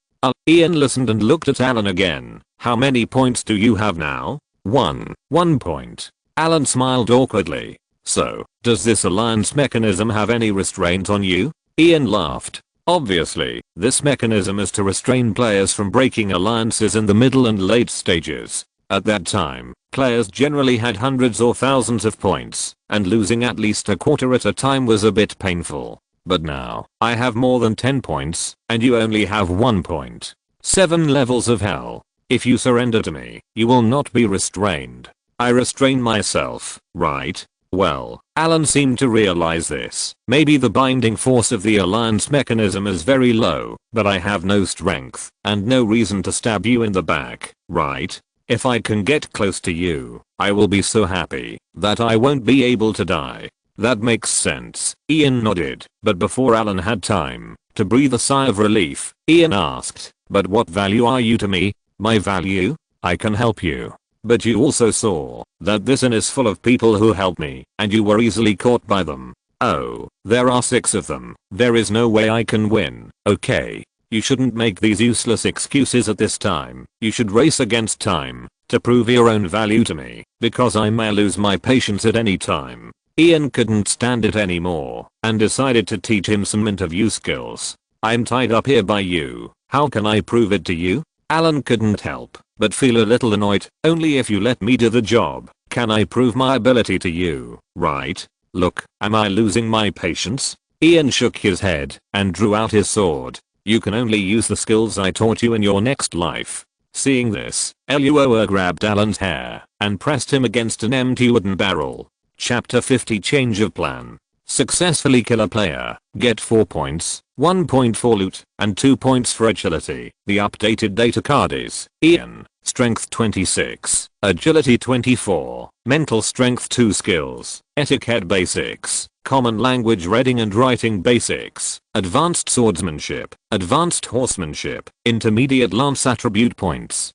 Ian listened and looked at Alan again. How many points do you have now? 1 point. Alan smiled awkwardly. So, does this alliance mechanism have any restraint on you? Ian laughed. Obviously, this mechanism is to restrain players from breaking alliances in the middle and late stages. At that time, players generally had hundreds or thousands of points, and losing at least a quarter at a time was a bit painful. But now, I have more than 10 points, and you only have 1 point. 7 levels of hell. If you surrender to me, you will not be restrained. I restrain myself, right? Well, Alan seemed to realize this. Maybe the binding force of the alliance mechanism is very low, but I have no strength and no reason to stab you in the back, right? If I can get close to you, I will be so happy that I won't be able to die. That makes sense, Ian nodded, but before Alan had time to breathe a sigh of relief, Ian asked, but what value are you to me? My value? I can help you. But you also saw that this inn is full of people who helped me, and you were easily caught by them. Oh, there are 6 of them. There is no way I can win. Okay. You shouldn't make these useless excuses at this time. You should race against time to prove your own value to me, because I may lose my patience at any time. Ian couldn't stand it anymore and decided to teach him some interview skills. I'm tied up here by you. How can I prove it to you? Alan couldn't help but feel a little annoyed. Only if you let me do the job can I prove my ability to you, right? Look, am I losing my patience? Ian shook his head and drew out his sword. You can only use the skills I taught you in your next life. Seeing this, Luo grabbed Alan's hair and pressed him against an empty wooden barrel. Chapter 50 Change of Plan. Successfully kill a player. Get 4 points, 1 point for loot, and 2 points for agility. The updated data card is Ian, Strength 26, Agility 24, Mental Strength 2 skills, Etiquette Basics, Common Language Reading and Writing Basics, Advanced Swordsmanship, Advanced Horsemanship, Intermediate Lance Attribute Points.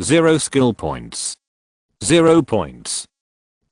0 skill points. 0 points.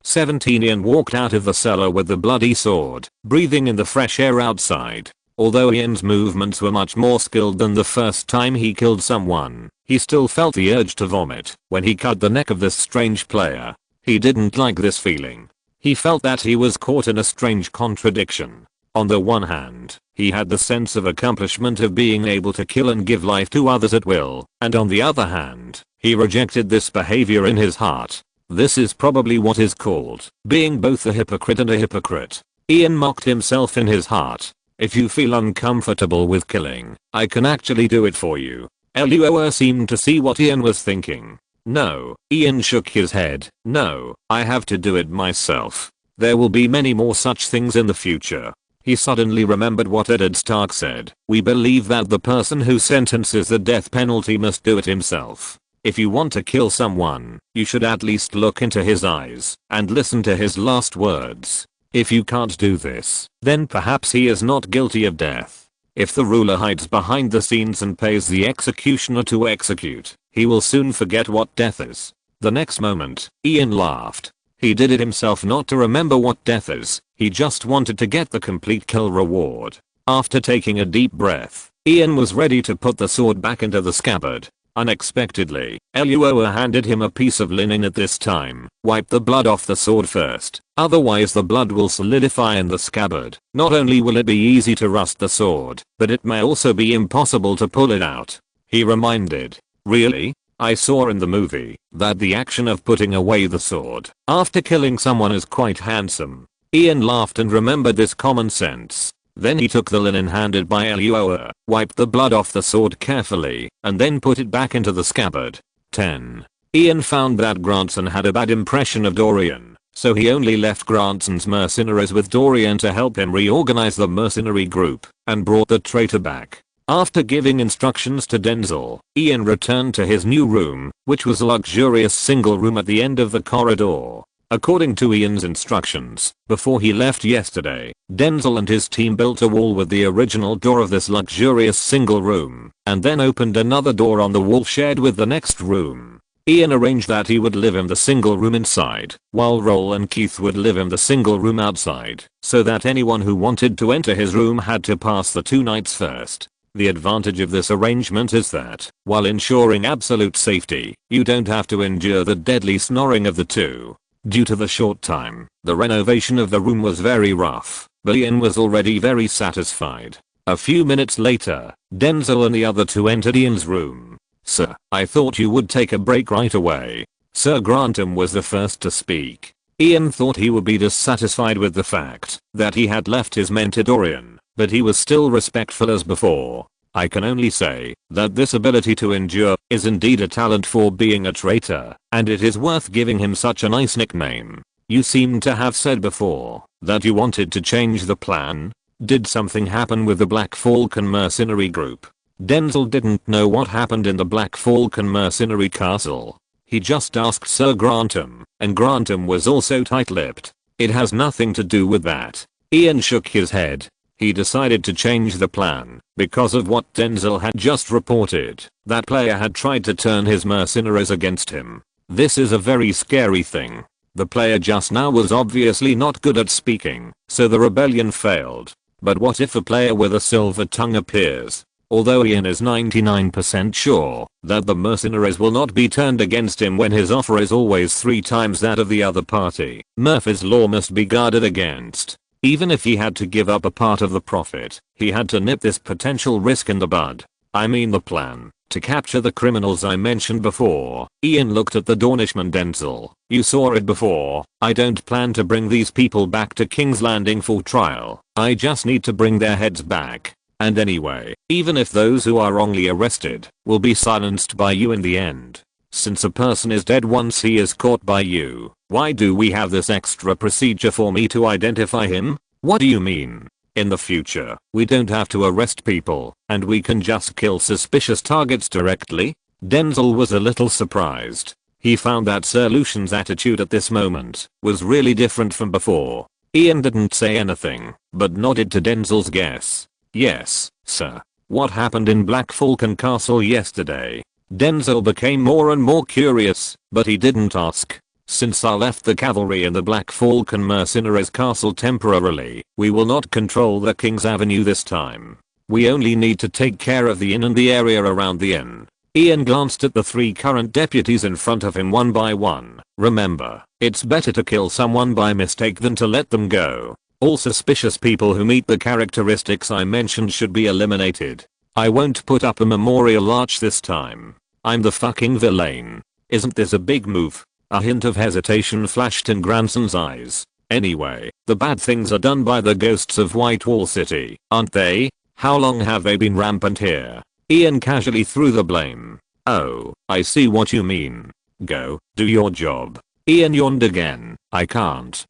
17. Ian walked out of the cellar with the bloody sword, breathing in the fresh air outside. Although Ian's movements were much more skilled than the first time he killed someone, he still felt the urge to vomit when he cut the neck of this strange player. He didn't like this feeling. He felt that he was caught in a strange contradiction. On the one hand, he had the sense of accomplishment of being able to kill and give life to others at will, and on the other hand, he rejected this behavior in his heart. This is probably what is called being both a hypocrite and a hypocrite. Ian mocked himself in his heart. If you feel uncomfortable with killing, I can actually do it for you. Luo seemed to see what Ian was thinking. No, Ian shook his head. No, I have to do it myself. There will be many more such things in the future. He suddenly remembered what Eddard Stark said. We believe that the person who sentences the death penalty must do it himself. If you want to kill someone, you should at least look into his eyes and listen to his last words. If you can't do this, then perhaps he is not guilty of death. If the ruler hides behind the scenes and pays the executioner to execute, he will soon forget what death is. The next moment, Ian laughed. He did it himself not to remember what death is, he just wanted to get the complete kill reward. After taking a deep breath, Ian was ready to put the sword back into the scabbard. Unexpectedly, Luo handed him a piece of linen at this time. Wipe the blood off the sword first, otherwise the blood will solidify in the scabbard. Not only will it be easy to rust the sword, but it may also be impossible to pull it out. He reminded. Really? I saw in the movie that the action of putting away the sword after killing someone is quite handsome. Ian laughed and remembered this common sense. Then he took the linen handed by Luo, wiped the blood off the sword carefully, and then put it back into the scabbard. 10. Ian found that Granson had a bad impression of Dorian, so he only left Granson's mercenaries with Dorian to help him reorganize the mercenary group, and brought the traitor back. After giving instructions to Denzel, Ian returned to his new room, which was a luxurious single room at the end of the corridor. According to Ian's instructions, before he left yesterday, Denzel and his team built a wall with the original door of this luxurious single room, and then opened another door on the wall shared with the next room. Ian arranged that he would live in the single room inside, while Roll and Keith would live in the single room outside, so that anyone who wanted to enter his room had to pass the 2 nights first. The advantage of this arrangement is that, while ensuring absolute safety, you don't have to endure the deadly snoring of the two. Due to the short time, the renovation of the room was very rough, but Ian was already very satisfied. A few minutes later, Denzel and the other two entered Ian's room. Sir, I thought you would take a break right away. Sir Grantham was the first to speak. Ian thought he would be dissatisfied with the fact that he had left his mentor Dorian, but he was still respectful as before. I can only say that this ability to endure is indeed a talent for being a traitor, and it is worth giving him such a nice nickname. You seem to have said before that you wanted to change the plan. Did something happen with the Black Falcon mercenary group? Denzel didn't know what happened in the Black Falcon mercenary castle. He just asked Sir Grantham, and Grantham was also tight-lipped. It has nothing to do with that. Ian shook his head. He decided to change the plan because of what Denzel had just reported. That player had tried to turn his mercenaries against him. This is a very scary thing. The player just now was obviously not good at speaking, so the rebellion failed. But what if a player with a silver tongue appears? Although Ian is 99% sure that the mercenaries will not be turned against him when his offer is always 3 times that of the other party, Murphy's law must be guarded against. Even if he had to give up a part of the profit, he had to nip this potential risk in the bud. I mean the plan to capture the criminals I mentioned before. Ian looked at the Dornishman. Denzel, you saw it before. I don't plan to bring these people back to King's Landing for trial. I just need to bring their heads back. And anyway, even if those who are wrongly arrested will be silenced by you in the end. Since a person is dead once he is caught by you, why do we have this extra procedure for me to identify him? What do you mean? In the future, we don't have to arrest people, and we can just kill suspicious targets directly? Denzel was a little surprised. He found that Sir Lucian's attitude at this moment was really different from before. Ian didn't say anything, but nodded to Denzel's guess. Yes, sir. What happened in Black Falcon Castle yesterday? Denzel became more and more curious, but he didn't ask. Since I left the cavalry in the Black Falcon mercenaries castle temporarily, we will not control the King's Avenue this time. We only need to take care of the inn and the area around the inn. Ian glanced at the 3 current deputies in front of him one by one. Remember, it's better to kill someone by mistake than to let them go. All suspicious people who meet the characteristics I mentioned should be eliminated. I won't put up a memorial arch this time. I'm the fucking villain. Isn't this a big move? A hint of hesitation flashed in Granson's eyes. Anyway, the bad things are done by the ghosts of Whitewall City, aren't they? How long have they been rampant here? Ian casually threw the blame. Oh, I see what you mean. Go, do your job. Ian yawned again. I can't.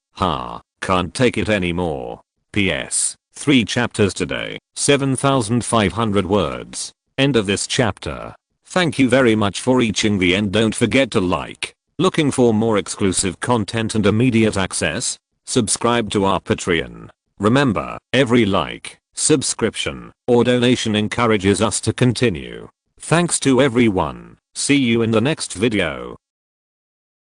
Can't take it anymore. P.S. 3 chapters today, 7,500 words. End of this chapter. Thank you very much for reaching the end. Don't forget to like. Looking for more exclusive content and immediate access? Subscribe to our Patreon. Remember, every like, subscription, or donation encourages us to continue. Thanks to everyone. See you in the next video.